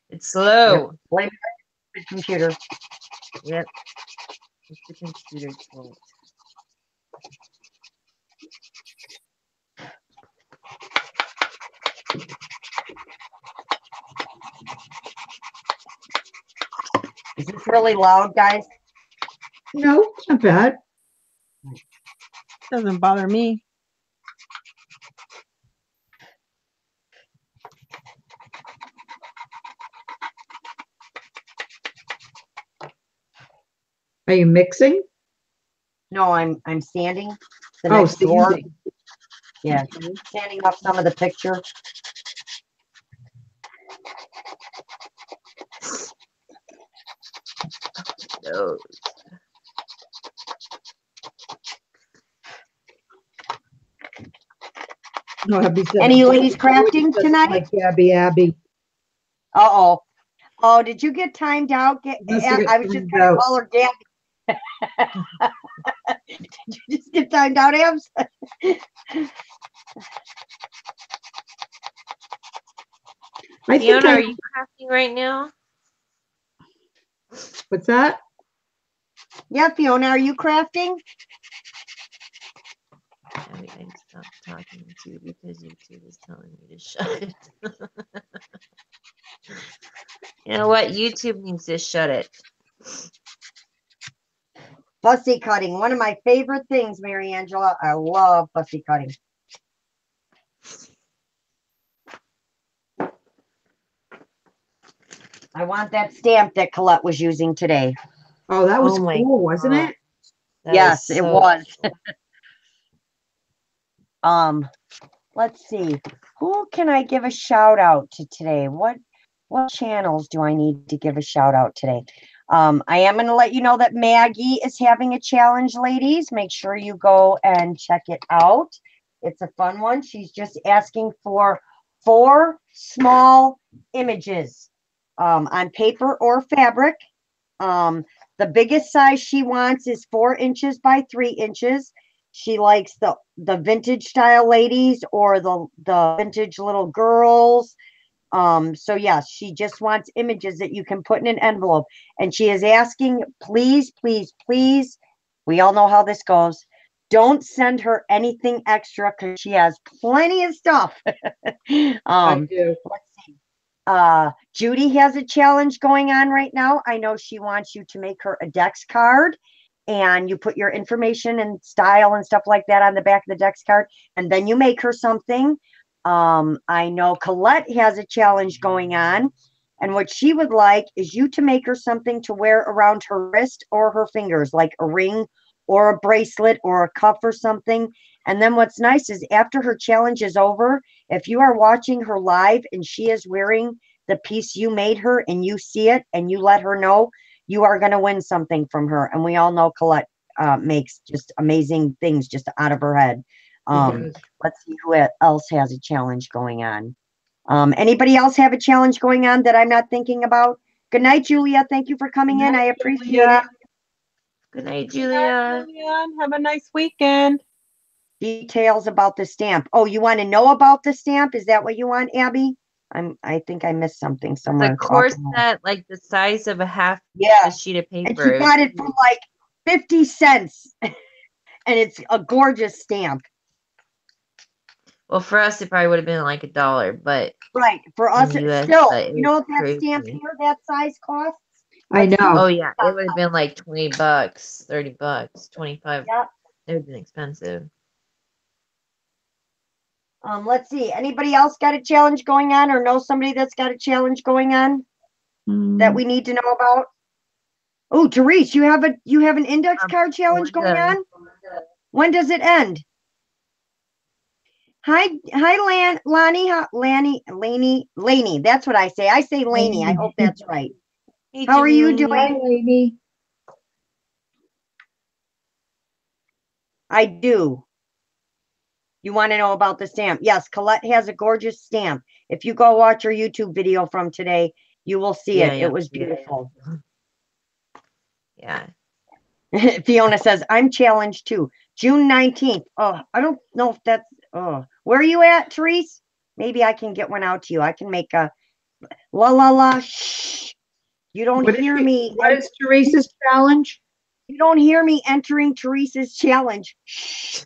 It's slow. Yep. Blame the computer. Yep. It's the computer's fault. Is this really loud, guys? No, it's not bad. Doesn't bother me. Are you mixing? No, I'm sanding the next drawer. Sanding. Yeah, sanding off some of the picture. No. No, Abby said, Any ladies crafting tonight? Like Abby. Uh-oh. Oh, did you get timed out? I was just going to call her Gabby. Did you just get timed out, Abs? Fiona, are you crafting right now? What's that? Yeah, Fiona, are you crafting? I stopped talking to you because YouTube is telling me to shut it. You know what? YouTube needs to shut it. Fussy cutting, one of my favorite things, Mary Angela. I love fussy cutting. I want that stamp that Colette was using today. Oh, that was cool, wasn't it? Yes, it was. Let's see. Who can I give a shout out to today? What channels do I need to give a shout out today? I am going to let you know that Maggie is having a challenge, ladies. Make sure you go and check it out. It's a fun one. She's just asking for 4 small images on paper or fabric. The biggest size she wants is 4 inches by 3 inches. She likes the vintage style ladies or the vintage little girls. So yes, she just wants images that you can put in an envelope. And she is asking, please, please, please, we all know how this goes. Don't send her anything extra because she has plenty of stuff. I do. Let's see. Judy has a challenge going on right now. I know she wants you to make her a Dex card and you put your information and style and stuff like that on the back of the Dex card, and then you make her something. I know Colette has a challenge going on, and what she would like is you to make her something to wear around her wrist or her fingers, like a ring or a bracelet or a cuff or something. And then what's nice is after her challenge is over, if you are watching her live and she is wearing the piece you made her and you see it and you let her know, you are going to win something from her. And we all know Colette makes just amazing things just out of her head. Let's see who else has a challenge going on. Anybody else have a challenge going on that I'm not thinking about? Good night, Julia. Thank you for coming in. I appreciate it. Good night, Julia. Julia. Have a nice weekend. Details about the stamp. Oh, you want to know about the stamp? Is that what you want, Abby? I think I missed something somewhere. The core set, like the size of a sheet of paper. And she got it for like 50 cents. And it's a gorgeous stamp. Well, for us, it probably would have been like $1, but right, for us, it's still, you know what that stamp here, that size costs? I know. Oh yeah, it would have been like $20, $30, 25. Yeah. It would have been expensive. Let's see. Anybody else got a challenge going on, or know somebody that's got a challenge going on that we need to know about? Oh, Therese, you have an index card challenge going on? When does it end? Hi, Laney. That's what I say. I say Laney. I hope that's right. Hey, how are you doing? Hi, Laney. I do. You want to know about the stamp? Yes, Colette has a gorgeous stamp. If you go watch her YouTube video from today, you will see it. It was beautiful. Yeah. Fiona says, I'm challenged too. June 19th. Oh, I don't know if that's, where are you at, Therese? Maybe I can get one out to you. I can make a shh. You don't hear me. What is Therese's challenge? You don't hear me entering Therese's challenge. Shh.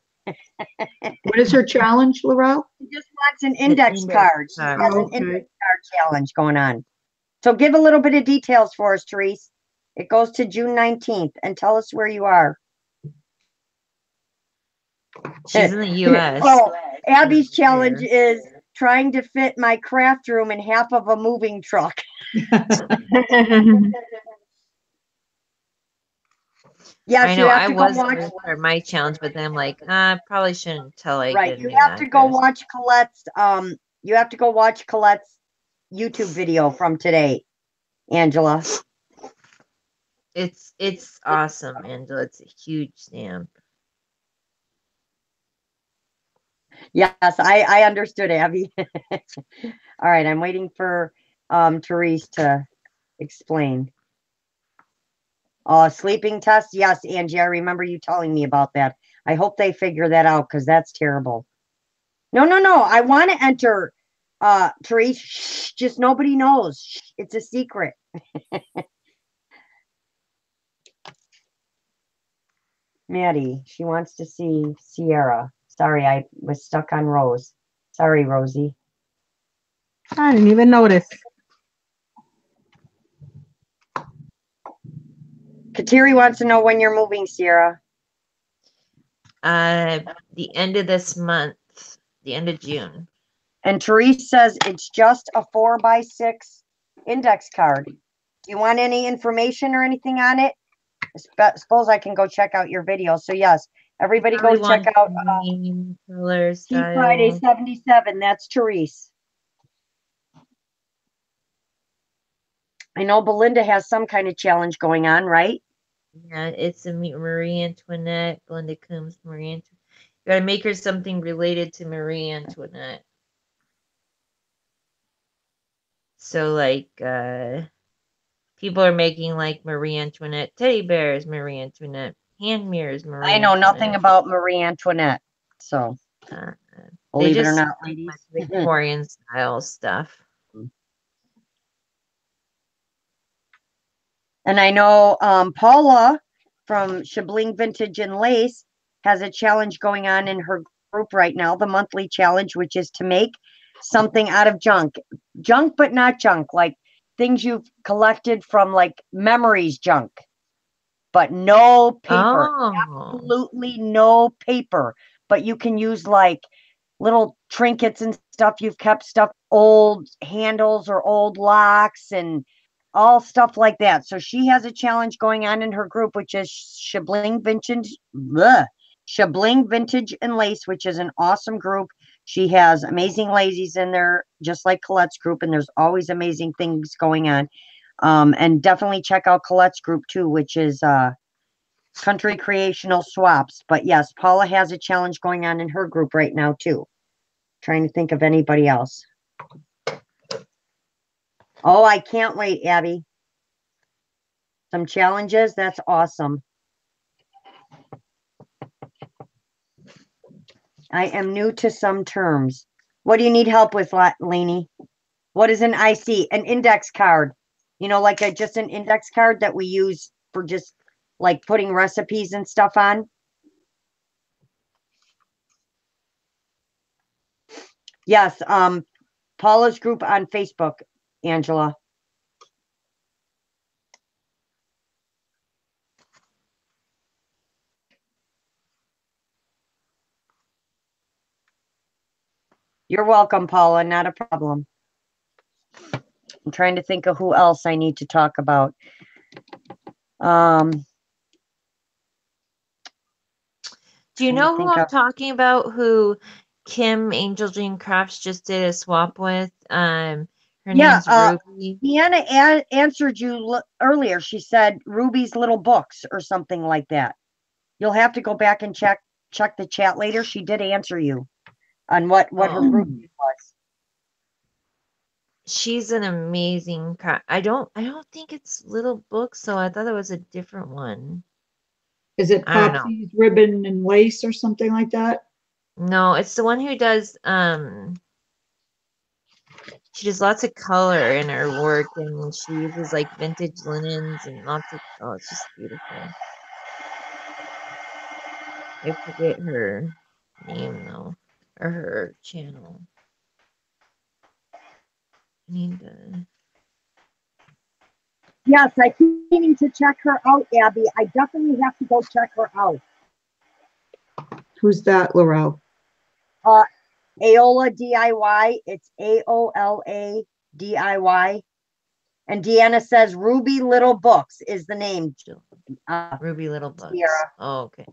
What is her challenge, Laurel? She just wants an index card. She has an index card challenge going on. So give a little bit of details for us, Therese. It goes to June 19th, and tell us where you are. She's in the U.S. Oh, Abby's challenge is trying to fit my craft room in half of a moving truck. Yes, I know. I was going to start my challenge, but then I'm like, I probably shouldn't tell I right. You have to go watch Colette's. You have to go watch Colette's YouTube video from today, Angela. It's awesome, Angela. It's a huge stamp. Yes, I understood, Abby. All right, I'm waiting for Therese to explain. Sleeping test. Yes, Angie, I remember you telling me about that. I hope they figure that out because that's terrible. No. I want to enter, Therese. Shh, just nobody knows. Shh, it's a secret. Maddie, she wants to see Ciara. Sorry, I was stuck on Rose. Sorry, Rosie. I didn't even notice. Kateri wants to know when you're moving, Ciara. The end of this month, the end of June. And Therese says it's just a 4x6 index card. Do you want any information or anything on it? I suppose I can go check out your video. So yes, everybody go check out color style. Friday 77. That's Therese. I know Belinda has some kind of challenge going on, right? Yeah, it's a Marie Antoinette, Belinda Coombs, Marie Antoinette. You gotta make her something related to Marie Antoinette. So like people are making like Marie Antoinette teddy bears, Marie Antoinette hand mirrors, Marie I know Antoinette. nothing about Marie Antoinette, so believe it or not, ladies. Victorian style stuff. And I know Paula from Chabling Vintage and Lace has a challenge going on in her group right now, the monthly challenge, which is to make something out of junk. Junk, but not junk, like things you've collected from like memories junk, but no paper. Oh, Absolutely no paper. But you can use like little trinkets and stuff you've kept, stuff, old handles or old locks and all stuff like that. So she has a challenge going on in her group, which is Chabling Vintage and Lace, which is an awesome group. She has amazing lazies in there, just like Colette's group, and there's always amazing things going on. And definitely check out Colette's group too, which is Country Creational Swaps. But yes, Paula has a challenge going on in her group right now too. Trying to think of anybody else. Oh, I can't wait, Abby. Some challenges. That's awesome. I am new to some terms. What do you need help with, Lainey? What is an IC? An index card. You know, like just an index card that we use for just like putting recipes and stuff on. Yes, Paula's group on Facebook, Angela. You're welcome, Paula. Not a problem. I'm trying to think of who else I need to talk about. do you know who I'm of talking about? Who Kim Angel Dream Crafts just did a swap with? Her name's Ruby. Deanna answered you earlier. She said Ruby's Little Books or something like that. You'll have to go back and check the chat later. She did answer you on what her group was. She's an amazing craft. I don't think it's Little Books, so I thought it was a different one. Is it I don't know. Popsy's Ribbon and Lace or something like that? No, it's the one who does she does lots of color in her work, and she uses like vintage linens and lots of, oh, it's just beautiful. I forget her name though, or her channel. I need to. Yes, I keep meaning to check her out, Abby. I definitely have to go check her out. Who's that, Laurel? Aola DIY. It's AOLA DIY. And Deanna says Ruby Little Books is the name. Ruby Little Books. Ciara. Oh, okay.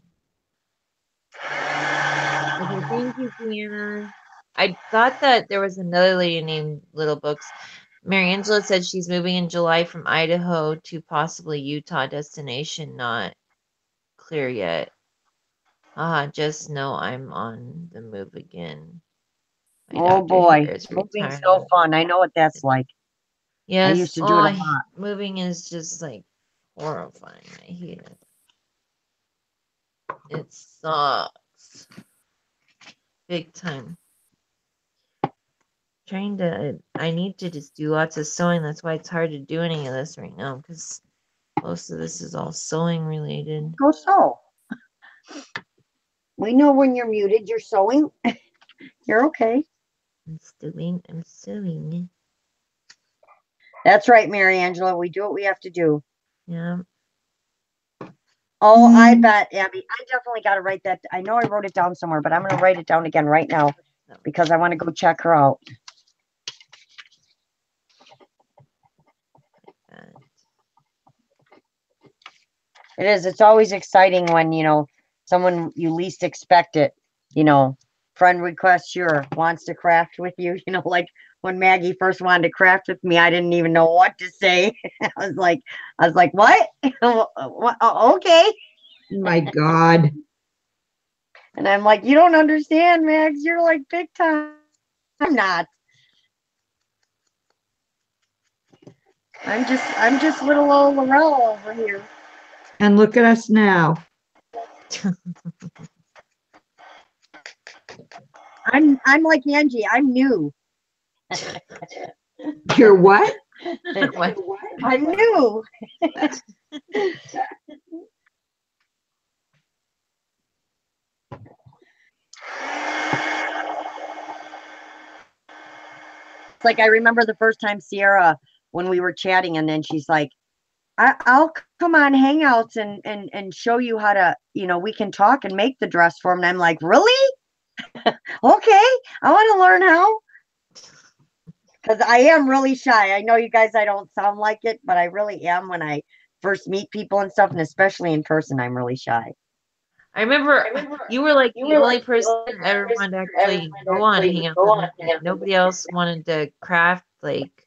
Okay, thank you, Deanna. I thought that there was another lady named Little Books. Mary Angela said she's moving in July from Idaho to possibly Utah destination, not clear yet. Just know I'm on the move again. Oh boy, moving's so fun. I know what that's like. Yes, I used to do it a lot. Moving is just like horrifying. I hate it. It sucks. Big time. I need to just do lots of sewing. That's why it's hard to do any of this right now, because most of this is all sewing related. Go sew. We know when you're muted, you're sewing. You're okay. I'm sewing. That's right, Mary Angela. We do what we have to do. Yeah. Oh, I bet, Abby. I definitely got to write that. I know I wrote it down somewhere, but I'm going to write it down again right now because I want to go check her out. It is. It's always exciting when, someone you least expect it, friend requests you or wants to craft with you, like when Maggie first wanted to craft with me, I didn't even know what to say. I was like, what? Okay. My God. And I'm like, you don't understand, Mags. You're like big time. I'm not. I'm just little old Laurel over here. And look at us now. I'm like Angie. I'm new. You're what? What? I'm new. It's like I remember the first time Ciara, when we were chatting, and then she's like, I'll come on Hangouts and show you how to, we can talk and make the dress for them. And I'm like, really? Okay, I want to learn how. Because I am really shy. I know you guys, I don't sound like it, but I really am when I first meet people and stuff, and especially in person, I'm really shy. I remember you were like the only person I ever wanted to actually go on Hangouts with me. Nobody else wanted to craft like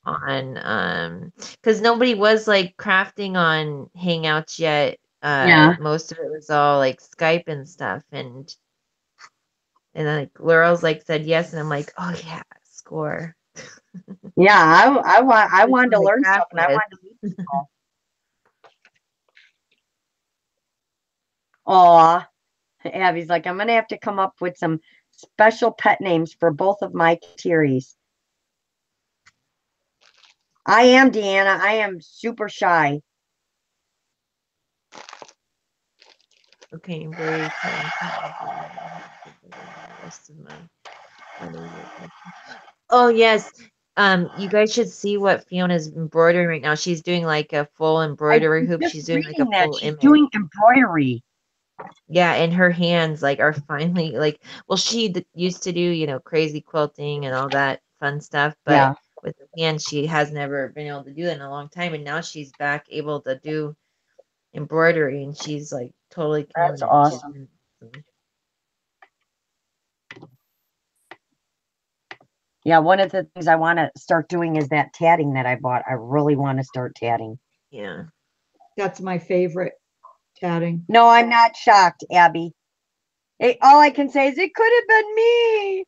on because nobody was like crafting on Hangouts yet. Yeah. Most of it was all like Skype and stuff, and like Laurel's like said yes, and I'm like, oh yeah, score. Yeah, I wanted to learn stuff, and I with. wanted to meet people. Aw, Abby's like, I'm gonna have to come up with some special pet names for both of my kitties. I am, Deanna. I am super shy. Okay, very Oh yes. You guys should see what Fiona's embroidering right now. She's doing like a full embroidery hoop. She's doing like a full She's image. doing embroidery. Yeah, and her hands like are finally like, well, she used to do, crazy quilting and all that fun stuff, but Yeah. with her hands, she has never been able to do that in a long time, and now she's back able to do embroidery, and she's like totally killing That's it. awesome. Yeah, one of the things I want to start doing is that tatting that I bought. I really want to start tatting. Yeah. That's my favorite tatting. No, I'm not shocked, Abby. All I can say is it could have been me.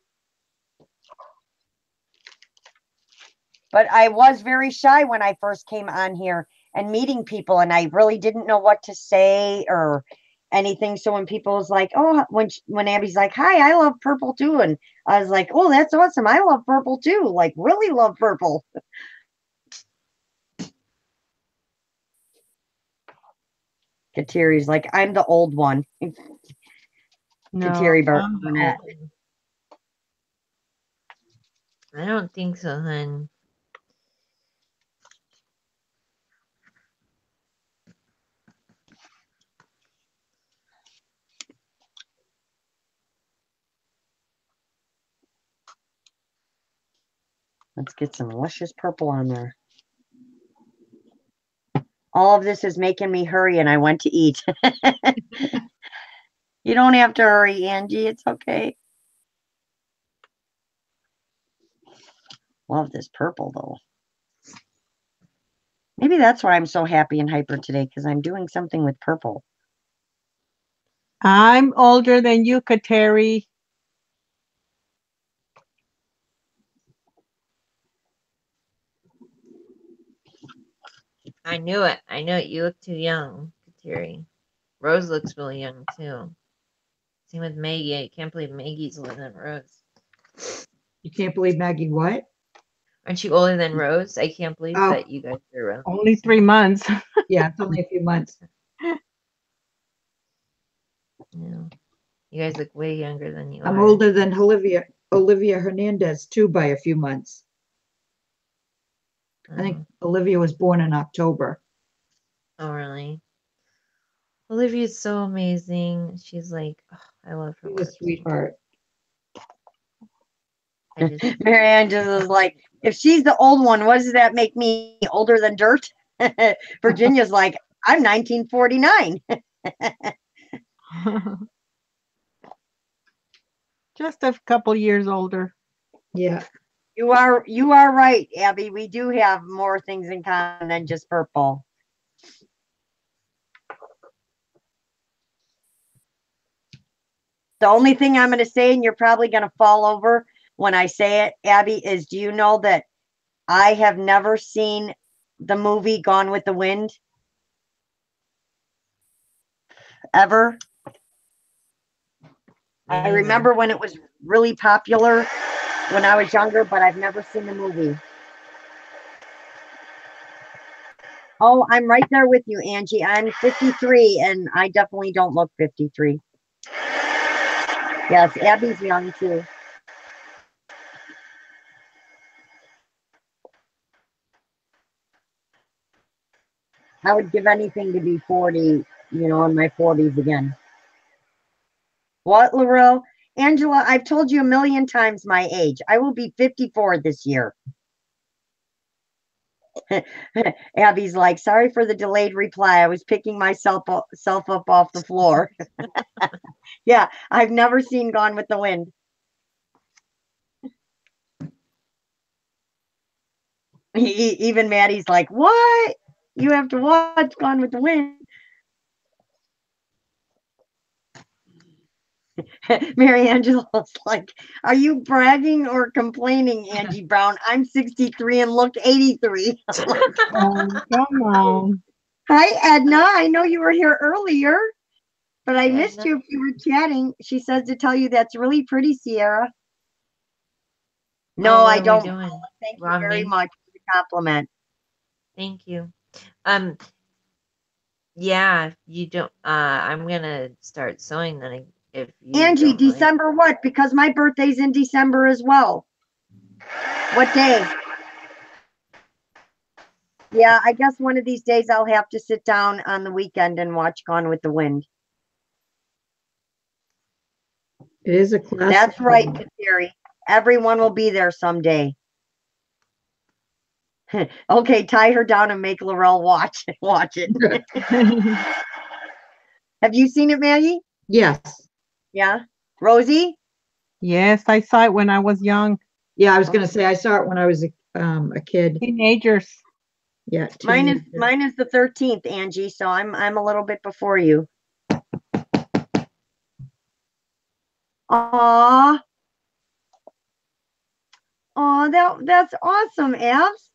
But I was very shy when I first came on here and meeting people, and I really didn't know what to say or anything. So when people was like, oh, when Abby's like, hi, I love purple too. And I was like, oh, that's awesome. I love purple too. Like, really love purple. Katiri's like, I'm the old one. No, Katiri I'm the Burnett. old I don't think so, hun. Let's get some luscious purple on there. All of this is making me hurry, and I went to eat. You don't have to hurry, Angie. It's okay. Love this purple, though. Maybe that's why I'm so happy and hyper today, because I'm doing something with purple. I'm older than you, Kateri. I knew it. I knew it. You look too young, Kateri. Rose looks really young too. Same with Maggie. I can't believe Maggie's older than Rose. You can't believe Maggie what? Aren't you older than Rose? I can't believe that you guys are around. Only 3 months. Yeah, it's only a few months. Yeah. You guys look way younger than you I'm are. older than Olivia Hernandez too by a few months. I think Olivia was born in October. Oh, really? Olivia's so amazing. She's like, oh, I love her. She's a sweetheart. Marianne just was like, if she's the old one, what does that make me, older than dirt? Virginia's like, I'm 1949. Just a couple years older. Yeah. You are right, Abby. We do have more things in common than just purple. The only thing I'm going to say, and you're probably going to fall over when I say it, Abby, is do you know that I have never seen the movie Gone with the Wind? Ever? I remember when it was really popular when I was younger, but I've never seen the movie. Oh, I'm right there with you, Angie. I'm 53 and I definitely don't look 53. Yes, Abby's young too. I would give anything to be 40, in my 40s again. What, Laurel? Angela, I've told you a million times my age. I will be 54 this year. Abby's like, sorry for the delayed reply. I was picking myself up off the floor. Yeah, I've never seen Gone with the Wind. Even Maddie's like, what? You have to watch Gone with the Wind. Mary Angela's like, are you bragging or complaining, Angie Brown? I'm 63 and look 83. Oh, come on. Hi, Edna. I know you were here earlier, but I missed Edna. you if you were chatting. She says to tell you that's really pretty, Ciara. No, Oh, what I am don't. doing? Thank you Wrong very me. much for the compliment. Thank you. Yeah, you don't I'm gonna start sewing then if you Angie, don't mind. December what? Because my birthday's in December as well. What day? Yeah, I guess one of these days I'll have to sit down on the weekend and watch Gone with the Wind. It is a classic. That's right, Terry. Everyone will be there someday. Okay, tie her down and make Laurel watch it. Have you seen it, Maggie? Yes. Yeah. Rosie? Yes, I saw it when I was young. Yeah, I was gonna say I saw it when I was a kid. Teenagers. Yeah. Mine teenager. is the 13th, Angie, so I'm a little bit before you. Aw. Aw, that's awesome, Abs.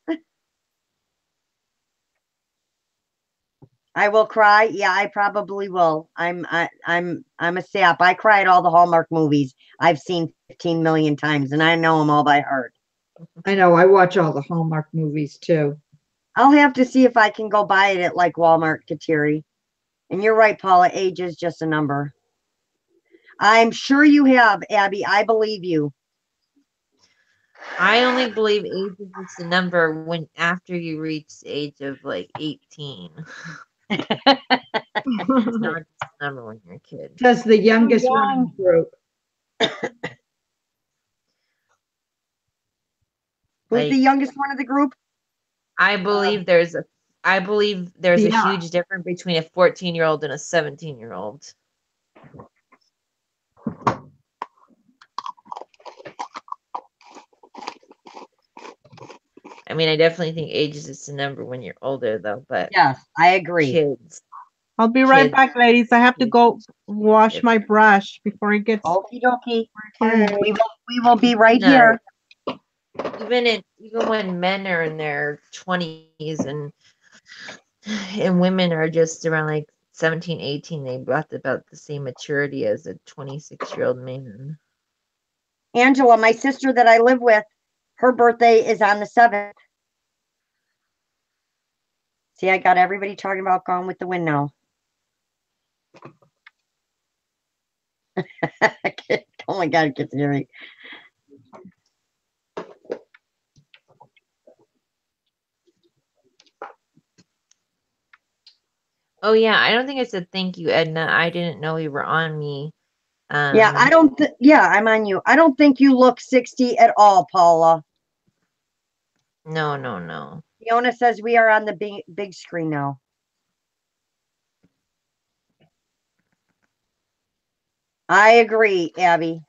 I will cry. Yeah, I probably will. I'm a sap. I cry at all the Hallmark movies I've seen 15 million times, and I know them all by heart. I know. I watch all the Hallmark movies too. I'll have to see if I can go buy it at like Walmart, Kateri. And you're right, Paula. Age is just a number. I'm sure you have, Abby. I believe you. I only believe age is just a number when after you reach the age of like 18. It's not just a number when you're a kid. Says the youngest one in the group. Who's Like, the youngest one of the group? I believe there's a Yeah. huge difference between a 14-year-old and a 17-year-old. I mean, I definitely think age is just a number when you're older, though. But Yes, I agree. kids, I'll be right Kids. back, ladies. I have to go wash my brush before it gets Okie dokie. cold. We will be right No. here. Even when men are in their 20s and women are just around like 17, 18, they brought about the same maturity as a 26-year-old man. Angela, my sister that I live with, her birthday is on the 7th. See, I got everybody talking about Gone with the Wind now. Oh my God, it gets scary. Oh yeah, I don't think I said thank you, Edna. I didn't know you were on me. Yeah, I'm on you. I don't think you look 60 at all, Paula. No. Fiona says we are on the big screen now. I agree, Abby.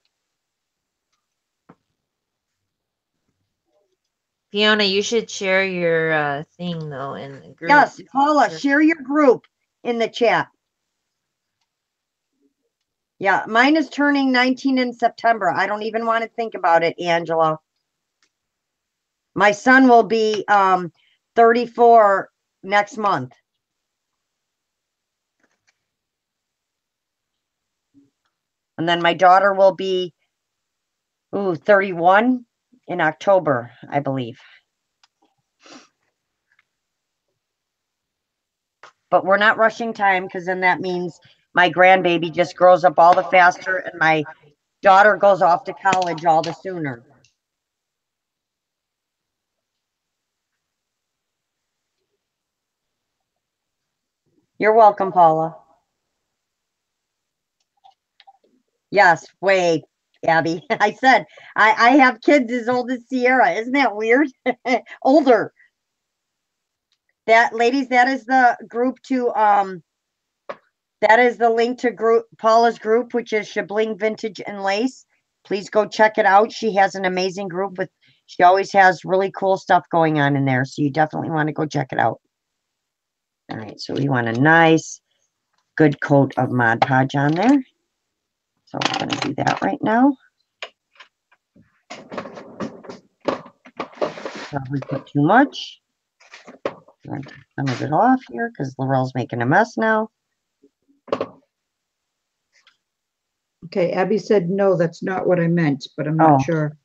Fiona, you should share your thing though in the group. Yes, Paula, share your group in the chat. Yeah, mine is turning 19 in September. I don't even want to think about it, Angela. My son will be 34 next month. And then my daughter will be 31 in October, I believe. but we're not rushing time because then that means my grandbaby just grows up all the faster and my daughter goes off to college all the sooner. You're welcome, Paula. Yes, wait, Abby. I said I have kids as old as Ciara. Isn't that weird? Older. That ladies, that is the group to that is the link to group Paula's group, which is Shabling Vintage and Lace. Please go check it out. She has an amazing group with she always has really cool stuff going on in there. So you definitely want to go check it out. All right, so we want a nice good coat of Mod Podge on there. So we're going to do that right now. Probably put too much. I'm going to take some of it off here because Laurel's making a mess now. Okay, Abby said, no, that's not what I meant, but I'm not sure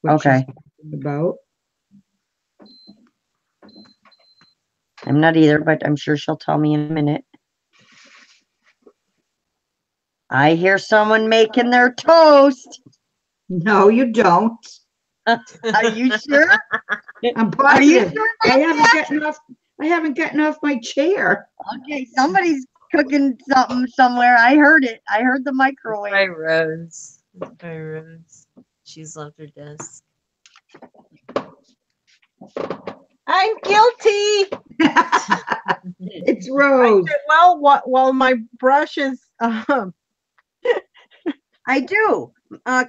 what she's talking about. I'm not either, but I'm sure she'll tell me in a minute. I hear someone making their toast. No, you don't. Are you sure? I'm Are you positive. sure? I haven't gotten off my chair. Okay, somebody's cooking something somewhere. I heard it. I heard the microwave. By Rose. It's by Rose. She's left her desk. I'm guilty. It's Rose. Well, while my brush is I do.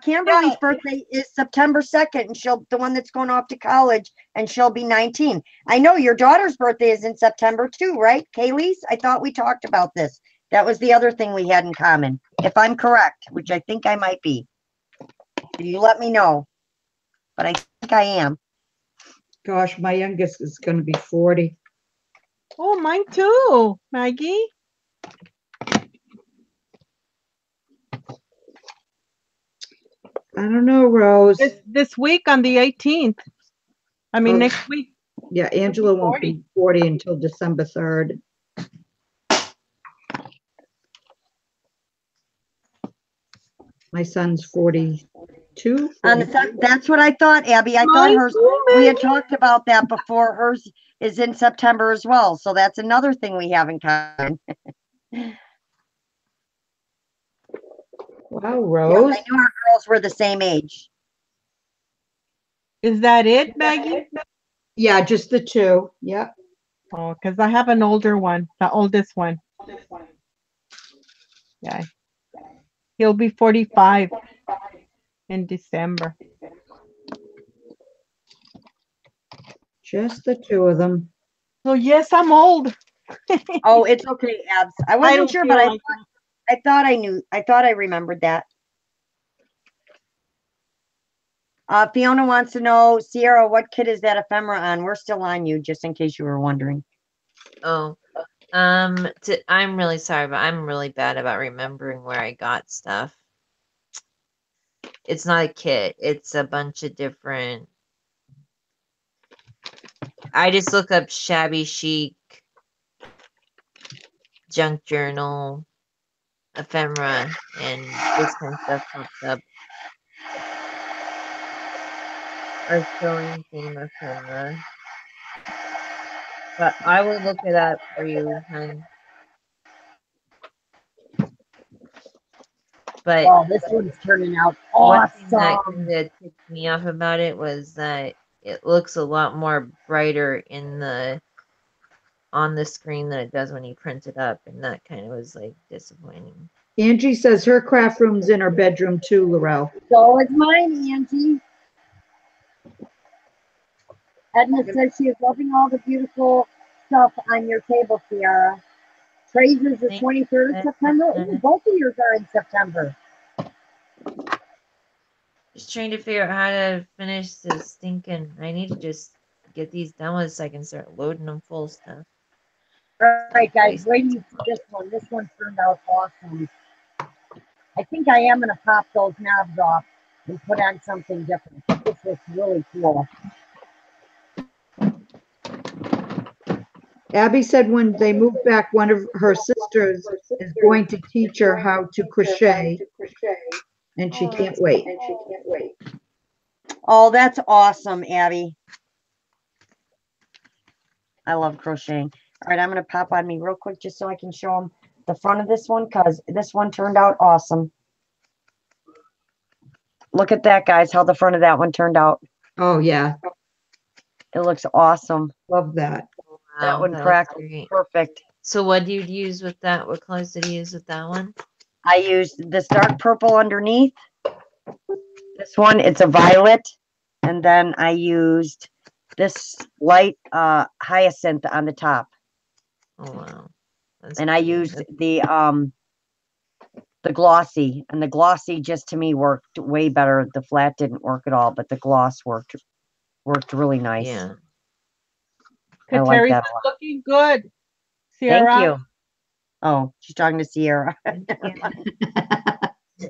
Kimberly's birthday is September 2nd, and she'll the one that's going off to college, and she'll be 19. I know your daughter's birthday is in September too, right, Kaylee's? I thought we talked about this. That was the other thing we had in common, if I'm correct, which I think I might be. You let me know, but I think I am. Gosh, my youngest is going to be 40. oh, mine too, Maggie. I don't know, Rose. This week on the 18th. I mean, next week. Yeah, Angela won't be 40 until December 3rd. My son's 42. That's what I thought, Abby. I thought hers, we had talked about that before. Hers is in September as well. So that's another thing we have in common. Wow, Rose. I knew our girls were the same age. Is that it, Maggie? Yeah, just the two. Yep. Oh, because I have an older one, the oldest one. Yeah. He'll be 45 in December. Just the two of them. So yes, I'm old. Oh, it's okay, Abs. I wasn't sure, but I thought I knew. I thought I remembered that. Fiona wants to know, Ciara, what kit is that ephemera on? We're still on you, just in case you were wondering. Oh, I'm really sorry, but I'm really bad about remembering where I got stuff. It's not a kit. It's a bunch of different. I just look up shabby chic, junk journal, ephemera, and this kind of stuff pops up. Our sewing theme ephemera. But I will look it up for you, hon. But oh, this one's turning out one awesome. thing that kind of ticked me off about it was that it looks a lot more brighter in the on the screen than it does when you print it up, and that kind of was like disappointing. Angie says her craft room's in her bedroom too, Laurel. So is mine, Angie. Edna says she is loving all the beautiful stuff on your table, Ciara. Trey's is the 23rd of September. Ooh, both of yours are in September. Just trying to figure out how to finish this stinking. I need to just get these done with so I can start loading them full of stuff. All right, guys, wait till you see this one. This one turned out awesome. I think I am going to pop those knobs off and put on something different. This looks really cool. Abby said when they move back, one of her sisters is going to teach her how to crochet, and she can't wait. Oh, that's awesome, Abby. I love crocheting. All right, I'm going to pop on me real quick just so I can show them the front of this one because this one turned out awesome. Look at that, guys, how the front of that one turned out. Oh, yeah. It looks awesome. Love that. That Wow, one that cracked looks great. perfect. So what do you use with that? What colors did you use with that one? I used this dark purple underneath. This one, it's a violet. And then I used this light hyacinth on the top. Oh wow. That's And I pretty. used the glossy. And the glossy just to me worked way better. The flat didn't work at all, but the gloss worked really nice. Yeah. I like Kateri's that a lot. looking good. Ciara. Thank you. Oh, she's talking to Ciara.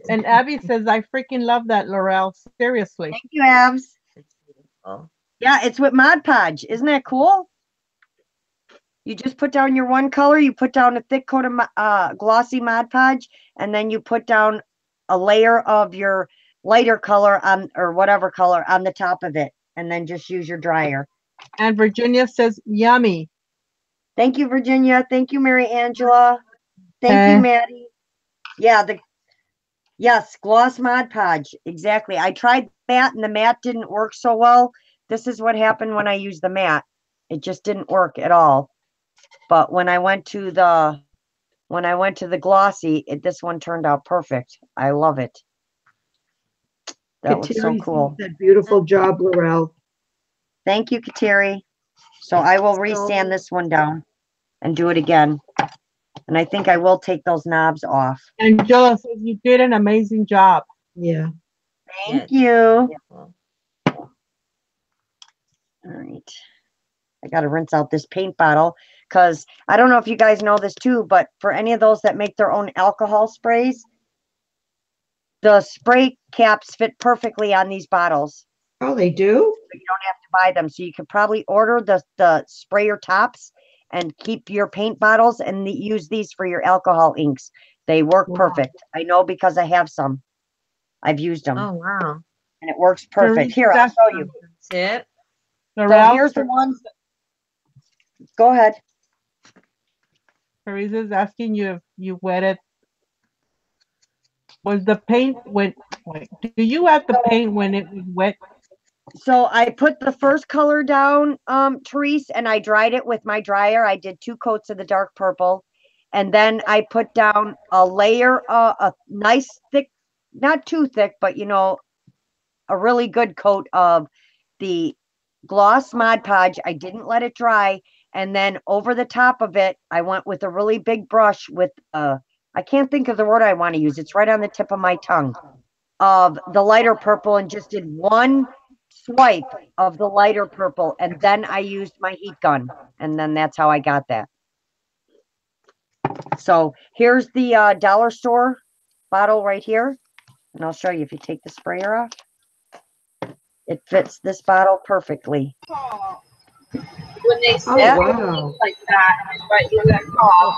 And Abby says, I freaking love that, Laurel. Seriously. Thank you, Abs. It's beautiful. Yeah, it's with Mod Podge. Isn't that cool? You just put down your one color, you put down a thick coat of glossy Mod Podge, and then you put down a layer of your lighter color on, or whatever color, on the top of it, and then just use your dryer. And Virginia says, yummy. Thank you, Virginia. Thank you, Mary Angela. Thank you, Maddie. Yeah, yes, gloss Mod Podge. Exactly. I tried that and the matte didn't work so well. This is what happened when I used the matte. It just didn't work at all. But when I went to the glossy, this one turned out perfect. I love it. That looks so Kateri cool. said, beautiful job, Laurel. Thank you, Kateri. So I will resand this one down and do it again. And I think I will take those knobs off. And Angela says, you did an amazing job. Yeah. Thank you. Beautiful. All right. I got to rinse out this paint bottle because I don't know if you guys know this too, but for any of those that make their own alcohol sprays, the spray caps fit perfectly on these bottles. Oh, they do? So you don't have to buy them. So you could probably order the sprayer tops and keep your paint bottles and use these for your alcohol inks. They work perfect. I know because I have some. I've used them. Oh wow. And it works perfect. Here, I'll show you. That's it. So Laurel, here's the ones. Go ahead. Teresa's asking you if you wetted. Was the paint wet? Wait, do you add the paint when it was wet? So I put the first color down, Therese, and I dried it with my dryer. I did 2 coats of the dark purple. And then I put down a layer, a nice thick, not too thick, but you know, a really good coat of the gloss Mod Podge. I didn't let it dry. And then over the top of it, I went with a really big brush with, I can't think of the word I want to use. It's right on the tip of my tongue, of the lighter purple, and just did one swipe of the lighter purple. And then I used my heat gun. And then that's how I got that. So here's the dollar store bottle right here. And I'll show you if you take the sprayer off. It fits this bottle perfectly. When they say wow. like that, but you're that call.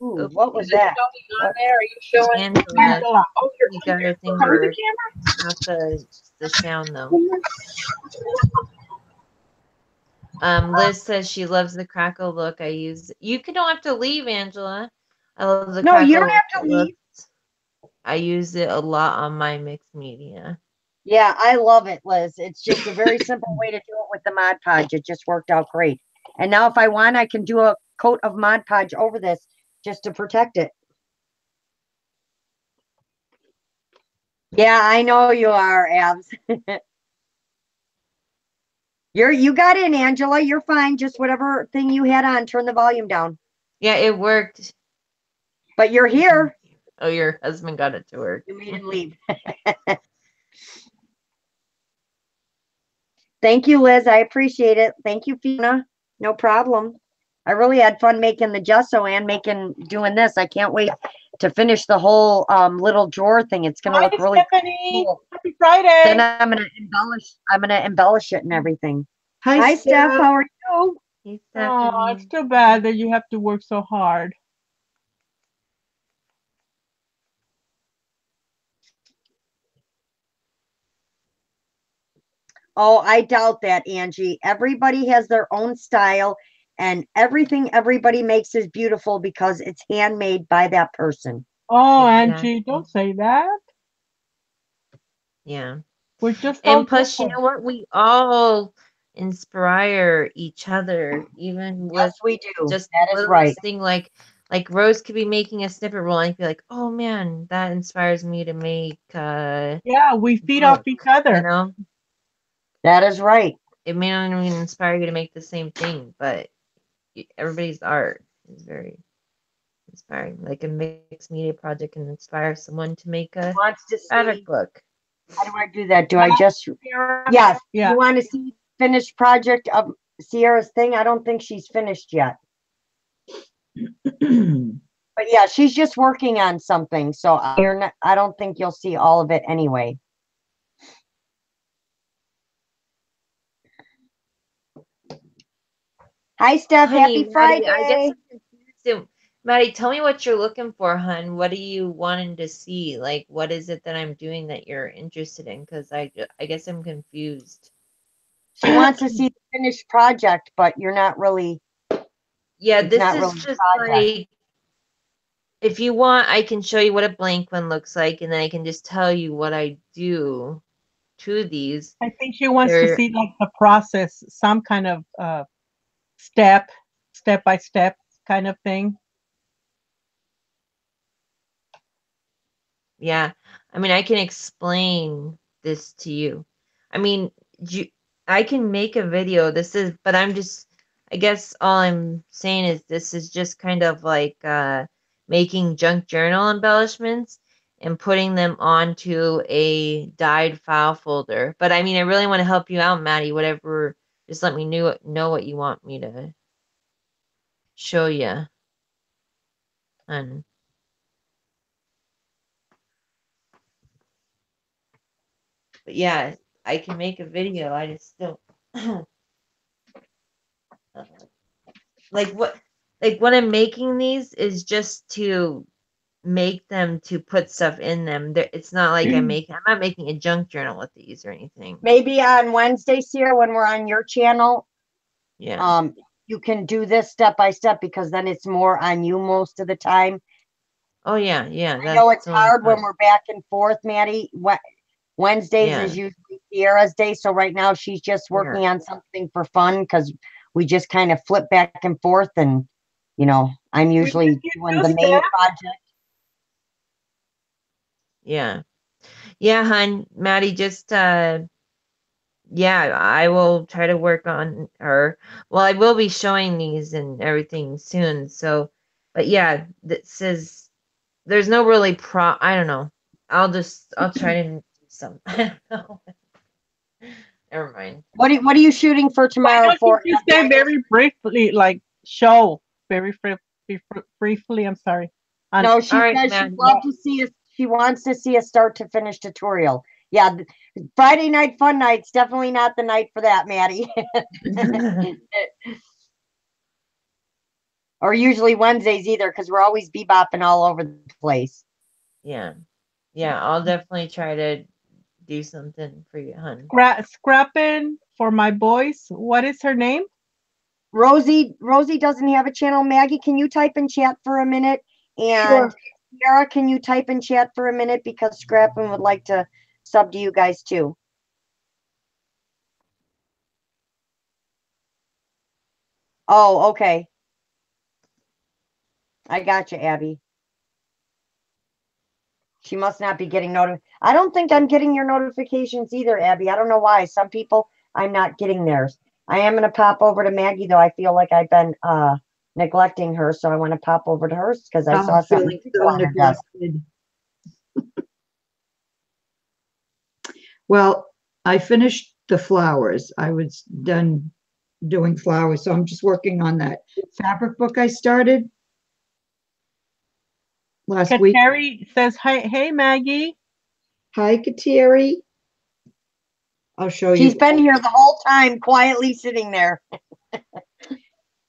Ooh, what was Is it that? showing on there? Are you showing? Angela, Oh, you're you got her thing cover where the camera. not the sound though. Liz says she loves the crackle look. I use you don't have to leave, Angela. I love the No, crackle you don't have to look. leave. I use it a lot on my mixed media. Yeah, I love it, Liz. It's just a very simple way to do it with the Mod Podge. It just worked out great. And now if I want, I can do a coat of Mod Podge over this just to protect it. Yeah, I know you are, Abs. You got in, Angela. You're fine. Just whatever thing you had on, turn the volume down. Yeah, it worked. But you're here. Oh, your husband got it to work. You made him leave. Thank you, Liz. I appreciate it. Thank you, Fiona. No problem. I really had fun making the gesso and doing this. I can't wait to finish the whole little drawer thing. It's gonna look really Stephanie. cool. Happy Friday. Then I'm gonna embellish it and everything. Hi, Hi, Steph. Steph. How are you? Hey, Oh, it's Stephanie. too bad that you have to work so hard. Oh, I doubt that, Angie. Everybody has their own style, and everything everybody makes is beautiful because it's handmade by that person. Oh, Angie, Exactly. don't say that. Yeah. We're just all And plus, you different. know what? We all inspire each other, even with Yes, we do. just That the is right. littlest thing. Like Rose could be making a snippet roll, and I'd be like, "Oh man, that inspires me to make Yeah, we feed off book." each You other. know, That is right. it may not even inspire you to make the same thing, but everybody's art is very inspiring. Like a mixed media project can inspire someone to make a Wants to fabric see. book. How do I do that? Do I just? Ciara? Yes. Yeah. You want to see finished project of Sierra's thing? I don't think she's finished yet. But yeah, she's just working on something, so you're not, I don't think you'll see all of it anyway. Hi, Steph. Honey, Happy Maddie, I guess Friday. I'm confused. Maddie, tell me what you're looking for, hun. What are you wanting to see? Like, what is it that I'm doing that you're interested in? Because I guess I'm confused. She wants to see the finished project, but you're not really. Yeah, It's this not is really just a project. like, if you want, I can show you what a blank one looks like, and then I can just tell you what I do to these. I think she wants to They're, see like the process, some kind of step by step kind of thing. yeah, I mean, I can explain this to you. I mean, I can make a video. But I'm just, I guess all I'm saying is this is just kind of like making junk journal embellishments and putting them onto a dyed file folder. But I mean, I really want to help you out, Maddie. Whatever, just let me know what you want me to show you. And but yeah, I can make a video. I just don't. Like what I'm making these is just to make them to put stuff in them. It's not like I'm not making a junk journal with these or anything. Maybe on Wednesday, Sierra, when we're on your channel, Yeah. you can do this step by step because then it's more on you most of the time. Oh yeah, yeah. I know it's That's totally hard when fine. we're back and forth, Maddie. Wednesdays is Yeah. usually Sierra's day, so right now she's just working on something for fun because we just kind of flip back and forth, and I'm usually doing the main project. Yeah. Yeah, hun. Maddie, just yeah, I will try to work on her. Well, I will be showing these and everything soon. So, but yeah, this is there's no really I don't know. I'll try to do some. I don't know. Never mind. What are you shooting for Why tomorrow don't for? you just say very briefly, like show very briefly? I'm sorry. No, she All right, says she'd man. love to see us. She wants to see a start to finish tutorial. Yeah, Friday night fun night's definitely not the night for that, Maddie. Or usually Wednesdays either, because we're always bebopping all over the place. Yeah. Yeah, I'll definitely try to do something for you, hun. Scrapping for my boys. What is her name? Rosie doesn't have a channel. Maggie, can you type in chat for a minute? And Sure. Ciara, can you type in chat for a minute? Because Scrapping would like to sub to you guys too. Oh, okay. I got you, Abby. She must not be getting I don't think I'm getting your notifications either, Abby. I don't know why. Some people, I'm not getting theirs. I am going to pop over to Maggie, though. I feel like I've been neglecting her, so I want to pop over to hers because I saw I'm something feeling so on her desk. neglected. Well, I finished the flowers. I was done doing flowers, so I'm just working on that fabric book I started last week. Kateri says, hey, Maggie. Hi, Kateri. I'll show you. She's been here the whole time, quietly sitting there.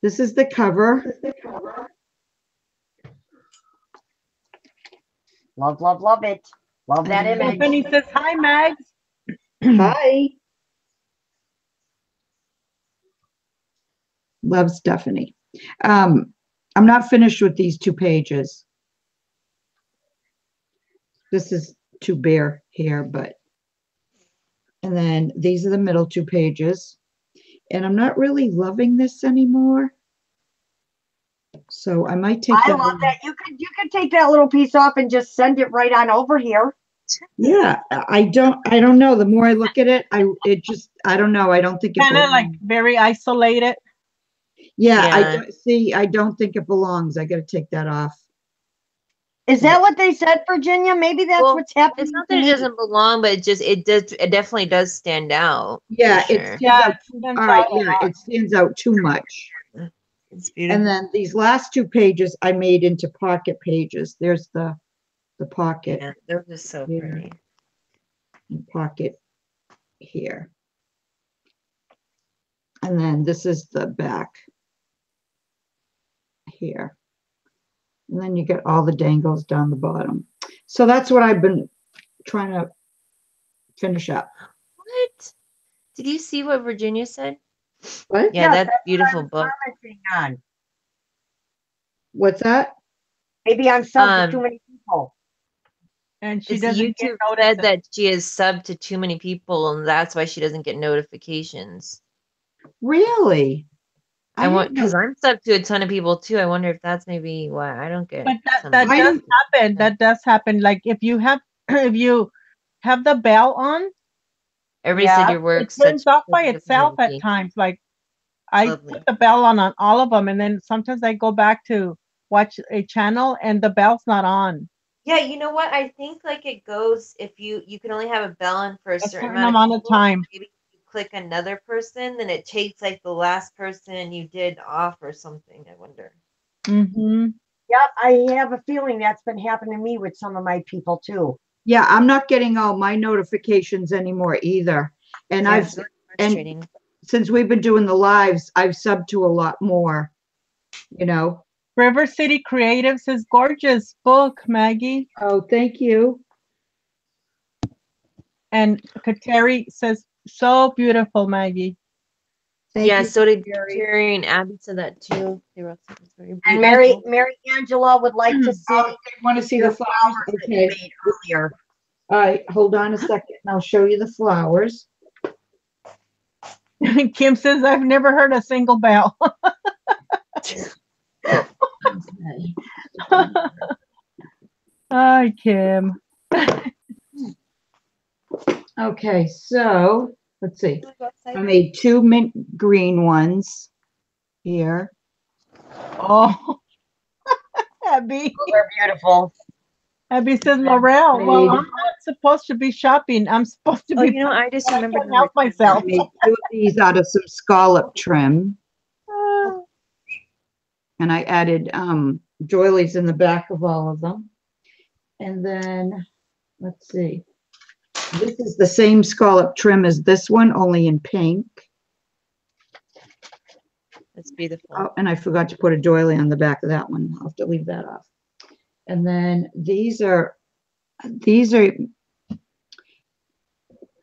This is the cover. Love, love, love it. Love that And image. Stephanie says, hi, Mags. Hi. Love Stephanie. I'm not finished with these 2 pages. This is too bare here, but, and then these are the middle 2 pages. And I'm not really loving this anymore. So I might take I that. love that. You could take that little piece off and just send it right on over here. Yeah, I don't know. The more I look at it, I don't know. I don't think it Kind of like belongs. very isolated. Yeah, Yeah. I don't think it belongs. I got to take that off. Is that what they said, Virginia? Maybe that's Well, what's happening. It's not to that it me. doesn't belong, but it definitely does stand out. Yeah, for it sure. stands Yeah, out. it stands All right, out a yeah, lot. it stands out too much. It's beautiful. And then these last 2 pages I made into pocket pages. There's the pocket Yeah, those are so Yeah. pretty. and pocket here. And then this is the back here. And then you get all the dangles down the bottom. So that's what I've been trying to finish up. What? Did you see what Virginia said? What? Yeah, that's what I beautiful was book. commenting on. What's that? Maybe I'm subbed to too Um, many people. And she It's doesn't get YouTube noticed. said that she is subbed to too many people, and that's why she doesn't get notifications. Really? I want didn't know. because I'm subbed to a ton of people too. I wonder if that's maybe why I don't get. But some- that I does don't- happen. That does happen. Like if you have the bell on, Everybody Yeah, said your work it turns off by itself at times. Like I Lovely. put the bell on all of them, and then sometimes I go back to watch a channel and the bell's not on. Yeah, you know what? I think like it goes if you can only have a bell on for a certain amount of people. time. Maybe if you click another person, then it takes like the last person you did off or something. I wonder. Mm-hmm. Yep, I have a feeling that's been happening to me with some of my people too. Yeah, I'm not getting all my notifications anymore either. And Yeah, it's really and frustrating. since we've been doing the lives, I've subbed to a lot more, you know. River City Creative says gorgeous book, Maggie. Oh, thank you. And Kateri says so beautiful, Maggie. Thank Yeah, you, so did Jerry. Jerry and Abby said that too. They wrote something very And beautiful. Mary Angela would like to see Oh, you want to see your the flowers? flowers that you Okay. made earlier. All right, hold on a second and I'll show you the flowers. Kim says I've never heard a single bell. Okay. Hi, Kim. Okay, so let's see. I made 2 mint green ones here. Oh, Abby. They're beautiful. Abby says, Laurel, well, Made- I'm not supposed to be shopping. I'm supposed to Oh, be. you know, I just I remembered can't help myself. I made 2 of these out of some scallop trim. And I added doilies in the back of all of them. And then, let's see. This is the same scallop trim as this one, only in pink. That's beautiful. Oh, and I forgot to put a doily on the back of that one. I'll have to leave that off. And then these are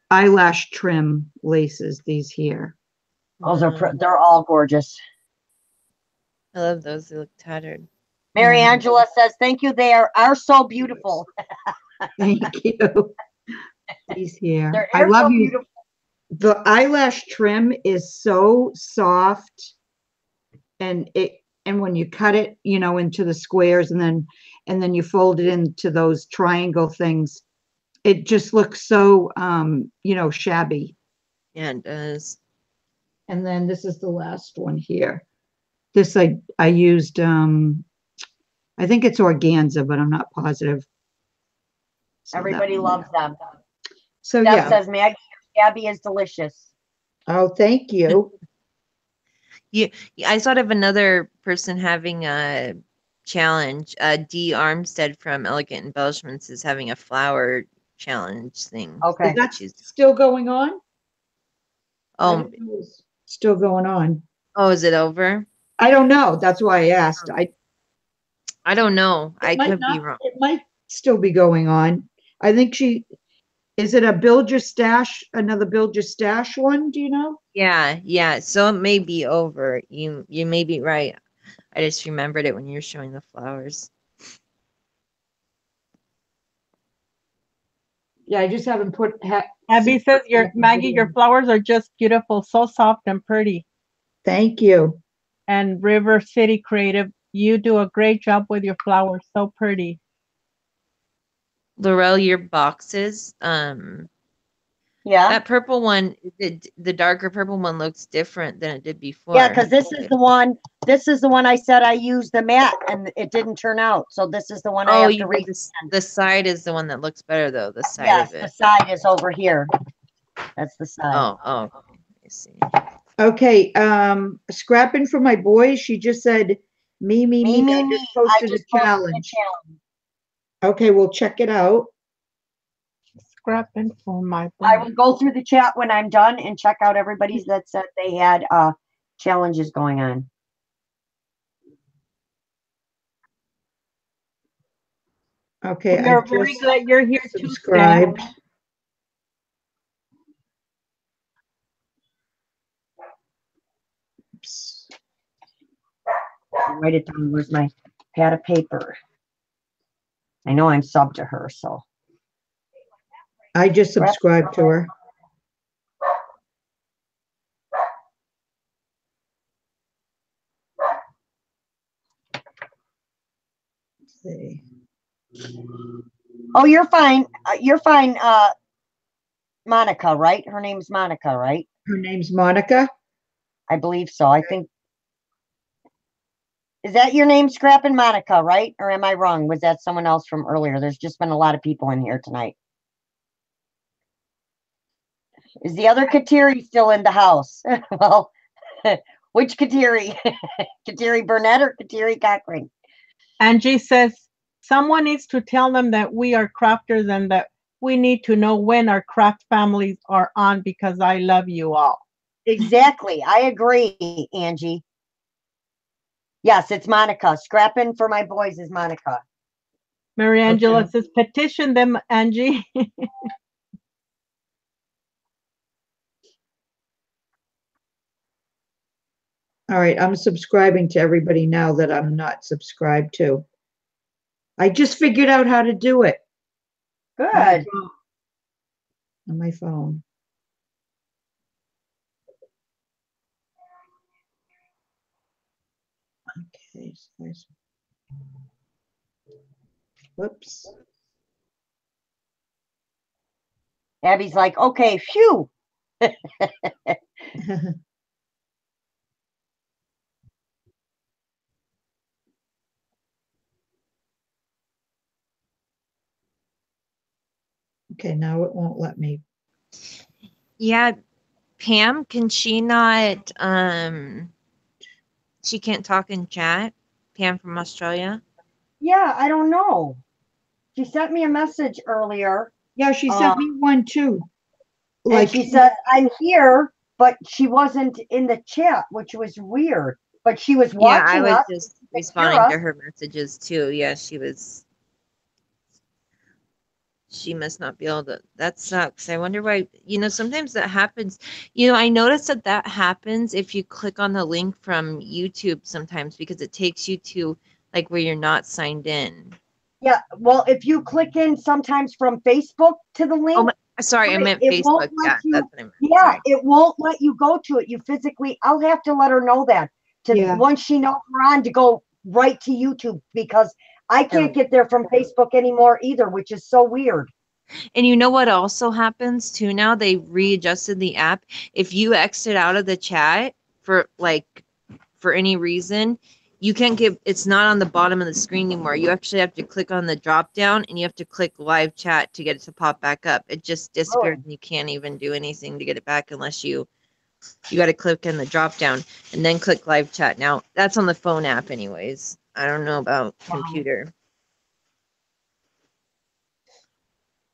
eyelash trim laces, these here. Those are Wow. they're all gorgeous. I love those. They look tattered. Mary Angela says, thank you. They are so beautiful. Thank you. These here. They're I love so you. beautiful. The eyelash trim is so soft, and when you cut it, you know, into the squares and then you fold it into those triangle things, it just looks so you know, shabby. Yeah, it does. And then this is the last one here. This I used I think it's organza, but I'm not positive. So that Everybody one loves there. them. So Steph yeah. says, Maggie, your Gabby is delicious. Oh, thank you. Yeah, I thought of another person having a challenge. D. Armstead from Elegant Embellishments is having a flower challenge thing. Okay. Is that still going on? Oh, Still going on. oh, is it over? I don't know. That's why I asked. I don't know. I might could be not- wrong. It might still be going on. I think is it a build your stash, another build your stash one? Do you know? Yeah. So it may be over. You may be right. I just remembered it when you were showing the flowers. Yeah, I just haven't put. Abby says, Maggie, your flowers are just beautiful, so soft and pretty. Thank you. And River City Creative, you do a great job with your flowers, so pretty. Laurel, your boxes, Yeah. that purple one, the darker purple one looks different than it did before. Yeah, because this is the one. This is the one I said I used the mat, and it didn't turn out. So this is the one I Oh, have you to did read. the side is the one that looks better though. The side Yes, of the it. side is over here. That's the side. Oh, okay. I see. Okay, scrapping for my boys. She just said, me. I just posted a challenge. Okay, we'll check it out. Scrapping for my I will go through the chat when I'm done and check out everybody's that said they had challenges going on. Okay, We are I very just glad you're here too, subscribed. Sam. Oops. I'll write it down. Where's my pad of paper? I know I'm sub to her, so. I just subscribed to her. Let's see. Oh, you're fine. You're fine, Monica, right? Her name's Monica, right? Her name's Monica. I believe so. I think. Is that your name, Scrappin' Monica, right? Or am I wrong? Was that someone else from earlier? There's just been a lot of people in here tonight. Is the other Kateri still in the house? Well, which Kateri? Kateri Burnett or Kateri Cochran? Angie says, someone needs to tell them that we are crafters and that we need to know when our craft families are on because I love you all. Exactly. I agree, Angie. Yes, it's Monica. Scrapping for my boys is Monica. Mary Angela says, petition them, Angie. All right, I'm subscribing to everybody now that I'm not subscribed to. I just figured out how to do it Good. on my phone. Okay, so whoops. Abby's like, okay, phew. Okay, now it won't let me. Yeah, Pam, can she not she can't talk in chat? Pam from Australia? Yeah, I don't know. She sent me a message earlier. Yeah, she sent me one too. And Like she said, I'm here, but she wasn't in the chat, which was weird. But she was watching I was us. just hear responding to us. her messages too. Yeah, she must not be able to. That sucks. I wonder why, sometimes that happens. I noticed that happens if you click on the link from YouTube sometimes because it takes you to like where you're not signed in. Yeah, well, if you click in sometimes from Facebook to the link. Sorry, I meant it won't Facebook. let Yeah, that's what I meant. Yeah, Sorry. it won't let you go to it. You physically, I'll have to let her know that once she knows we're on to go right to YouTube because I can't get there from Facebook anymore either, which is so weird. And you know what also happens too now? They readjusted the app. If you exit out of the chat for any reason, you can't it's not on the bottom of the screen anymore. You actually have to click on the drop down and you have to click live chat to get it to pop back up. It just disappears and you can't even do anything to get it back unless you got to click in the drop down and then click live chat. Now that's on the phone app anyways. I don't know about computer.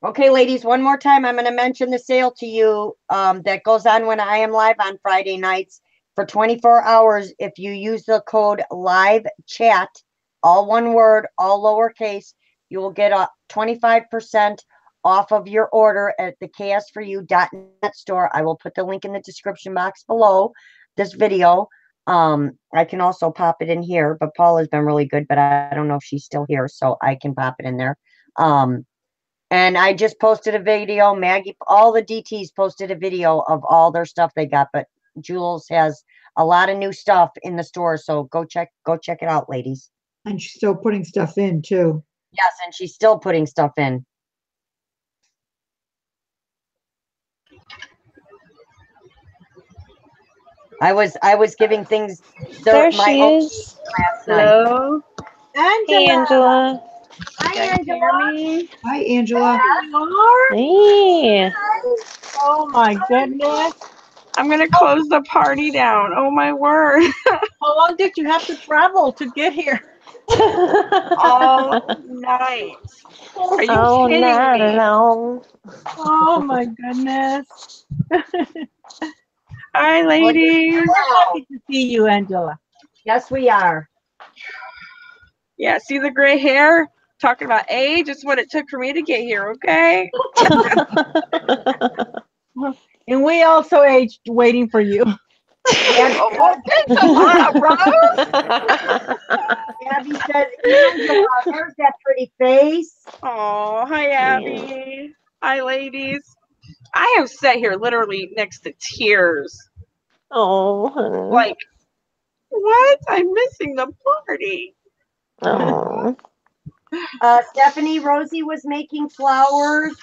Okay, ladies, one more time. I'm going to mention the sale to you that goes on when I am live on Friday nights. for 24 hours. If you use the code live chat, all one word, all lowercase, you will get a 25% off of your order at the ks4u.net store. I will put the link in the description box below this video. I can also pop it in here, but Paula's been really good, but I don't know if she's still here, so I can pop it in there. And I just posted a video. Maggie, all the DTs posted a video of all their stuff they got, but Jules has a lot of new stuff in the store, so go check it out, ladies. And she's still putting stuff in too. Yes, and she's still putting stuff in. I was giving things There my she own is. last night. Hello. Hey, Angela. Hi, Can you hear me? Hi, Angela. Hey. Oh my goodness. I'm gonna close the party down. Oh my word. How long did you have to travel to get here? All night. Are you Oh, kidding not me? long. Oh my goodness. Hi, ladies. We're happy to see you, Angela. Yes, we are. Yeah, see the gray hair? Talking about age, it's what it took for me to get here, okay? And we also aged waiting for you. Oh, it's a lot, bro. Abby says, Angela, there's that pretty face. Oh, hi, Abby. Hi, ladies. I have sat here literally next to tears. Oh, honey. Like, what? I'm missing the party. Oh. Stephanie Rosie was making flowers.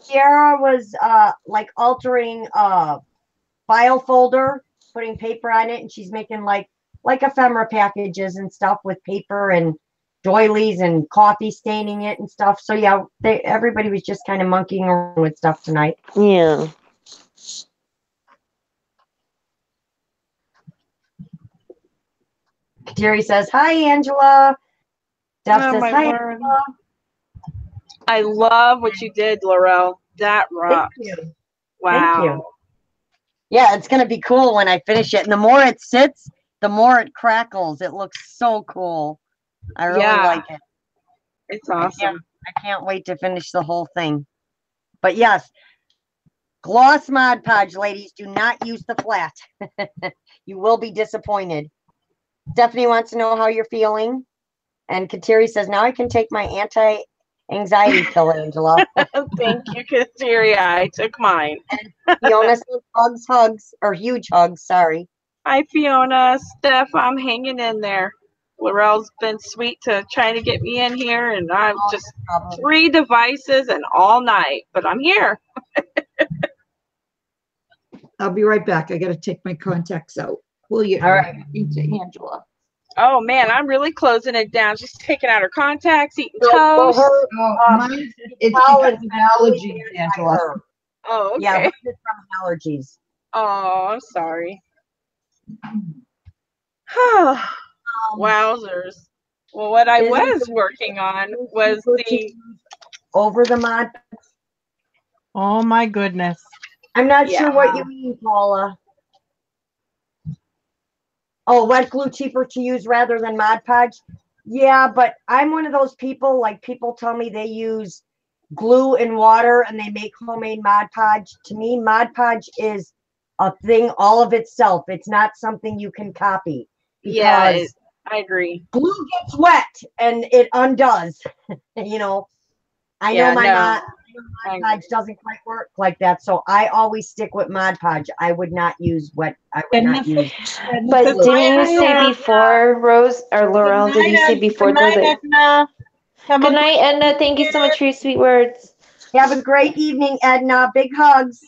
Ciara was like altering file folder, putting paper on it, and she's making like ephemera packages and stuff with paper and doilies and coffee staining it and stuff. So yeah, everybody was just kind of monkeying around with stuff tonight. Yeah. Jerry says, "Hi, Angela." Steph Oh, says, my "Hi, word. Angela." I love what you did, Laurel. That Thank rocks. you. Wow. Thank you. Yeah, it's gonna be cool when I finish it. And the more it sits, the more it crackles. It looks so cool. I really Yeah. like it. It's awesome. I can't wait to finish the whole thing. But yes, gloss Mod Podge, ladies, do not use the flat. You will be disappointed. Stephanie wants to know how you're feeling. And Kateri says, now I can take my anti-anxiety pill, Angela. Thank you, Kateri. I took mine. Fiona says hugs, or huge hugs, sorry. Hi, Fiona. Steph, I'm hanging in there. Laurel's been sweet to trying to get me in here, and I'm just 3 devices and all night, but I'm here. I'll be right back. I gotta take my contacts out. Will you? All right. Into Angela. Oh, man, I'm really closing it down. Just taking out her contacts, eating So for toast. her, Mine, it's pollen because of allergies, really weird by Angela. her. Oh, okay. Yeah, it's from allergies. Oh, I'm sorry. Wowzers. Well, what I was working on was the... Over the Mod. Oh my goodness. I'm not Yeah. sure what you mean, Paula. Oh, wet glue cheaper to use rather than Mod Podge? Yeah, but I'm one of those people, like people tell me they use glue and water and they make homemade Mod Podge. To me, Mod Podge is a thing all of itself. It's not something you can copy. Yeah, Because I agree. glue gets wet and it undoes. You know, I Yeah, know my no. Mod Podge doesn't quite work like that, so I always stick with Mod Podge. I would not use wet. I would not use. But Good didn't you night, say Edna. before, Rose or Laurel? Did you say before Good night, that? Edna. Have a Good night, Edna. Thank you so much for your sweet words. Have a great evening, Edna. Big hugs.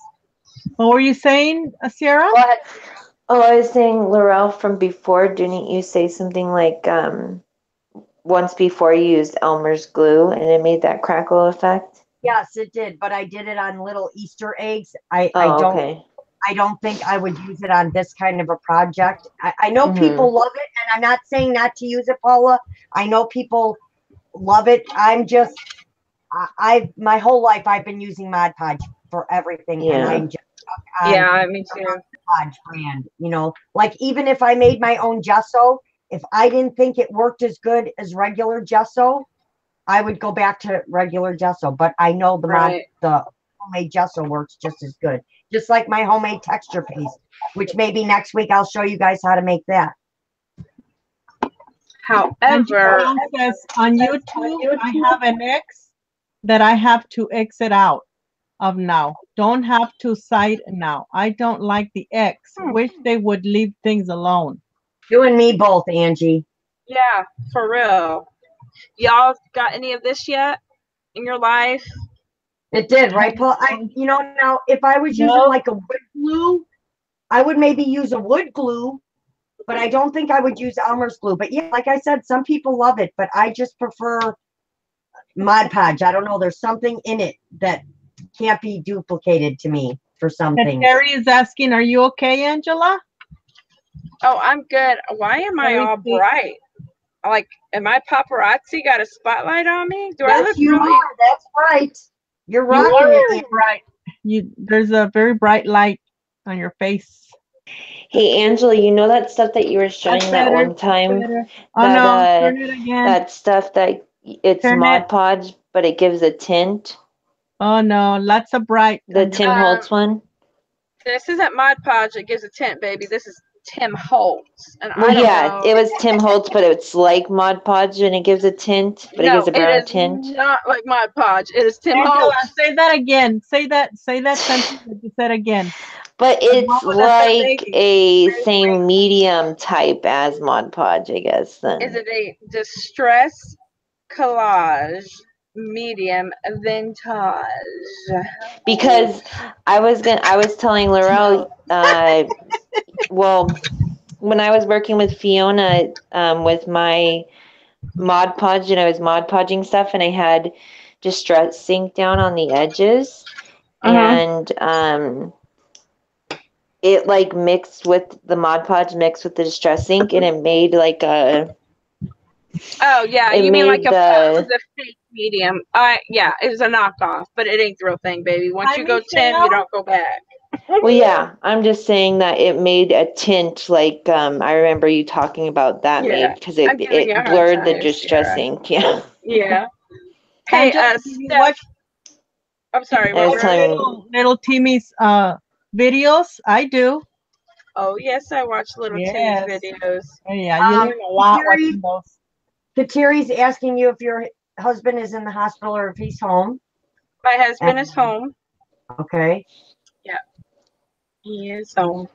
What were you saying, Ciara? Go ahead. Oh, I was saying, Laurel, from before, didn't you say something like once before you used Elmer's glue and it made that crackle effect? Yes, it did, but I did it on little Easter eggs. Oh, okay. I don't think I would use it on this kind of a project. I know people love it, and I'm not saying not to use it, Paula. I know people love it. I'm just, my whole life I've been using Mod Podge for everything, and I'm just Yeah, me too. Podge brand, you know, like even if I made my own gesso, if I didn't think it worked as good as regular gesso, I would go back to regular gesso. But I know the homemade gesso works just as good, just like my homemade texture paste, which maybe next week I'll show you guys how to make that. However, says on YouTube, I have an X that I have to exit out of now. Don't have to cite now. I don't like the X. Wish they would leave things alone. You and me both, Angie. yeah, for real. Y'all got any of this yet in your life? It did, right, Paul? You know, now if I was using like a wood glue, I would maybe use a wood glue, but I don't think I would use Elmer's glue. But yeah, like I said, some people love it, but I just prefer Mod Podge. I don't know. There's something in it that can't be duplicated to me for something. Terry is asking, are you okay, Angela? Oh, I'm good. Why am I all bright? Like, am I paparazzi? Got a spotlight on me? Do I look really? That's right. You're rocking it. Bright. There's a very bright light on your face. Hey, Angela, you know that stuff that you were showing that one time? Oh, no, turn it again. That stuff that it's Mod Podge, but it gives a tint. Oh, no, lots of bright. The Tim Holtz one? This isn't Mod Podge. It gives a tint, baby. This is Tim Holtz. And Well, I don't yeah, know. it was Tim Holtz, but it's like Mod Podge and it gives a tint, but it gives a brown tint. Not like Mod Podge. It is Tim Angela, Holtz. say that again. Say that sentence that you said again. But it's like a same medium type as Mod Podge, I guess. Then Is it a distress collage medium vintage? because I was telling Laurel, well, when I was working with Fiona with my Mod Podge and I was Mod Podging stuff, and I had distress ink down on the edges, and it like mixed with the Mod Podge mixed with the distress ink, and it made like a. Oh yeah, you mean like a fake medium? Yeah, it was a knockoff, but it ain't the real thing, baby. Once you go Tim, you don't go back. Well, yeah, I'm just saying that it made a tint like I remember you talking about that made because it blurred the distress ink. Yeah. Yeah. Hey, Steph. I'm sorry. I was telling little Timmy's videos. I do. Oh yes, I watch little Timmy's videos. Yeah, you learn a lot watching those. Katiri's asking you if your husband is in the hospital or if he's home. My husband is home. Okay. Yeah. He is home.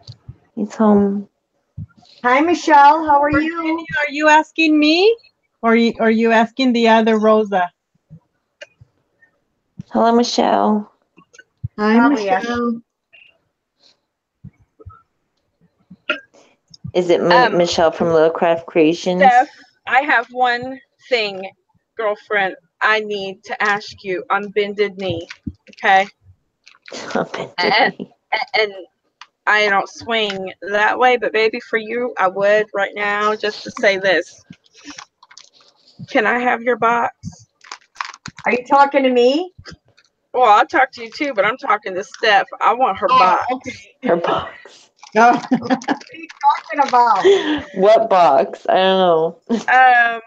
He's home. Hi, Michelle. How are you? Are you asking me? Or are you asking the other Rosa? Hello, Michelle. Hi, Michelle. Is it Michelle from Little Craft Creations? Steph, I have one thing, girlfriend, I need to ask you on bended knee, okay? And I don't swing that way, but baby, for you, I would right now just to say this. Can I have your box? Are you talking to me? Well, I'll talk to you too, but I'm talking to Steph. I want her box. Okay. Her box. What are you talking about? What box? I don't know.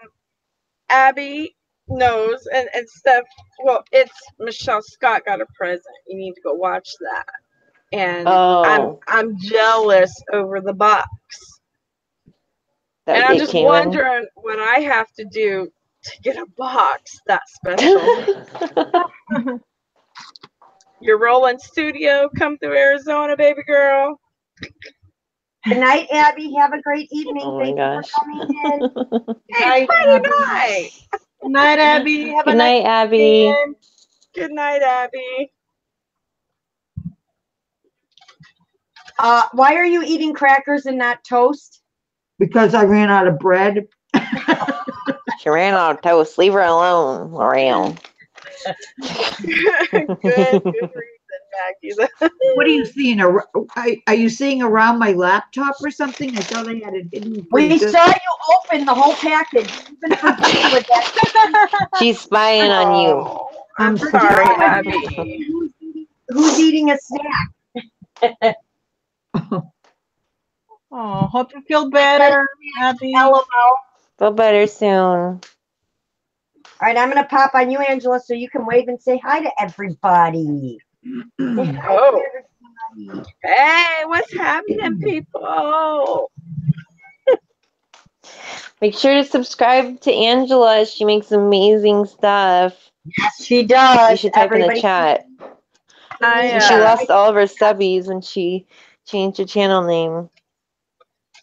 Abby knows, and Steph, well, it's Michelle Scott got a present. You need to go watch that. And I'm jealous over the box. And I'm just wondering what I have to do to get a box that special. Your rolling studio come through Arizona, baby girl. Good night, Abby. Have a great evening. Oh my gosh. For coming in. Hey, Friday night. Good night, Abby. Have Good night, Abby. Good night, Abby. Why are you eating crackers and not toast? Because I ran out of bread. She ran out of toast. Leave her alone, L'Oreal. Good reason, Maggie. What are you seeing? Are you seeing around my laptop or something? I thought I had it hidden. We saw you open the whole package. Even for with that. She's spying on you. I'm sorry, Abby. Who's eating a snack? Oh, hope you feel better, Abby. LOL. Feel better soon. All right, I'm gonna pop on you, Angela, so you can wave and say hi to everybody. Say hi Oh. to everybody. Hey, what's happening, people? Make sure to subscribe to Angela. She makes amazing stuff. Yes, she does. You should type in the Everybody, chat. I, She lost all of her subbies when she changed her channel name.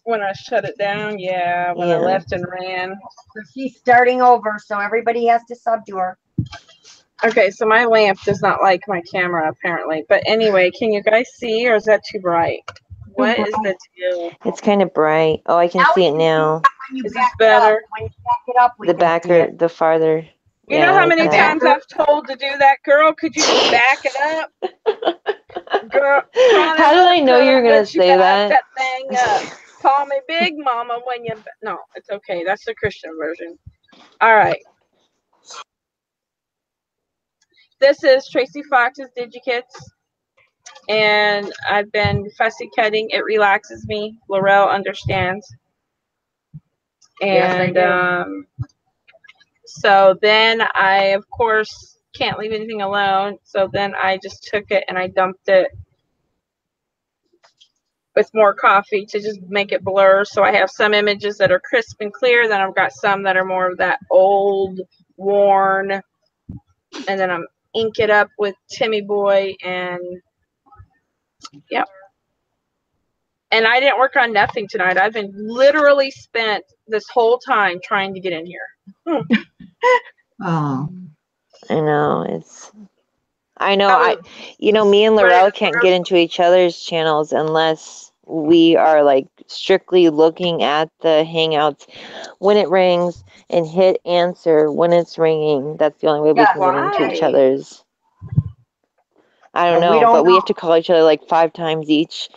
when I shut it down, yeah, when I Yeah. left and ran. So she's starting over, so everybody has to sub to her. Okay, so my lamp does not like my camera apparently. But anyway, can you guys see, or is that too bright? What is the deal? It's kind of bright. Oh, I can see it now. When you Is this back it up, better? when you back it up, we The can see backer, it. the farther. You know how like many that. times I've told to do that, girl? Could you just back it up? Girl, How did I know you were gonna let you say back that? that thing up. Call me Big Mama when you. No, it's okay. That's the Christian version. All right. This is Tracy Fox's DigiKits, and I've been fussy cutting. It relaxes me. Laurel understands. Yes, I And do. so then I, of course, can't leave anything alone. So then I just took it and I dumped it with more coffee to just make it blur. So I have some images that are crisp and clear. Then I've got some that are more of that old, worn. And then I'm ink it up with Timmy Boy and yep. And I didn't work on nothing tonight. I've been literally spent this whole time trying to get in here. Oh, I know it's. I know Oh, me and Laurel but- can't get into each other's channels unless we are like strictly looking at the Hangouts when it rings and hit answer when it's ringing. That's the only way we Yeah, can get into each why? other's. I don't And we know, don't but we know. have to call each other like 5 times each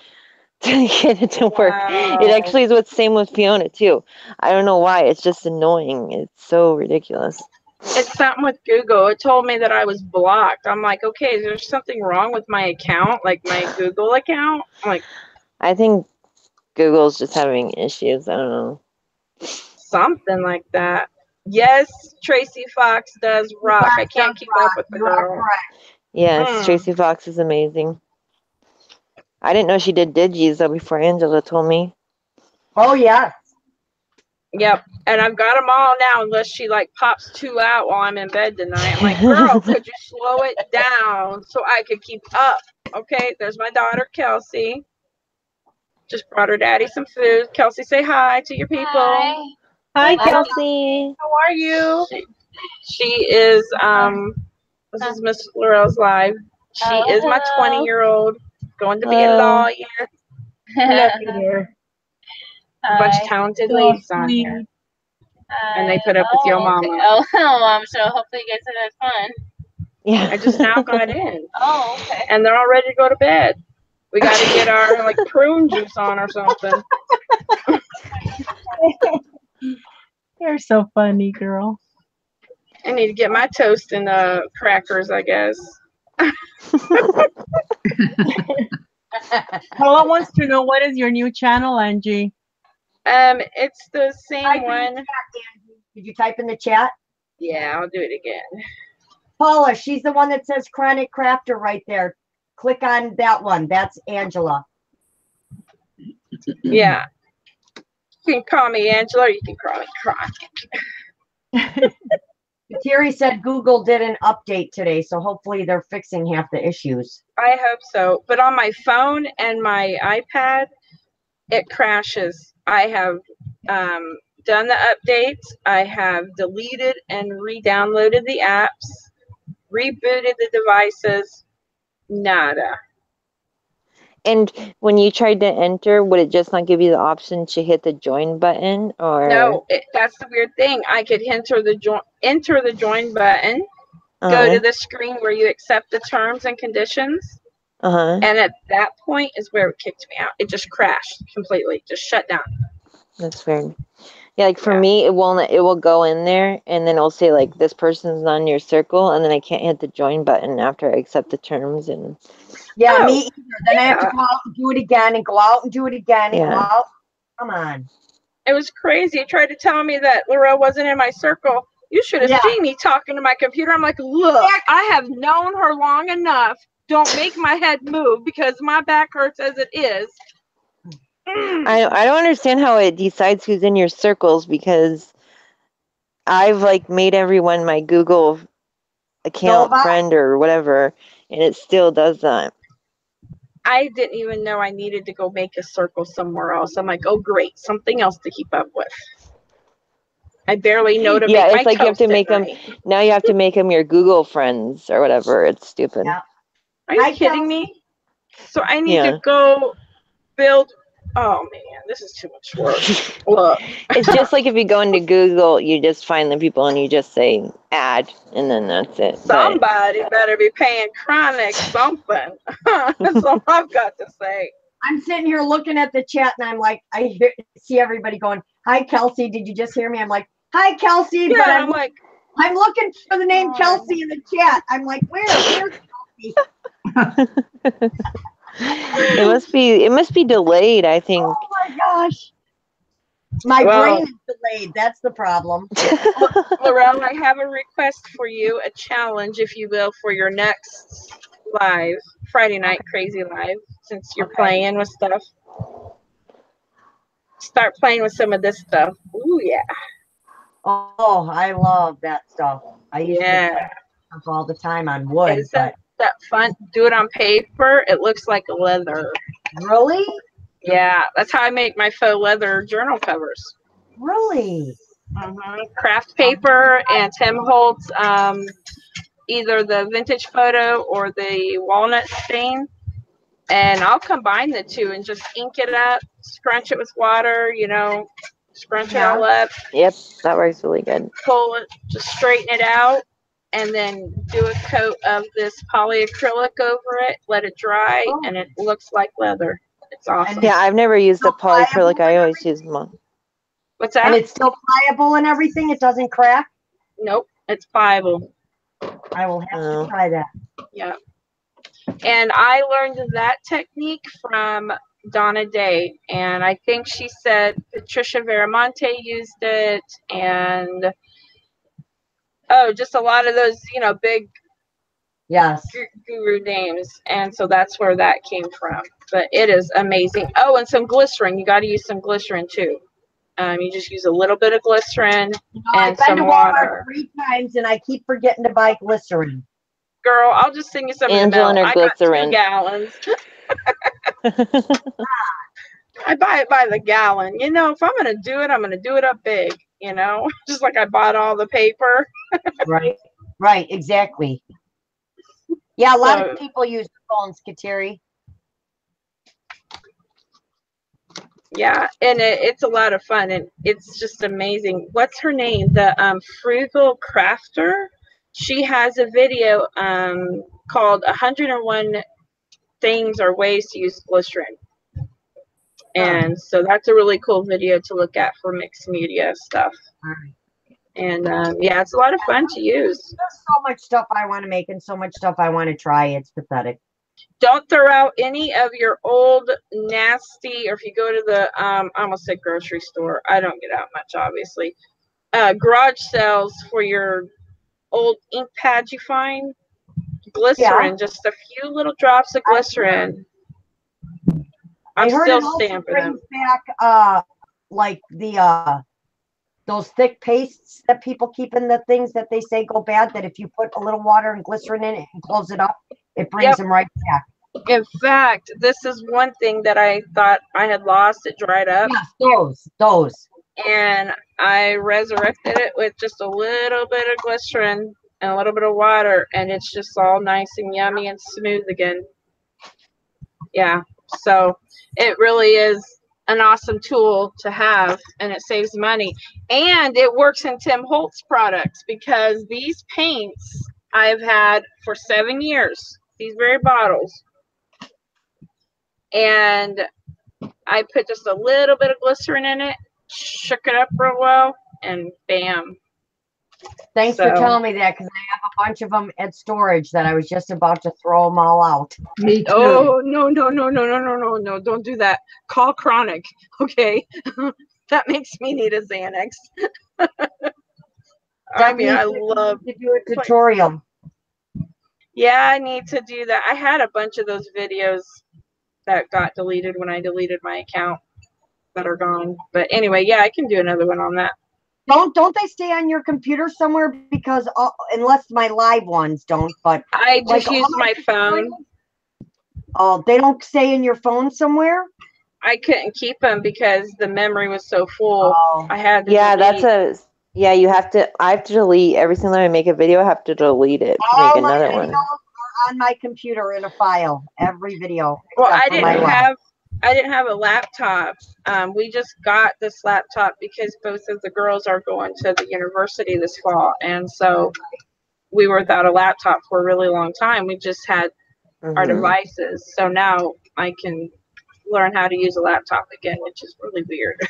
to get it to work. Wow. It actually is what's same with Fiona too. I don't know why. It's just annoying. It's so ridiculous. It's something with Google. It told me that I was blocked. I'm like, okay, is there something wrong with my account, like my Google account? I'm like, I think Google's just having issues. I don't know. something like that. Yes, Tracy Fox does rock. I can't keep up with the You are girl. correct. Yes, Tracy Fox is amazing. I didn't know she did digis though before Angela told me. Oh, yeah. Yep. And I've got them all now, unless she like pops 2 out while I'm in bed tonight. I'm like, girl, could you slow it down so I could keep up? Okay, there's my daughter, Kelsey. Just brought her daddy some food. Kelsey, say hi to your people. Hi, Kelsey. Kelsey. How are you? She is, this is Miss Laurel's live. She is my 20-year-old, going to be a Hello. lawyer. Look at her. A bunch of talented ladies on here. And they put up with your mama. Okay. Oh, so hopefully you guys have had fun. Yeah. I just now got in. Oh, okay. And they're all ready to go to bed. We got to get our like prune juice on or something. You're so funny, girl. I need to get my toast and crackers, I guess. Paula wants to know, what is your new channel, Angie? It's the same one. Did you type in the chat? Yeah, I'll do it again. Paula, she's the one that says Chronic Crafter right there. Click on that one. That's Angela. Yeah. You can call me Angela, or you can call me Chronic. Terry said Google did an update today, so hopefully they're fixing half the issues. I hope so. But on my phone and my iPad, it crashes. I have done the updates. I have deleted and re-downloaded the apps, rebooted the devices. Nada. And when you tried to enter, would it just not give you the option to hit the join button, or No, that's the weird thing. I could enter the join button, go to the screen where you accept the terms and conditions, and at that point is where it kicked me out. It just crashed completely, just shut down. That's weird. Yeah, like for me, it will go in there and then it'll say like this person's not in your circle, and then I can't hit the join button after I accept the terms. And Yeah, me either. Then I have to go out and do it again and go out and do it again and go out. Come on. It was crazy. It tried to tell me that Laurel wasn't in my circle. You should have seen me talking to my computer. I'm like, look, I have known her long enough. Don't make my head move because my back hurts as it is. I don't understand how it decides who's in your circles, because I've like made everyone my Google account friend or whatever, and it still does that. I didn't even know I needed to go make a circle somewhere else. I'm like, oh great, something else to keep up with. I barely know to make it's my like you have to make them. Now you have to make them your Google friends or whatever. It's stupid. Yeah. Are you kidding me? So I need to go build. Oh man, this is too much work. Look, it's just like if you go into Google, you just find the people and you just say add, and then that's it. Somebody better be paying Chronic something. That's all I've got to say. I'm sitting here looking at the chat and I'm like, I see everybody going, hi, Kelsey. Did you just hear me? I'm like, hi, Kelsey. Yeah, but I'm like, I'm looking for the name Kelsey in the chat. I'm like, where's Kelsey? It must be delayed, I think. Oh my gosh. My brain is delayed. That's the problem. Laurel, I have a request for you, a challenge, if you will, for your next live, Friday night crazy live, since you're playing with stuff. Start playing with some of this stuff. Ooh, yeah. Oh, I love that stuff. I used to play stuff all the time on wood. Isn't that fun? Do it on paper. It looks like leather. Really? Yeah, that's how I make my faux leather journal covers. Really? Craft paper and Tim Holtz, either the vintage photo or the walnut stain. And I'll combine the two and just ink it up, scrunch it with water, scrunch it all up. Yep, that works really good. Pull it, just straighten it out, and then do a coat of this polyacrylic over it, let it dry, and it looks like leather. It's awesome. Yeah, I've never used the polyacrylic. I always use them. What's that? And it's still pliable and everything? It doesn't crack? Nope, it's pliable. I will have to try that. Yeah. And I learned that technique from Donna Day. And I think she said Patricia Veramonte used it. And, just a lot of those, big guru names. And so that's where that came from. But it is amazing. Oh, and some glycerin. You got to use some glycerin too. You just use a little bit of glycerin and some water. 3 times and I keep forgetting to buy glycerin. Girl, I'll just sing you some Angela and her glycerin. I got 2 gallons. I buy it by the gallon. If I'm going to do it, I'm going to do it up big, just like I bought all the paper. Right, exactly. Yeah, a lot of people use phones, Kateri. Yeah, and it's a lot of fun, and it's just amazing. What's her name? The Frugal Crafter. She has a video called 101 Things or Ways to Use Glycerin. And so that's a really cool video to look at for mixed media stuff. And it's a lot of fun to use. There's so much stuff I want to make and so much stuff I want to try. It's pathetic. Don't throw out any of your old nasty, or if you go to the, I almost said grocery store. I don't get out much, obviously. Garage sales for your old ink pads you find. Glycerin, just a few little drops of glycerin. I'm still stamping them. Back, like the those thick pastes that people keep in the things that they say go bad, that if you put a little water and glycerin in it and close it up, it brings them right back. In fact, this is one thing that I thought I had lost. It dried up. Yes, those. And I resurrected it with just a little bit of glycerin and a little bit of water, and it's just all nice and yummy and smooth again. Yeah, so it really is an awesome tool to have, and it saves money. And it works in Tim Holtz products, because these paints I've had for 7 years, these very bottles. And I put just a little bit of glycerin in it, shook it up real well, and bam. Thanks for telling me that, because I have a bunch of them at storage that I was just about to throw them all out. Me too. Oh, no, don't do that. Call Chronic, okay? That makes me need a Xanax. I mean, I love to do a tutorial. Yeah, I need to do that. I had a bunch of those videos that got deleted when I deleted my account that are gone. But anyway, yeah, I can do another one on that. Don't they stay on your computer somewhere? Because unless my live ones don't, but I just use my phone. Oh, they don't stay in your phone somewhere? I couldn't keep them because the memory was so full. Oh. I had to delete. You have to, I have to delete every single time I make a video. I have to delete it to make another one. On my computer in a file, every video. Well, I didn't have a laptop. We just got this laptop because both of the girls are going to the university this fall, and so we were without a laptop for a really long time. We just had our devices, so now I can learn how to use a laptop again, which is really weird.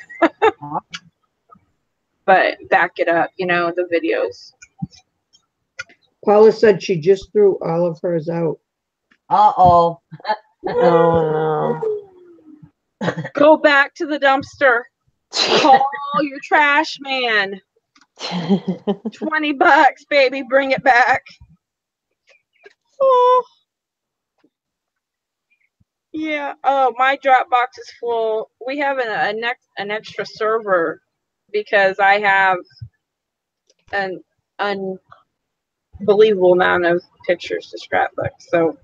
But back it up, the videos. Paula said she just threw all of hers out. Uh-oh. Oh, no. Go back to the dumpster. Call your trash man. $20, baby. Bring it back. Oh. Yeah. Oh, my Dropbox is full. We have an extra server because I have an unbelievable amount of pictures to scrapbook. So,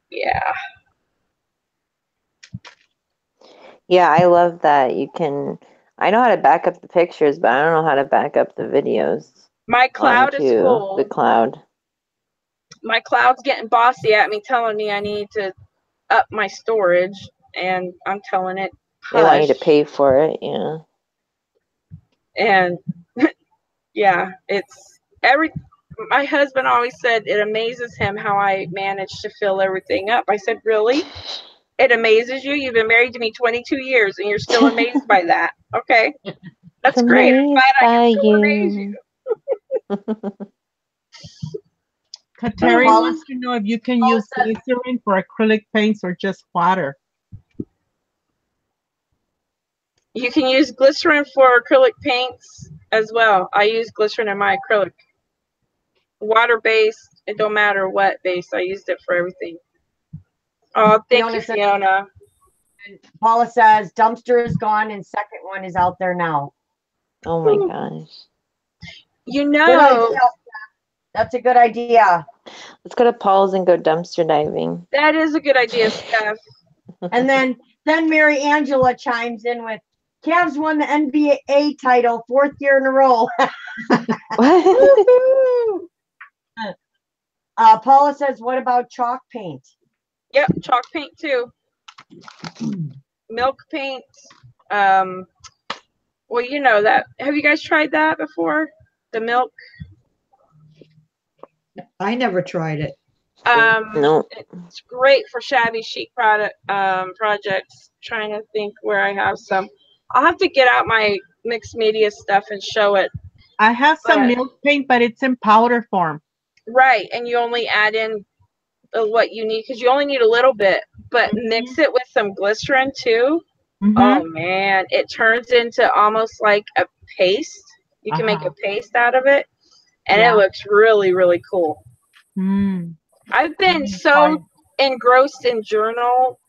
yeah. Yeah, I love that. I know how to back up the pictures, but I don't know how to back up the videos. My cloud is full. The cloud. My cloud's getting bossy at me, telling me I need to up my storage, and I'm telling it, hush. They want you to pay for it, yeah. And yeah, my husband always said it amazes him how I managed to fill everything up. I said, really? It amazes you? You've been married to me 22 years and you're still amazed by that. Okay. That's great. I'm glad I can still amaze you. Kateri wants to know if you can use glycerin for acrylic paints or just water. You can use glycerin for acrylic paints as well. I use glycerin in my acrylic. Water-based, it don't matter what base. I used it for everything. Oh, thank you, Fiona. Paula says dumpster is gone and second one is out there now. Oh my gosh. That's a good idea. Let's go to Paul's and go dumpster diving. That is a good idea, Steph. And then Mary Angela chimes in with, Cavs won the NBA title 4th year in a row. Paula says, what about chalk paint? Yep, chalk paint too. Milk paint. Well, you know that. Have you guys tried that before? The milk? I never tried it. No. It's great for shabby chic projects. Trying to think where I have some. I'll have to get out my mixed media stuff and show it. I have some milk paint, but it's in powder form. Right, and you only add in what you need because you only need a little bit, but mix it with some glycerin too. Oh man, it turns into almost like a paste. You can make a paste out of it, and it looks really, really cool. I've been so engrossed in journal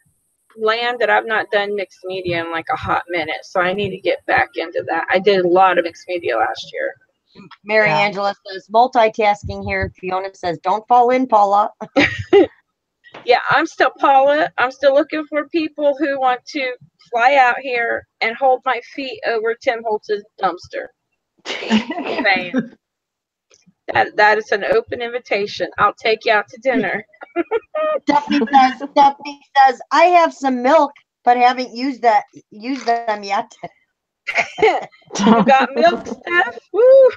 land that I've not done mixed media in like a hot minute, so I need to get back into that. I did a lot of mixed media last year. Mary Angela says multitasking here. Fiona says don't fall in, Paula. Yeah, I'm still Paula. I'm still looking for people who want to fly out here and hold my feet over Tim Holtz's dumpster. That is an open invitation. I'll take you out to dinner. Stephanie says, I have some milk, but haven't used them yet. You got milk, Steph? Woo!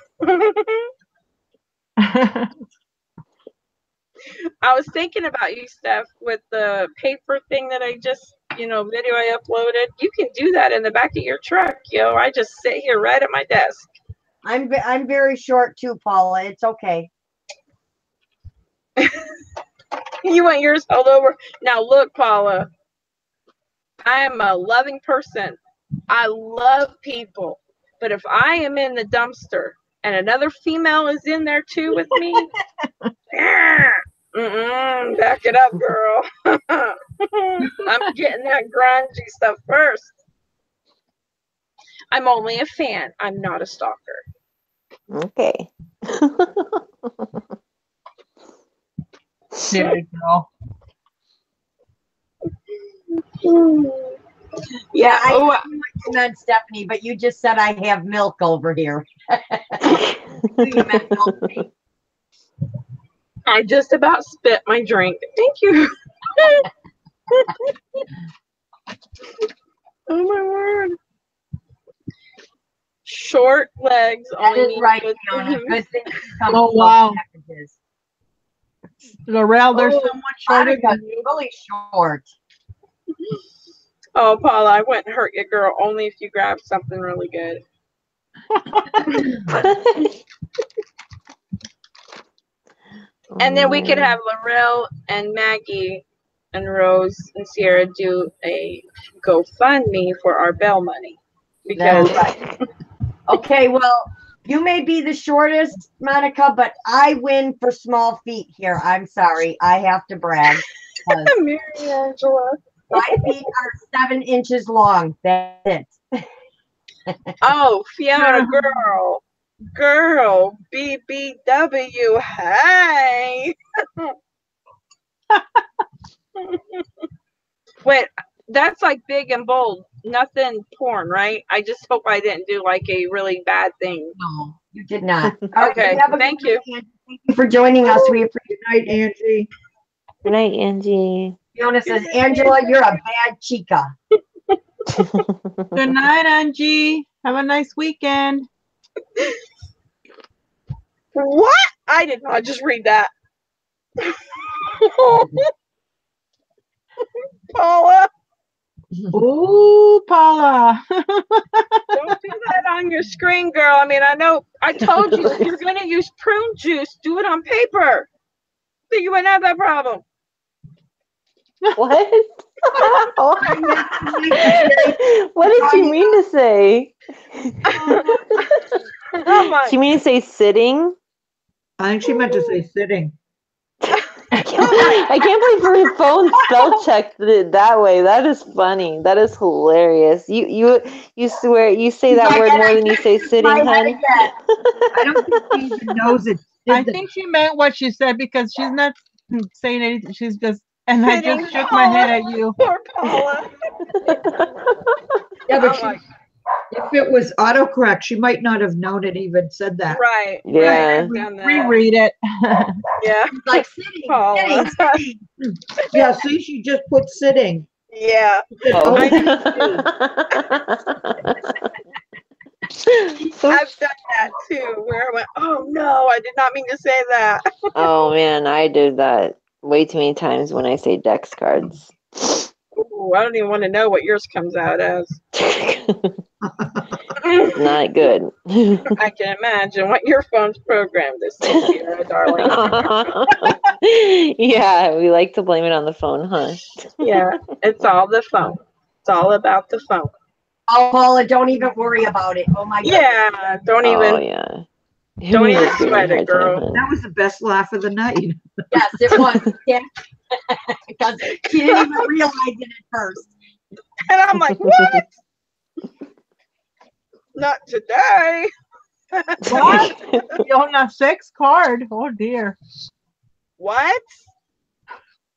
I was thinking about you, Steph, with the paper thing that I just video I uploaded. You can do that in the back of your truck, yo. I just sit here right at my desk. I'm very short too, Paula. It's okay. You want yours held over? Now look, Paula. I am a loving person. I love people. But if I am in the dumpster and another female is in there too with me, back it up, girl. I'm getting that grungy stuff first. I'm only a fan. I'm not a stalker. Okay. There you go. Yeah. I know what you meant, Stephanie, but you just said I have milk over here. You meant milk. I just about spit my drink. Thank you. Oh my word. Short legs. That is right, good Fiona. things. Good things come Oh, from wow. packages. Laurel, there's Oh, someone shorter Monica, than you. really short. Oh, Paula, I wouldn't hurt you, girl, only if you grab something really good. And then we could have Laurel and Maggie and Rose and Ciara do a GoFundMe for our bail money. Because That's right. Okay, well, you may be the shortest, Monica, but I win for small feet here. I'm sorry. I have to brag. Mary Angela. My feet are 7 inches long. That's it. Oh, Fiona, girl, BBW, hey. Wait, that's like big and bold. Nothing porn, right? I just hope I didn't do like a really bad thing. No, you did not. All Okay, right, have a thank good you. night, Angie. Thank you for joining us. We appreciate Good night, Angie. Good night, Angie. Fiona says, Angela, you're a bad chica. Good night, Angie. Have a nice weekend. What? I did not just read that. Paula, Ooh, Paula. don't do that on your screen, girl. I mean, I know I told you if you're going to use prune juice, do it on paper. So you wouldn't have that problem. What? What did she mean to say? Oh my. She mean to say sitting? I think she meant to say sitting. I can't believe her phone spell checked it that way. That is funny. That is hilarious. You swear you say that word more than you say sitting, hun. I don't think she even knows it. I think she meant what she said because she's not saying anything. She's just, and I Sitting just shook my head at you. Poor Paula. Yeah, but Oh my- if it was autocorrect, she might not have known it even said that. Right. Yeah. Right, done that. Reread it. Yeah. Like sitting, Paula. sitting. Yeah, see, she just put sitting. Yeah. Oh. I've done that too, where I went, oh no, I did not mean to say that. Oh man, I do that way too many times when I say Dex cards. Ooh, I don't even want to know what yours comes out as. Not good. I can imagine what your phone's programmed to say, Ciara, darling. Yeah, we like to blame it on the phone, huh? Yeah, it's all the phone. It's all about the phone. Oh, Paula, don't even worry about it. Oh my God. Yeah, don't Oh even. yeah. Don't You're even giving me a sweat it, hard girl. time, That was the best laugh of the night. Yes, it was. Yeah. Because she didn't even realize it at first. And I'm like, what? Not today. What? You don't have sex card? Oh dear. What?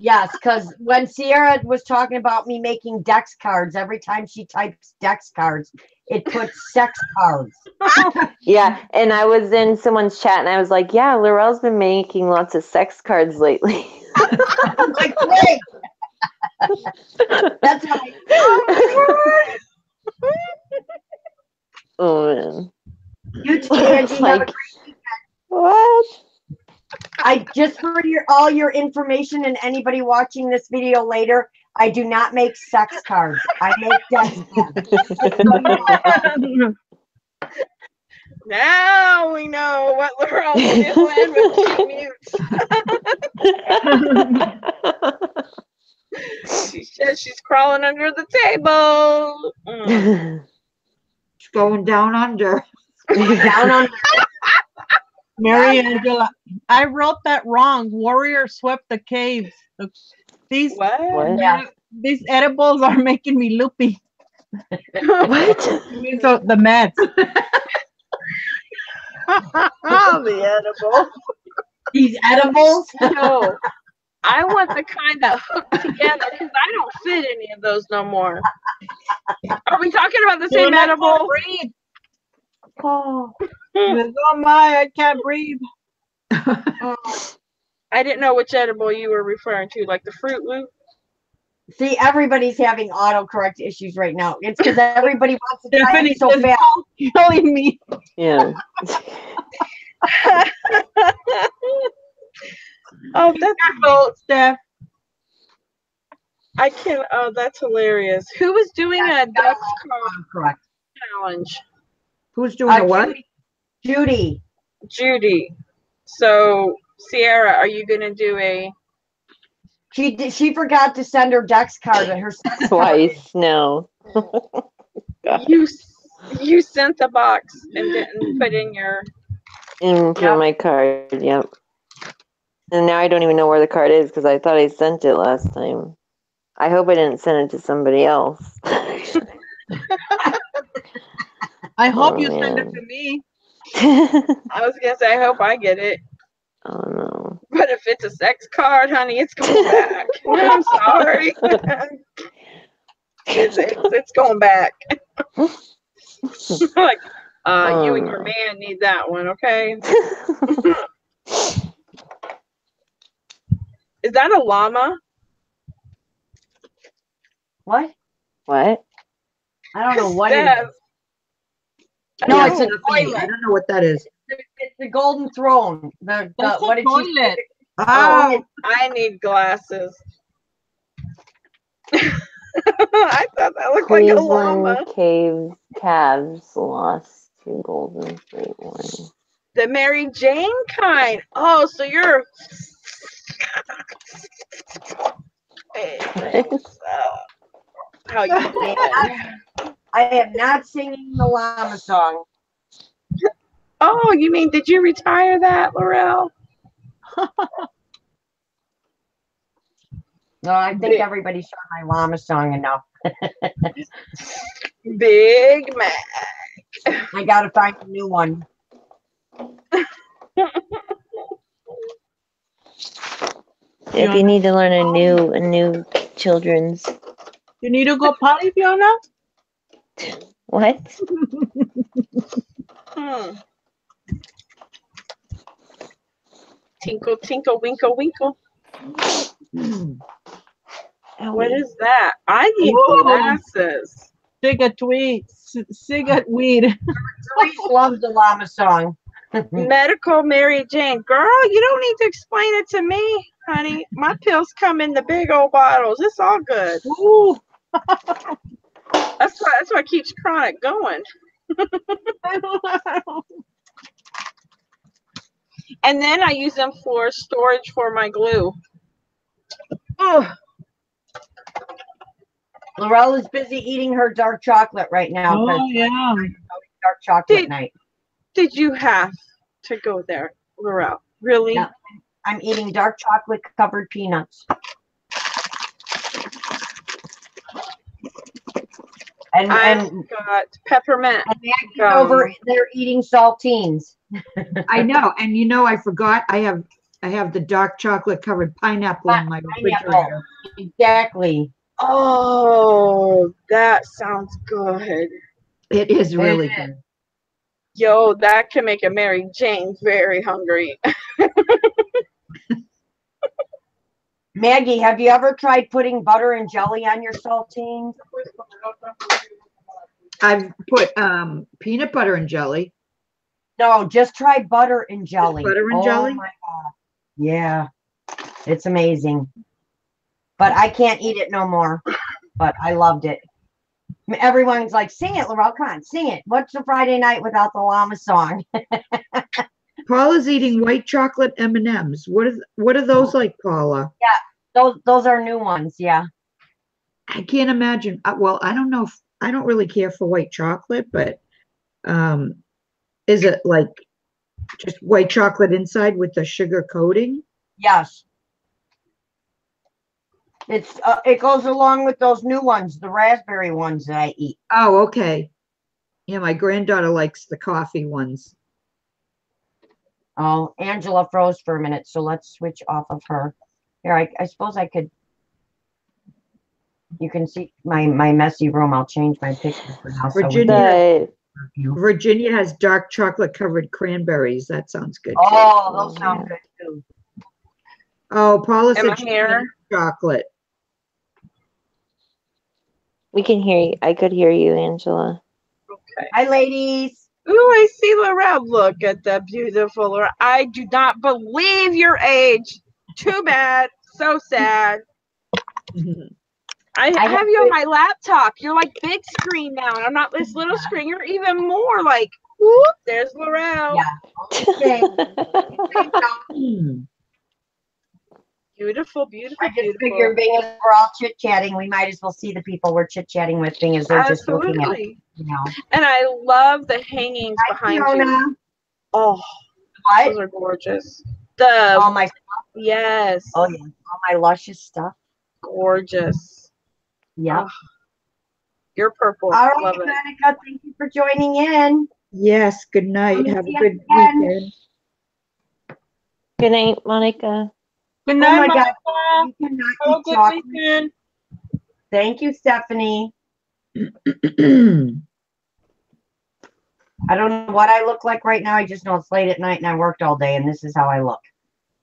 Yes, because when Ciara was talking about me making Dex cards, every time she types Dex cards, it puts sex cards. Yeah, and I was in someone's chat and I was like, yeah, Laurel's been making lots of sex cards lately. I'm like, great. That's right. Oh man. You too, Angie. It's Have a like, great weekend. what? I just for all your information and anybody watching this video later, I do not make sex cards. I make desk cards. Now we know what Laurel's doing with mute. She says she's crawling under the table. It's going down under. Down under. Mary Angela, I wrote that wrong. Warrior swept the caves. These What? Yeah. these edibles are making me loopy. What? So the meds. The edible. These edibles. No, I want the kind that hook together because I don't fit any of those no more. Are we talking about the same I edible? can't breathe. Oh. Oh my, I can't breathe. I didn't know which edible you were referring to, like the Fruit Loop. See, everybody's having autocorrect issues right now. It's because everybody wants to type Stephanie so says, fast. killing me. Yeah. Oh, that's Careful, Steph. I can't. Oh, that's hilarious. Who was doing a ducks Correct. challenge? Who's doing a what? Judy. Judy. So, Ciara, are you gonna do a? She forgot to send her Dex card at her Twice. No. You sent the box and didn't put in your. In for my card. Yep. And now I don't even know where the card is because I thought I sent it last time. I hope I didn't send it to somebody else. I hope you send it to me. I was gonna say, I hope I get it. Oh no. But if it's a sex card, honey, it's going back. I'm sorry. it's going back. Like, you and your man need that one, okay? Is that a llama? What? What? I don't know what it Steph. is. No, No, it's it's a a I toilet. don't know what that is. It's the golden throne. The That's what a did she toilet. Oh, I need glasses. I thought that looked like a llama. Cleveland calves lost to Golden State Warriors. The Mary Jane kind. Oh, so you're. How you doing? I am not singing the llama song. Oh, you mean did you retire that, Laurel? No, I think everybody's heard my llama song enough. Big Mac. I gotta find a new one. If you need to learn a new children's. You need to go potty, Fiona? What? Tinkle, tinkle, winkle, winkle. Hmm. What is that? I need Whoa. glasses. Cigarette weed. Cigarette weed. Therese loves the llama song. Medical Mary Jane. Girl, you don't need to explain it to me, honey. My pills come in the big old bottles. It's all good. Ooh. That's what keeps chronic going. And then I use them for storage for my glue. Oh, Laurel is busy eating her dark chocolate right now. Oh, yeah. Dark chocolate night. did you have to go there, Laurel? Really? Yeah. I'm eating dark chocolate covered peanuts. And I've got peppermint. And Maggie's over there eating saltines. I know, and you know, I forgot. I have the dark chocolate covered pineapple in my refrigerator. Exactly. Oh, that sounds good. It is really good. Yo, that can make a Mary Jane very hungry. Maggie, have you ever tried putting butter and jelly on your saltines? I've put peanut butter and jelly. No, just try butter and jelly. Butter and jelly? Oh my God. Yeah, it's amazing. but I can't eat it no more. But I loved it. Everyone's like, sing it, Laurel. Come on, sing it. What's a Friday night without the llama song? Paula's eating white chocolate M&Ms. What are those like, Paula? Those are new ones. Yeah. I can't imagine. Well, I don't know if I don't really care for white chocolate, but is it like just white chocolate inside with the sugar coating? Yes. It goes along with those new ones, the raspberry ones that I eat. Oh, okay. Yeah, my granddaughter likes the coffee ones. Oh, Angela froze for a minute, so let's switch off of her. Here, I suppose I could. You can see my messy room. I'll change my picture for now. Virginia has dark chocolate covered cranberries. That sounds good. Oh, those sound good too. Oh, Paula Am I said she here? wanted chocolate. We can hear you. I could hear you, Angela. Okay. Hi, ladies. Ooh, I see Laurel. Look at the beautiful Laurel. I do not believe your age. Too bad. So sad. I have you on my laptop. You're like big screen now, and I'm not this little screen. You're even more like, whoop, there's Laurel. Yeah. Beautiful, beautiful, I just beautiful. figured being as we're all chit-chatting, we might as well see the people we're chit-chatting with, being as they're just looking at, you know. And I love the hangings behind you. Oh, what? Those are gorgeous. The all my yes. Oh yeah, all my luscious stuff. Gorgeous. Yeah. Oh, you're purple. All right, Love it. Monica, thank you for joining in. Yes, good night. Have a good again. weekend. Good night, Monica. Good Oh night, my God. Monica. You cannot Have a eat good chocolate. weekend. Thank you, Stephanie. I don't know what I look like right now. I just know it's late at night and I worked all day, and this is how I look.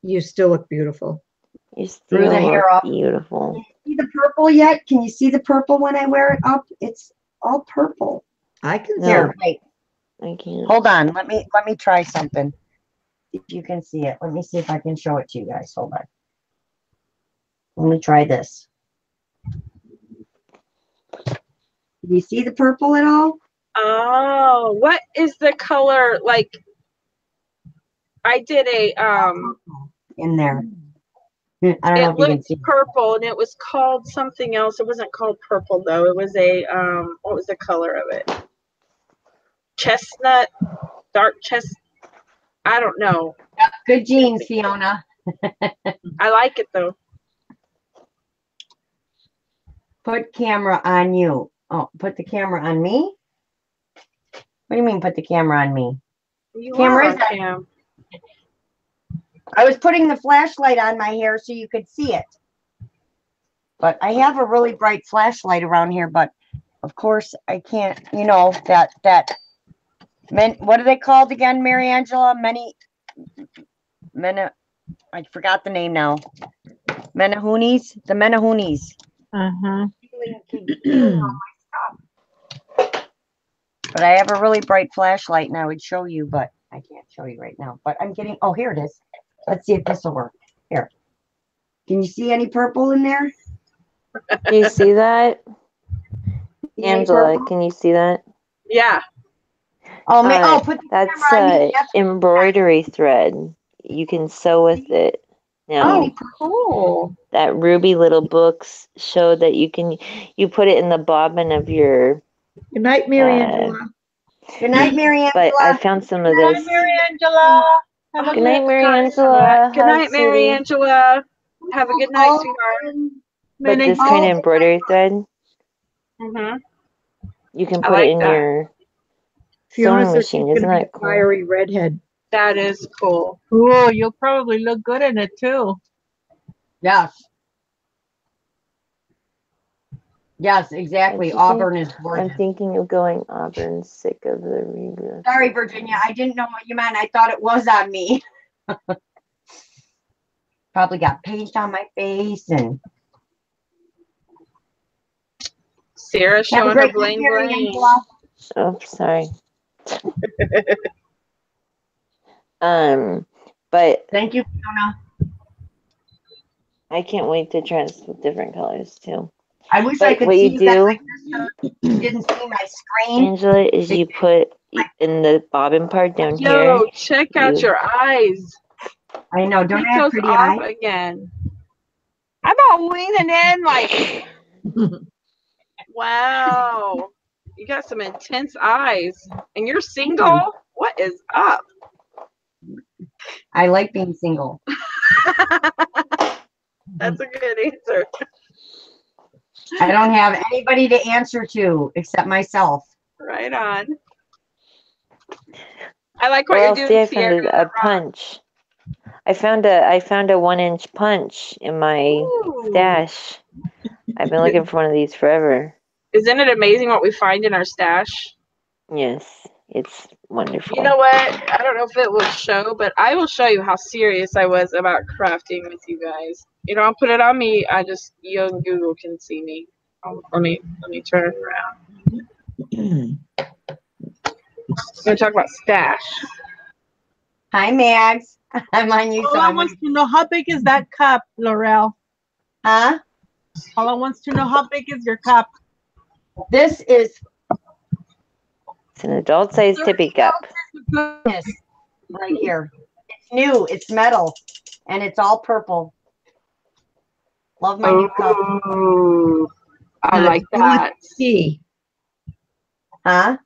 You still look beautiful. You Threw still the hair look up. beautiful. Can you see the purple yet? Can you see the purple when I wear it up? It's all purple. I can No. Here, wait. I can't. Hold on. Let me try something. If you can see it. Let me see if I can show it to you guys. Hold on. Let me try this. Do you see the purple at all? Oh, what is the color? Like, I did a in there. I don't know it if you can looked see. purple, and it was called something else. It wasn't called purple though. It was a what was the color of it? Chestnut, dark chestnut. I don't know. Good genes, Fiona. I like it though. Put camera on you. Oh, put the camera on me? What do you mean put the camera on me? You Camera are is on on. cam. I was putting the flashlight on my hair so you could see it. But I have a really bright flashlight around here, but of course I can't, you know, what are they called again, Mary Angela? I forgot the name now. Menahunis? The Menahunis. Uh-huh. But I have a really bright flashlight and I would show you, but I can't show you right now. But I'm getting, oh, here it is. Let's see if this will work. Here. Can you see any purple in there? Do you see that? See any Angela, purple? can you see that? Yeah. Oh, put the that's camera on me. embroidery thread. You can sew with it. Now, Oh, cool. that Ruby little books show that you put it in the bobbin of your. Good night, Mary Angela. Good night, Mary Angela. But I found some of Good this. night, Mary Angela. Have a Good night, Mary Gosh, Angela. Good night, Mary sweetie. Angela. Have a good night, sweetheart. But this kind of embroidery thread, Mhm. you can I put it like in that. your Fiona sewing said she's machine. going Isn't to be that a cool? fiery redhead. That is cool. Cool. You'll probably look good in it too. Yes. Yes, exactly. Auburn is I'm gorgeous. thinking of going Auburn. Sick of the rebirth. Sorry, Virginia. I didn't know what you meant. I thought it was on me. Probably got paint on my face and. Ciara Have a showing her great bling night, Mary bling. Angela. Oh, sorry. But Thank you, Fiona. I can't wait to try this with different colors too. I wish I But could what see you you guys. do, My sister didn't see my screen. Angela, is you put in the bobbin part down here. Yo, check out you- your eyes. I know. Don't Take I have those pretty off eyes? again. I'm all leaning in like, wow. You got some intense eyes. And you're single? What is up? I like being single. That's a good answer. I don't have anybody to answer to except myself. Right on. I like what Or you're else doing, see, I Ciara. found a punch. I found a 1-inch punch in my Ooh. stash. I've been looking for one of these forever. Isn't it amazing what we find in our stash? Yes, it's wonderful. You know what? I don't know if it will show, but I will show you how serious I was about crafting with you guys. You don't put it on me. You and Google can see me. Let me turn it around. We're gonna talk about stash. Hi, Mags. I'm on you, so Paula I'm wants to know how big is that cup, Laurel? Huh? Paula wants to know how big is your cup. This is It's an adult-sized tippy cup. this right here. It's new. It's metal, and it's all purple. Love my new cup. Oh, I like that. Tea. Huh?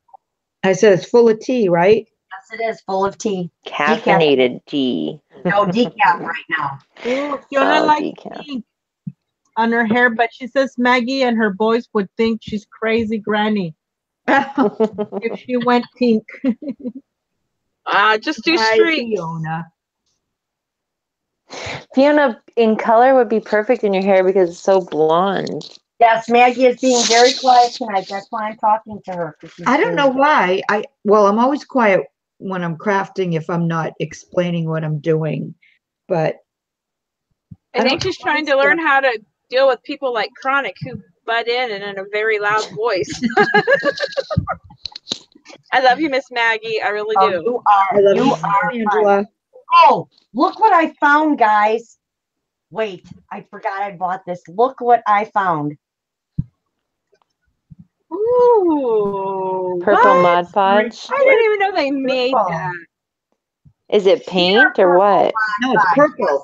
I said it's full of tea, right? Yes, it is full of tea. Caffeinated tea. No decaf right now. Ooh, Fiona Oh, likes decaf. pink on her hair, but she says Maggie and her boys would think she's crazy granny if she went pink. Just do Hi, streaks. Fiona. Fiona, in color would be perfect in your hair because it's so blonde. Yes, Maggie is being very quiet tonight. That's why I'm talking to her. 'Cause she's I don't being- know why. Well, I'm always quiet when I'm crafting if I'm not explaining what I'm doing. But I think she's trying to learn how to deal with people like Chronic who butt in a very loud voice. I love you, Miss Maggie. I really Oh, do. you are. I love You you, are. Angela. Oh, look what I found, guys. Wait, I forgot I bought this. Look what I found. Ooh. Purple what? Mod Podge. I didn't even know they made Purple. that. Is it paint or what? No, it's purple.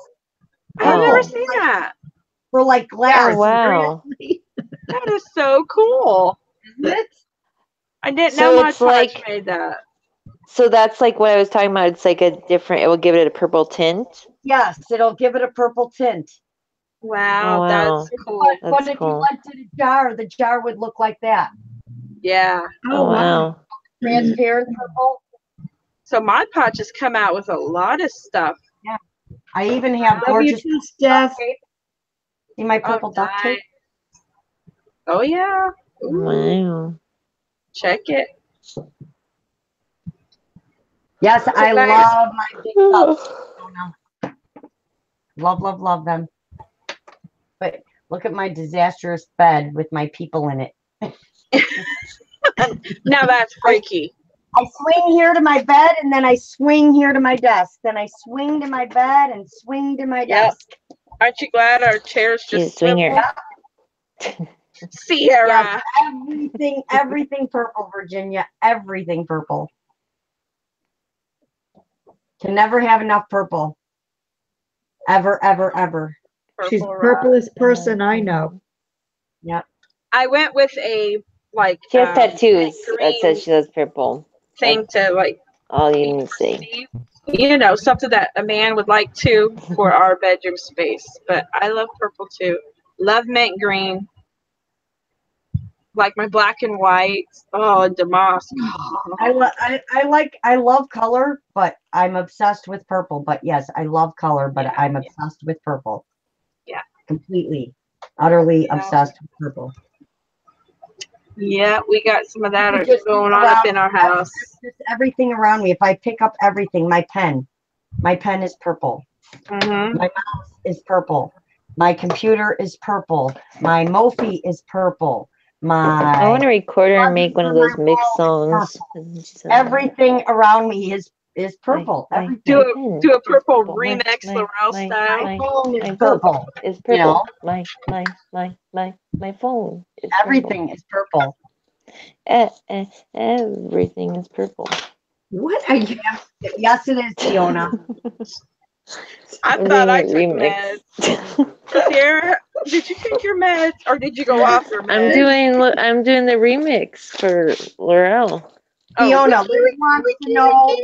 I've never Oh. seen that. For like glass. Oh, wow. That is so cool. Isn't it? I didn't So know Mod it's Podge like- made that. So that's like what I was talking about. It's like a different, it will give it a purple tint. Yes, it'll give it a purple tint. Wow, Oh, wow. that's cool. But That's if cool. you went to the jar would look like that. Yeah. Oh, wow. Transparent purple. So Mod Podge has come out with a lot of stuff. I even have Love you gorgeous too, Steph. duct tape. See my purple duct nice. tape? Oh yeah. Ooh, Wow. check it. Yes, I nice. love my big cups. Love, love, love them. But look at my disastrous bed with my people in it. Now that's freaky. I swing here to my bed and then I swing here to my desk. Then I swing to my bed and swing to my Yep. desk. Aren't you glad our chairs She's a just swinger. swivel? Ciara. Yes, everything purple, Virginia. Everything purple. Can never have enough purple. Ever, ever, ever. She's the Purple rock. purplest person I know. Yep. I went with a like She has tattoos that green says she loves purple. thing to like All you need to say. you know, something that a man would like too for our bedroom space. But I love purple too. Love mint green. Like my black and white. Oh, and damask. I love color, but I'm obsessed with purple. But yes, I love color, but Yeah. I'm obsessed with purple. Yeah. Completely, utterly Yeah. obsessed with purple. Yeah, we got some of that You just going look on up around, in our house. Just everything around me. If I pick up everything, my pen is purple. Mm-hmm. My mouse is purple. My computer is purple. My Mophie is purple. I want to My record her and make one of those mixed songs. everything around me is is purple. Everything. Do a purple remix, Laurel style. My phone is purple. It's You know? purple. My phone is Everything is purple. Everything is purple. What are you? Yes, it is, Fiona. I thought I took meds. Ciara, did you take your meds or did you go off your meds? I'm doing the remix for Laurel. Fiona, Liz wants to know.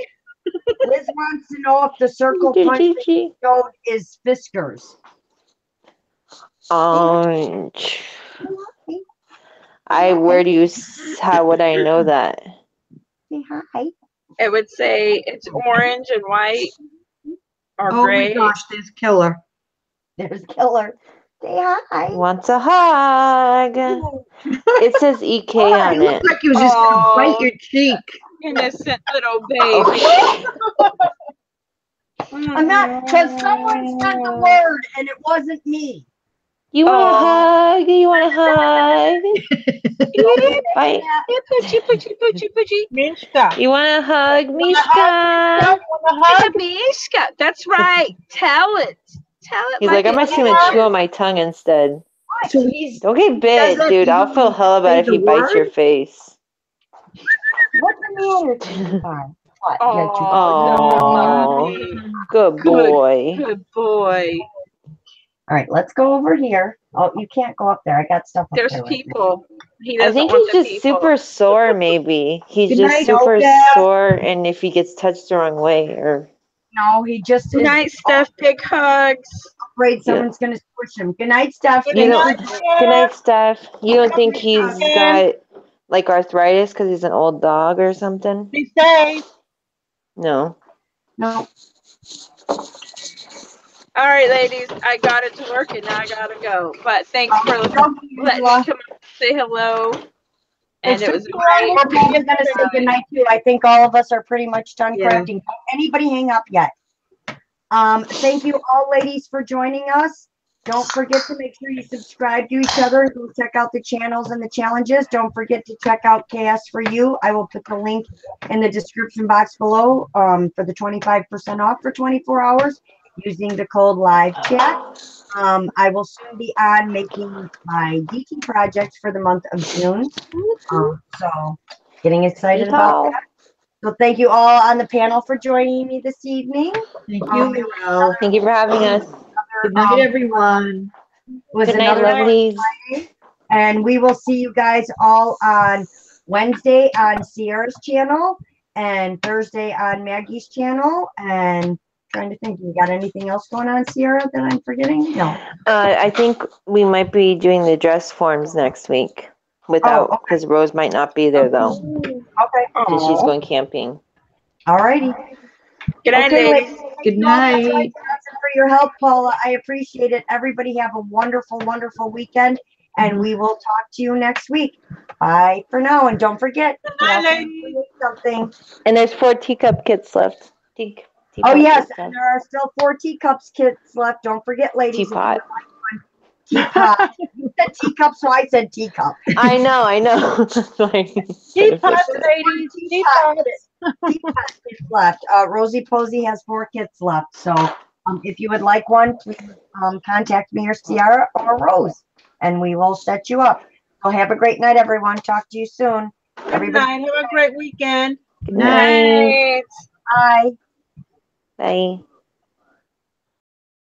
Liz wants to know if the circle punch that you showed is Fiskars. How would I know that? Say hi. It would say it's orange and white or gray. Oh my gosh, there's Killer. There's Killer. Say hi. Wants a hug. It says EK on It it. looked like he was just gonna bite your cheek. Innocent little baby. I'm not, because someone said the word and it wasn't me. You want a hug? You want a hug? Bye. Mishka. You want a hug, Mishka? Mishka. That's right. Tell it. Tell it. He's like, I'm actually gonna chew on my tongue instead. So he's Don't get bit, doesn't dude. I'll even feel hell bad if say he the bites your word? face. What's the matter? What? Oh, good boy. Good boy. All right, let's go over here. Oh, you can't go up there. I got stuff up There's there. Right people. He I doesn't think want he's the just people. super sore, maybe. He's Good just night, super Olga. sore, and if he gets touched the wrong way, or now. No, he just is Night, Steph. Big hugs. afraid someone's going to squish him. Good night, Steph. you Thanks don't. for- Good night, Steph. You don't think he's got like arthritis because he's an old dog or something? Be safe. No. No. All right, ladies. I got it to work and now I gotta go. But thanks for letting me come up and say hello. And it was great. We're probably going to say goodnight too. I think all of us are pretty much done Yeah. correcting. Don't anybody hang up yet. Thank you all ladies for joining us. Don't forget to make sure you subscribe to each other and go check out the channels and the challenges. Don't forget to check out Chaos for You. I will put the link in the description box below for the 25% off for 24 hours using the code live chat. I will soon be on making my DT projects for the month of June. So getting excited about that. So thank you all on the panel for joining me this evening. Thank you, Laurel. Thank you for having us. Good night, everyone. Was Good night, another lovelies. Friday, and we will see you guys all on Wednesday on Ciara's channel and Thursday on Maggie's channel. And trying to think, you got anything else going on, Ciara, that I'm forgetting? No. I think we might be doing the dress forms next week without, because Rose might not be there though, Okay. because she's going camping. All righty. Good night, ladies. Good Thank you all so night. much for your help, Paula. I appreciate it. Everybody have a wonderful, wonderful weekend, and we will talk to you next week. Bye for now, and don't forget, something. And there's 4 teacup kits left. Oh yes, and there are still 4 teacups kits left. Don't forget, ladies. Teapot. Teapot. You said teacup, so I said teacup. I know. Teapots, ladies. Teapots. Teapot kits left. Rosie Posey has 4 kits left. So if you would like one, please contact me or Ciara or Rose, and we will set you up. So have a great night, everyone. Talk to you soon. Good night. Have a great weekend. Good night. Bye. Bye.